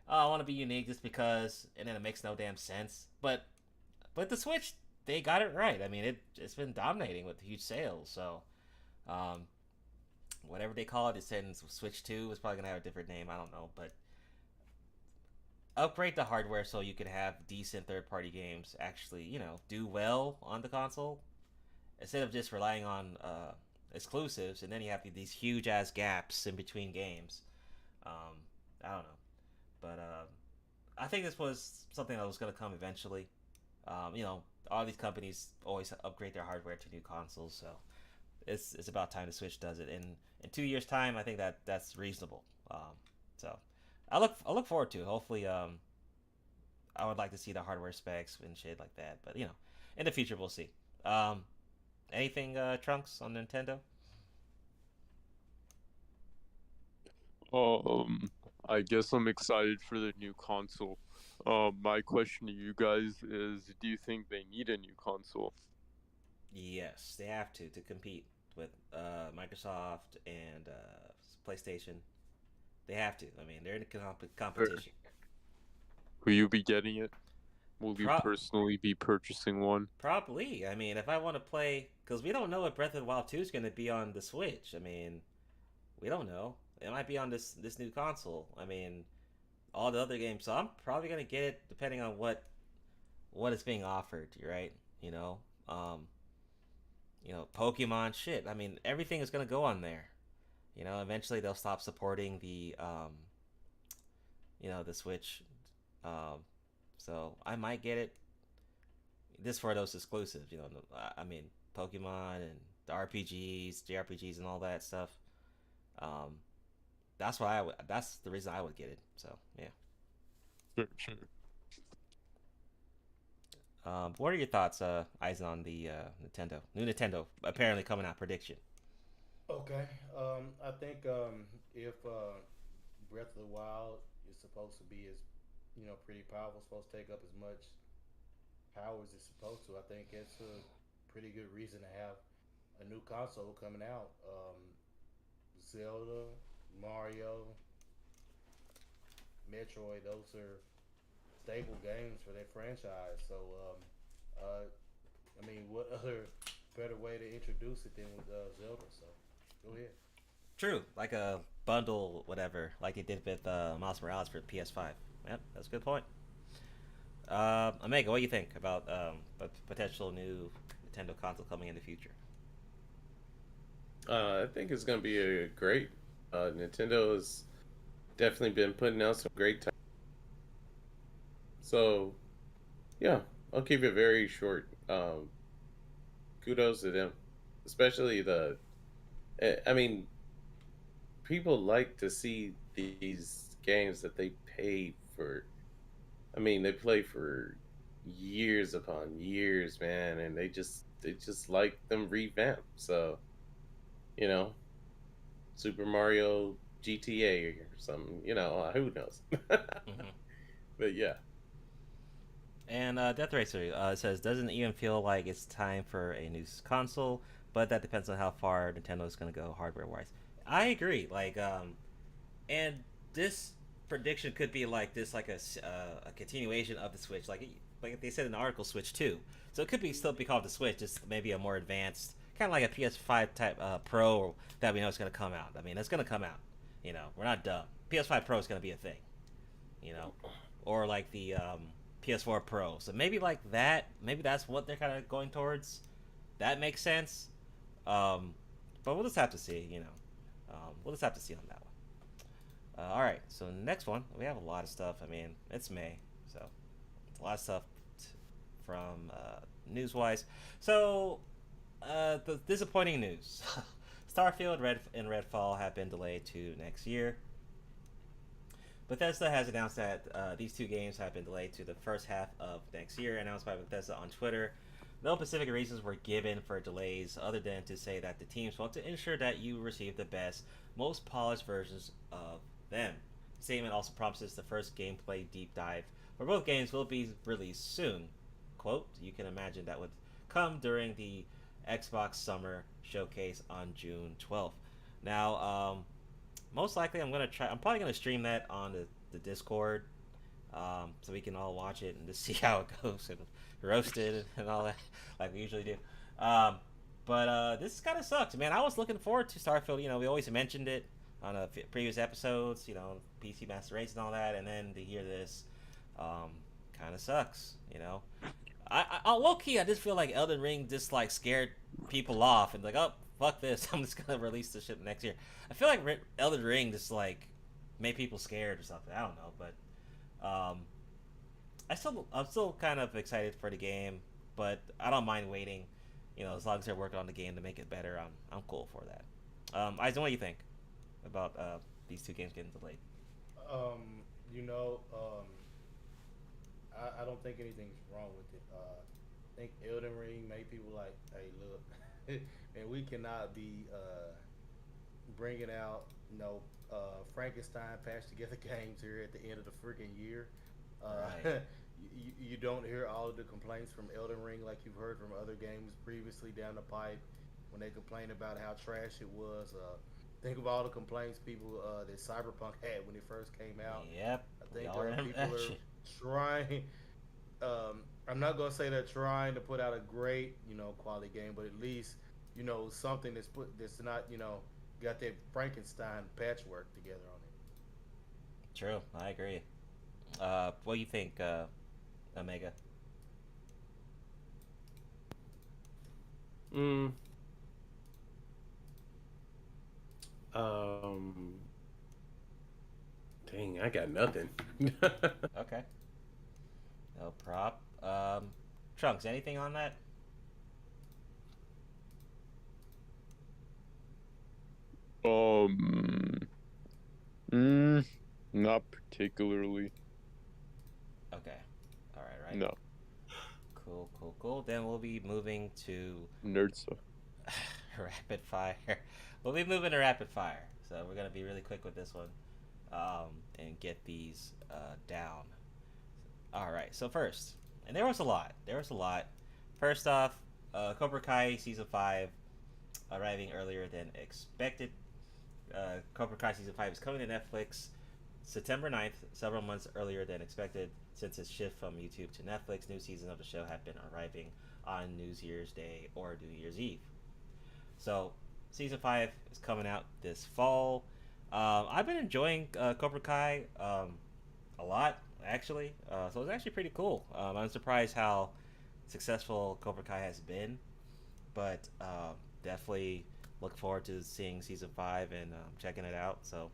I want to be unique just because, and then it makes no damn sense. But the Switch, they got it right. I mean, it's been dominating with huge sales. So, whatever they call it, it's in Switch 2. It's probably gonna have a different name. I don't know, but upgrade the hardware so you can have decent third-party games actually, do well on the console instead of just relying on exclusives, and then you have these huge ass gaps in between games. I don't know, but I think this was something that was going to come eventually. All these companies always upgrade their hardware to new consoles, so it's about time the Switch does it. In 2 years' time, I think that's reasonable. So I look forward to it. Hopefully, I would like to see the hardware specs and shit like that. But in the future, we'll see. Anything, Trunks, on Nintendo? I guess I'm excited for the new console. My question to you guys is, do you think they need a new console? Yes, they have to compete with Microsoft and PlayStation. They have to. I mean, they're in competition. Will you be getting it? Will you personally be purchasing one? Probably. I mean, if I want to play, because we don't know if Breath of the Wild 2 is going to be on the Switch. I mean, we don't know. It might be on this new console. I mean, all the other games. So I'm probably going to get it depending on what is being offered, right? Pokemon shit. I mean, everything is going to go on there. Eventually they'll stop supporting the Switch. So I might get it. This for those exclusives, I mean, Pokemon and the RPGs, JRPGs, and all that stuff. That's why that's the reason I would get it. So yeah. Sure. What are your thoughts, Eisen, on the new Nintendo apparently coming out prediction? Okay. I think if Breath of the Wild is supposed to be as pretty powerful, supposed to take up as much power as it's supposed to, I think it's a pretty good reason to have a new console coming out. Zelda, Mario, Metroid, those are stable games for their franchise. So, I mean, what other better way to introduce it than with Zelda? So, go ahead. True, like a bundle, whatever, like it did with Miles Morales for PS5. Yep, that's a good point. Omega, what do you think about a potential new Nintendo console coming in the future? I think it's going to be a great. Nintendo has definitely been putting out some great titles. So, yeah, I'll keep it very short. Kudos to them, especially I mean, people like to see these games that they pay for. I mean, they play for years upon years, man, and they just like them revamped. So, Super Mario GTA or something, who knows? But yeah. And Death Racer says, doesn't even feel like it's time for a new console, but that depends on how far Nintendo is going to go hardware-wise. I agree. Like, and this prediction could be like this, like a continuation of the Switch, like they said in the article, Switch 2. So it could still be called the Switch, just maybe a more advanced, kind of like a PS5 type Pro that we know is going to come out. I mean, it's going to come out. We're not dumb. PS5 Pro is going to be a thing. you know, or like the PS4 Pro. So maybe like that. Maybe that's what they're kind of going towards. That makes sense. But we'll just have to see. You know, we'll just have to see on that one. All right. So next one, we have a lot of stuff. I mean, it's May, so a lot of stuff from news-wise. So the disappointing news: Starfield and Redfall have been delayed to next year. Bethesda has announced that these two games have been delayed to the first half of next year, announced by Bethesda on Twitter. No specific reasons were given for delays other than to say that the teams want to ensure that you receive the best, most polished versions of them. The statement also promises the first gameplay deep dive for both games will be released soon. Quote, you can imagine that would come during the Xbox Summer Showcase on June 12th. Now, most likely I'm probably gonna stream that on the Discord, so we can all watch it and just see how it goes and roast it and all that like we usually do. But this kind of sucks, man. I was looking forward to Starfield. You know, we always mentioned it on previous episodes, you know, PC Master Race and all that, and then to hear this kind of sucks, you know. I low-key, I just feel like Elden Ring just like scared people off and like, oh, fuck this, I'm just gonna release this shit next year. I feel like Elden Ring just like made people scared or something. I don't know, but I'm still kind of excited for the game, but I don't mind waiting. You know, as long as they're working on the game to make it better, I'm cool for that. Eisen, what do you think about these two games getting delayed? You know, I don't think anything's wrong with it. I think Elden Ring made people like, hey, look, and we cannot be bringing out, you know, Frankenstein patched together games here at the end of the freaking year. Right. You don't hear all of the complaints from Elden Ring like you've heard from other games previously down the pipe when they complain about how trash it was. Think of all the complaints people that Cyberpunk had when it first came out. Yep. I think people are trying. I'm not gonna say they're trying to put out a great, you know, quality game, but at least, you know, something that's not, you know, got that Frankenstein patchwork together on it. True, I agree. What do you think, Omega? Dang, I got nothing. Okay. No prop. Trunks, anything on that? Not particularly. Okay. All right. No. Cool. Then we'll be moving to Nerd stuff. rapid fire. We'll be moving to rapid fire. So we're gonna be really quick with this one, and get these down. All right. So first, and there was a lot. First off, Cobra Kai Season 5 arriving earlier than expected. Cobra Kai Season 5 is coming to Netflix September 9th, several months earlier than expected since its shift from YouTube to Netflix. New seasons of the show have been arriving on New Year's Day or New Year's Eve. So, Season 5 is coming out this fall. I've been enjoying Cobra Kai a lot, actually. So it's actually pretty cool. I'm surprised how successful Cobra Kai has been, but definitely look forward to seeing Season 5 and checking it out. So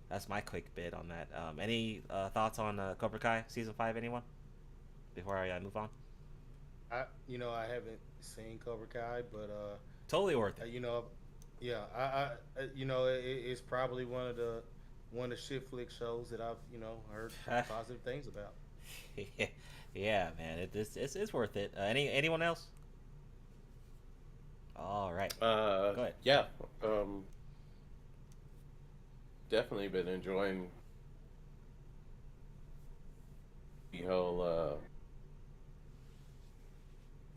that's my quick bit on that. Any thoughts on Cobra Kai Season 5, anyone? Before I move on? I haven't seen Cobra Kai, but totally worth it. It's probably one of the shit flick shows that I've heard positive things about. Yeah, man, it's worth it. Anyone else? All right. Go ahead. Yeah. Definitely been enjoying the whole.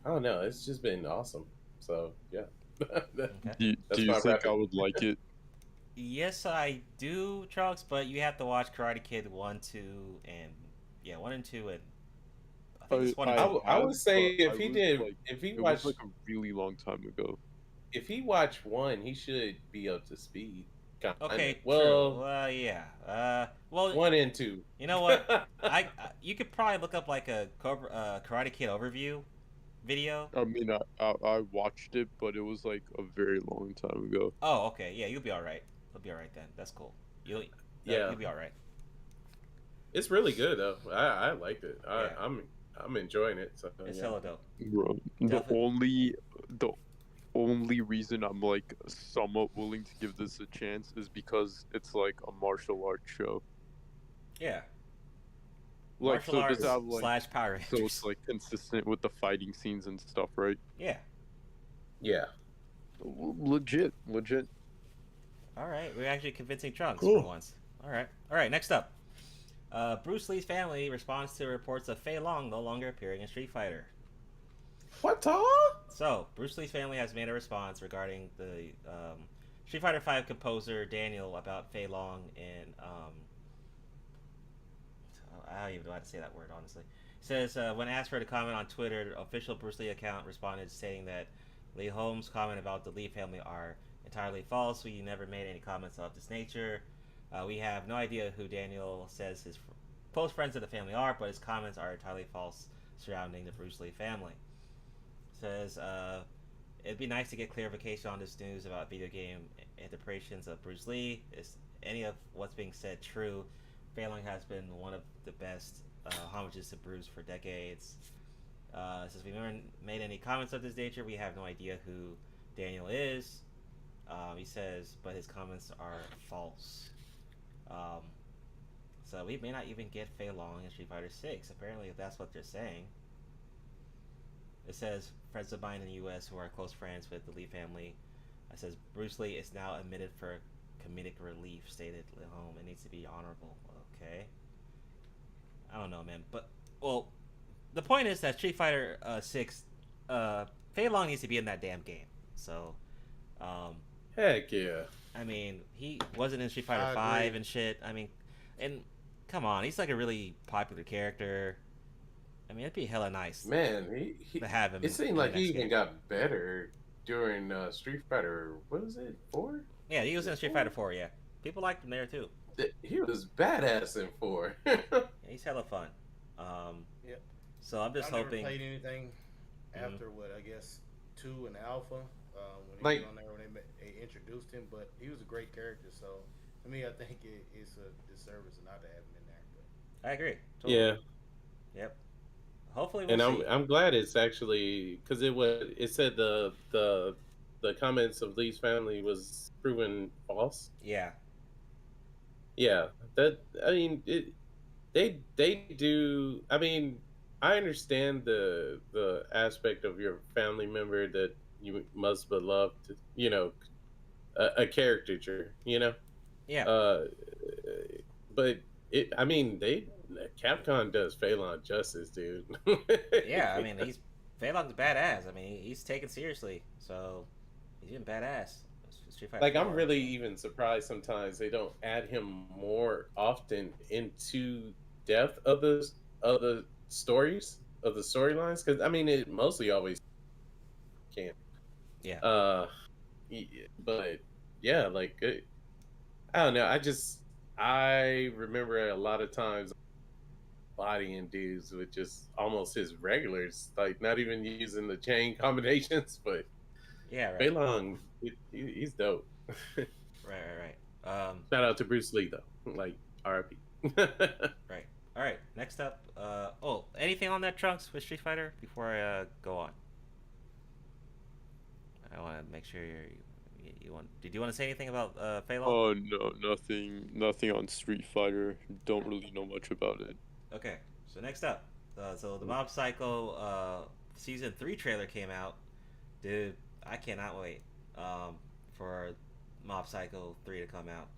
I don't know. It's just been awesome. So yeah. Do you think I would like it? Yes, I do, Trunks. But you have to watch Karate Kid 1, 2, and 1 and 2, and I think it's 1 and 2. I would say if he watched like a really long time ago. If he watched 1, he should be up to speed. Okay, Well, true. Yeah. Well, 1 and 2. You know what? You could probably look up like a Karate Kid overview video. I mean, I watched it, but it was like a very long time ago. Oh, okay. Yeah, you'll be all right. You'll be all right then. That's cool. You'll be all right. It's really good though. I liked it. I'm enjoying it. So, It's hella dope. Bro, the only reason I'm like somewhat willing to give this a chance is because it's like a martial arts show. Yeah. Like, Martial so arts does that, like, slash Power Rangers. So it's like consistent with the fighting scenes and stuff, right? Yeah. Yeah. Legit. All right, we're actually convincing Trunks Cool. for once. All right. Next up, Bruce Lee's family responds to reports of Fei Long no longer appearing in Street Fighter. What? So, Bruce Lee's family has made a response regarding the Street Fighter V composer Daniel about Fei Long and I don't even know how to say that word, honestly. It says, when asked for a comment on Twitter, the official Bruce Lee account responded stating that Lee Holmes' comment about the Lee family are entirely false. We never made any comments of this nature. We have no idea who Daniel says his close friends of the family are, but his comments are entirely false surrounding the Bruce Lee family. Says it'd be nice to get clarification on this news about video game interpretations of Bruce Lee. Is any of what's being said true? Fei Long has been one of the best homages to Bruce for decades. Since we never made any comments of this nature, we have no idea who Daniel is. He says, but his comments are false. So we may not even get Fei Long in Street Fighter 6. Apparently, if that's what they're saying. It says, friends of mine in the U.S. who are close friends with the Lee family. It says, Bruce Lee is now admitted for comedic relief, stated home. It needs to be honorable. Okay. I don't know, man. But, well, the point is that Street Fighter 6, Fei Long needs to be in that damn game. So, heck yeah. I mean, he wasn't in Street Fighter 5 and shit. I mean, and come on, he's like a really popular character. I mean, it'd be hella nice. Man, he to have him. It seemed like he even got better during Street Fighter. What was it? 4? Yeah, he was in Street Fighter 4. Yeah, people liked him there too. He was badass in 4. Yeah, he's hella fun. Yep. So I'm just hoping. Never played anything after what I guess 2 and Alpha. When he Like- was on there when they introduced him, but he was a great character. So to me, I think it's a disservice not to have him in there. But. I agree. Totally. Yeah. Yep. Hopefully, we'll and see. I'm glad it's actually because it said the comments of Lee's family was proven false. Yeah. Yeah, they do. I mean, I understand the aspect of your family member that you must beloved, a caricature, Yeah. But Capcom does Fei Long justice, dude. Yeah, I mean, Fei Long's badass. I mean, he's taken seriously, so he's even badass. Street Fighter Like, 4. I'm really even surprised sometimes they don't add him more often into depth of the stories of the storylines, because I mean it mostly always can. Yeah. But yeah, like I don't know. I remember a lot of times bodying dudes with just almost his regulars, like not even using the chain combinations, but yeah, right. Fei Long, he's dope. Right. Shout out to Bruce Lee though, like R.I.P. Right. All right. Next up. Anything on that, Trunks, with Street Fighter before I go on? I want to make sure you want. Did you want to say anything about Fei Long? Oh no, nothing on Street Fighter. Don't really know much about it. Okay. So next up, so the Mob Psycho season 3 trailer came out. Dude, I cannot wait for Mob Psycho 3 to come out.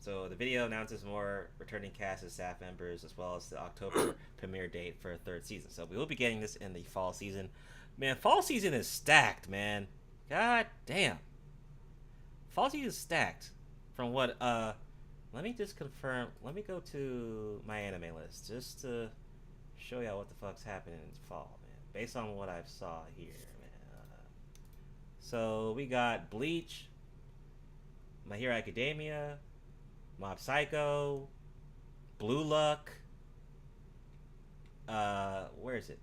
So the video announces more returning cast and staff members, as well as the October premiere date for a 3rd season. So we will be getting this in the fall season. Man, fall season is stacked, man. God damn. Fall season is stacked. From what, let me just confirm. Let me go to my anime list just to show y'all what the fuck's happening in fall, man. Based on what I've saw here, man. So we got Bleach, My Hero Academia, Mob Psycho, Blue Luck. Where is it?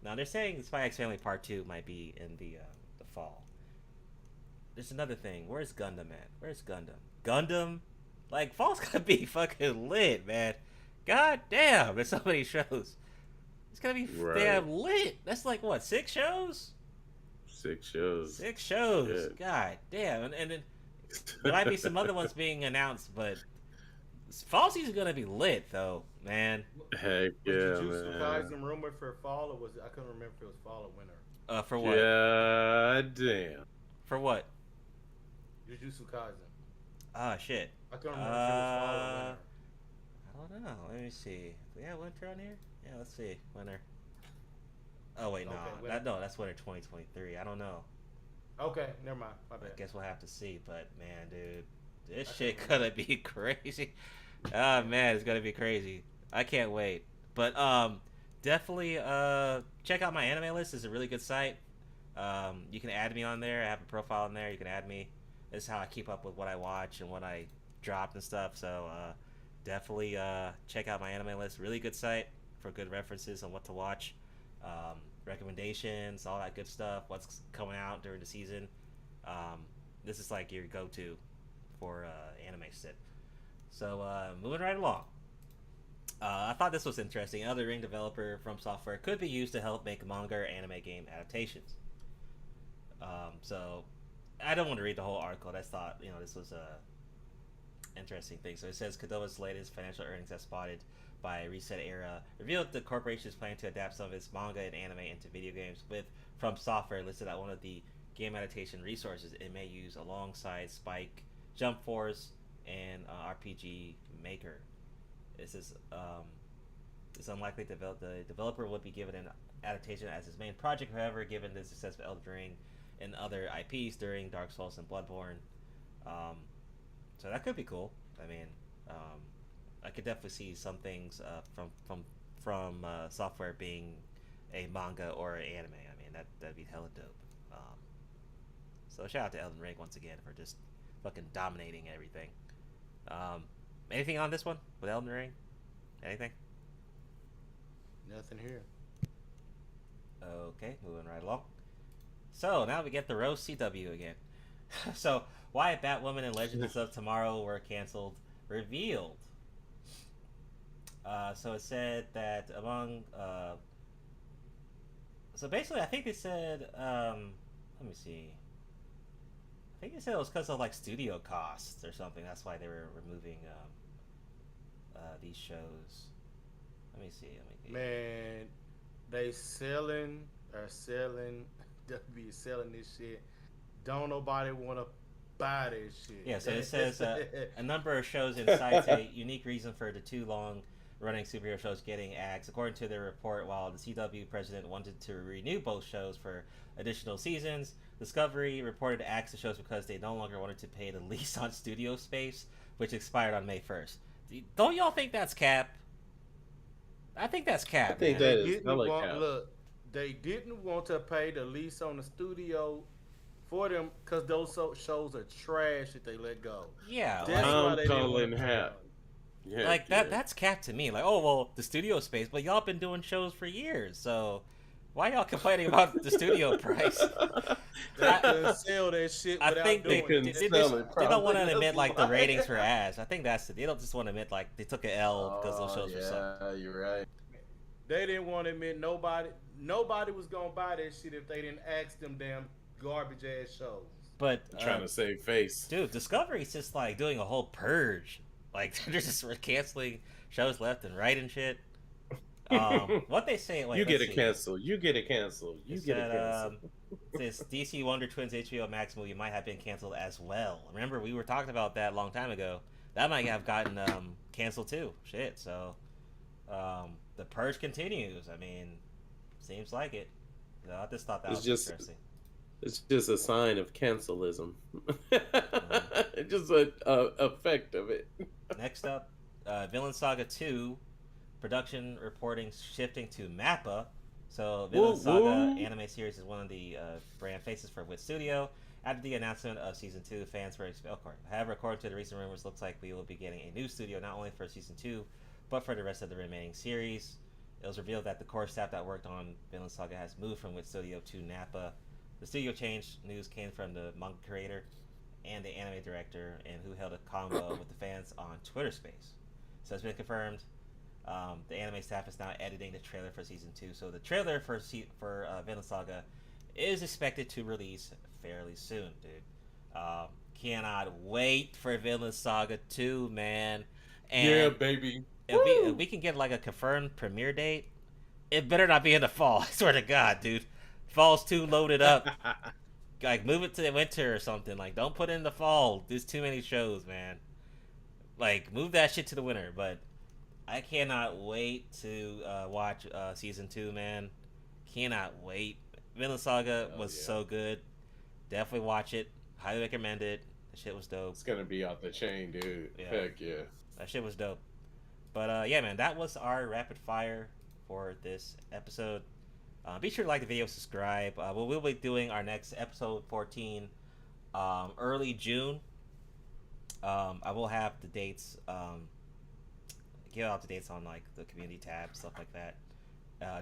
Now they're saying Spy X Family Part 2 might be in the fall. There's another thing. Where's Gundam at? Where's Gundam? Gundam? Like, fall's gonna be fucking lit, man. God damn, there's so many shows. It's gonna be damn lit. That's like, what, 6 shows? 6 shows. 6 shows. Shit. God damn. And then there might be some other ones being announced, but fall season's gonna be lit, though, man. Heck yeah, Jujutsu man. Kaisen rumored for fall, or was it, I couldn't remember if it was fall or winter. For what? Yeah, damn. For what? Jujutsu Kaisen. Ah, shit. I couldn't remember if it was fall or winter. I don't know. Let me see. Do we have winter on here? Yeah, let's see. Winter. Oh, wait, no. Okay, That's winter 2023. I don't know. Okay, never mind. My bad. I guess we'll have to see. But, man, dude, this shit gonna be crazy. Oh, man, it's gonna be crazy. I can't wait. But, definitely, check out my anime list. It's a really good site. You can add me on there. I have a profile on there. You can add me. This is how I keep up with what I watch and what I dropped and stuff. So, definitely check out my anime list. Really good site for good references on what to watch, recommendations, all that good stuff, what's coming out during the season. This is like your go-to for anime shit. So moving right along. I thought this was interesting. Another Ring developer from software could be used to help make manga or anime game adaptations. So I don't want to read the whole article. I just thought, this was a interesting thing. So it says Kodoma's latest financial earnings as spotted by Reset Era revealed the corporation is planning to adapt some of its manga and anime into video games, with From Software listed as one of the game adaptation resources it may use alongside Spike, Jump Force, and RPG Maker. This is it's unlikely the developer would be given an adaptation as his main project. However, given the success of Elden Ring and other IPs during Dark Souls and Bloodborne, so that could be cool. I mean, I could definitely see some things from software being a manga or an anime. I mean, that'd be hella dope. So shout out to Elden Ring once again for just fucking dominating everything. Anything on this one with Elden Ring? Anything? Nothing here. Okay, moving right along. So now we get the Rose CW again. So why Batwoman and Legends of Tomorrow were canceled revealed. So it said that among so basically I think they said let me see. I think they said it was because of like studio costs or something. That's why they were removing these shows. Let me see. Man, they selling this shit. Don't nobody want to buy this shit. Yeah, so it says a number of shows and cites a unique reason for the 2 long-running superhero shows getting axed. According to their report, while the CW president wanted to renew both shows for additional seasons, Discovery reported to axe the shows because they no longer wanted to pay the lease on studio space, which expired on May 1st. Don't y'all think that's cap? I think that's cap. I think man. that is hella cap. Look, they didn't want to pay the lease on the studio for them because those shows are trash that they let go. Yeah, that's why they didn't want to pay them. Yeah, like that's cap to me. Like, oh well, the studio space, but y'all been doing shows for years, so why y'all complaining about the studio price? They couldn't sell that shit without think doing they don't want to admit like the ratings were ass. I think that's it. They don't just want to admit like they took an L because those shows were sucked. Yeah, you're right. They didn't want to admit nobody was gonna buy that shit if they didn't ask them damn garbage ass shows. But trying to save face, dude. Discovery's just like doing a whole purge. Like they're just canceling shows left and right and shit. What they say? Wait, you get it canceled. You get it canceled. You get it canceled. This DC Wonder Twins HBO Max movie might have been canceled as well. Remember, we were talking about that a long time ago. That might have gotten canceled too. Shit. So the purge continues. I mean, seems like it. So I just thought that was interesting. It's just a sign of cancelism. Just an effect of it. Next up, Villain Saga 2 production reporting shifting to Mappa. So Villain Saga anime series is one of the brand faces for Wit Studio, After the announcement of Season 2, fans were expelled. However, according to the recent rumors, looks like we will be getting a new studio not only for Season 2, but for the rest of the remaining series. It was revealed that the core staff that worked on Vinland Saga has moved from Wit Studio to Nappa. The studio change news came from the manga creator and the anime director, and who held a combo with the fans on Twitter Space. So it's been confirmed. The anime staff is now editing the trailer for Season 2. So the trailer for Vinland Saga is expected to release fairly soon, dude. Cannot wait for Vinland Saga 2, man. And yeah, baby. If we can get like a confirmed premiere date, it better not be in the fall. I swear to God, dude. Fall's too loaded up. Like, move it to the winter or something. Like, don't put it in the fall. There's too many shows, man. Like, move that shit to the winter. But I cannot wait to watch Season 2, man. Cannot wait. Vinland Saga was so good. Definitely watch it. Highly recommend it. The shit was dope. It's gonna be off the chain, dude. Yeah. Heck yeah. That shit was dope. But yeah, man, that was our rapid fire for this episode. Be sure to like the video, subscribe. We'll be doing our next episode 14 early June. I will have the dates, give out the dates on like the community tab, stuff like that.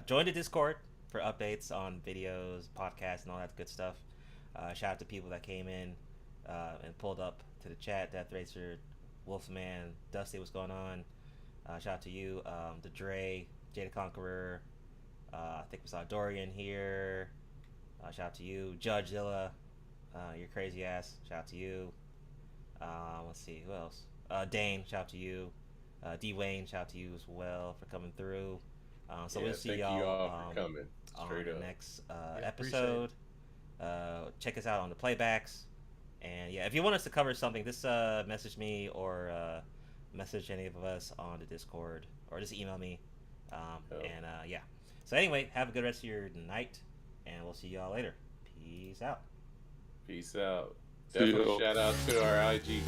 Join the Discord for updates on videos, podcasts, and all that good stuff. Shout out to people that came in and pulled up to the chat. Death Racer, Wolfman, Dusty, what's going on? Shout out to you, the Dre, Jada Conqueror. I think we saw Dorian here. Shout out to you, Judge Zilla. You're crazy ass. Shout out to you. Let's see, who else? Dane, shout out to you. D Wayne, shout out to you as well for coming through. So we'll see y'all for coming. On the next episode. Check us out on the playbacks. And yeah, if you want us to cover something, just message me or message any of us on the Discord, or just email me. Yeah. So anyway, have a good rest of your night, and we'll see y'all later. Peace out. Peace out. Definitely shout out to our IG.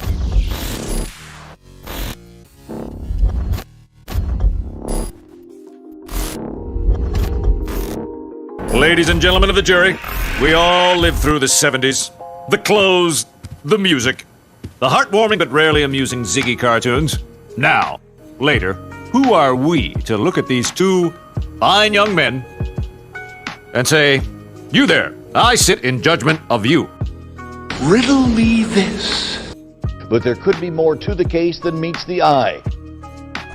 Ladies and gentlemen of the jury, we all lived through the 70s. The clothes, the music, the heartwarming but rarely amusing Ziggy cartoons. Now, later, who are we to look at these two fine young men and say, "You there, I sit in judgment of you"? Riddle me this. But there could be more to the case than meets the eye.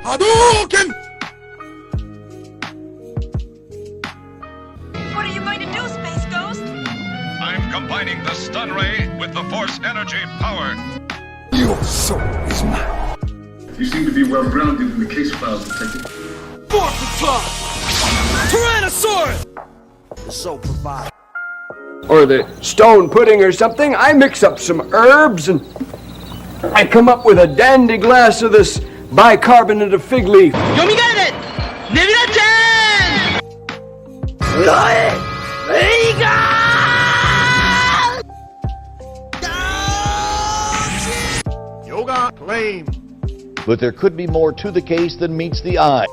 Hadouken! What are you going to do, Space Ghost? I'm combining the stun ray with the force energy power. Your soul is mine. You seem to be well grounded in the case files, Detective. Tyrannosaurus! The SoulProvider. Or the stone pudding or something. I mix up some herbs and I come up with a dandy glass of this bicarbonate of fig leaf. Yomigare! Nebula-chan! Yoga claim. But there could be more to the case than meets the eye.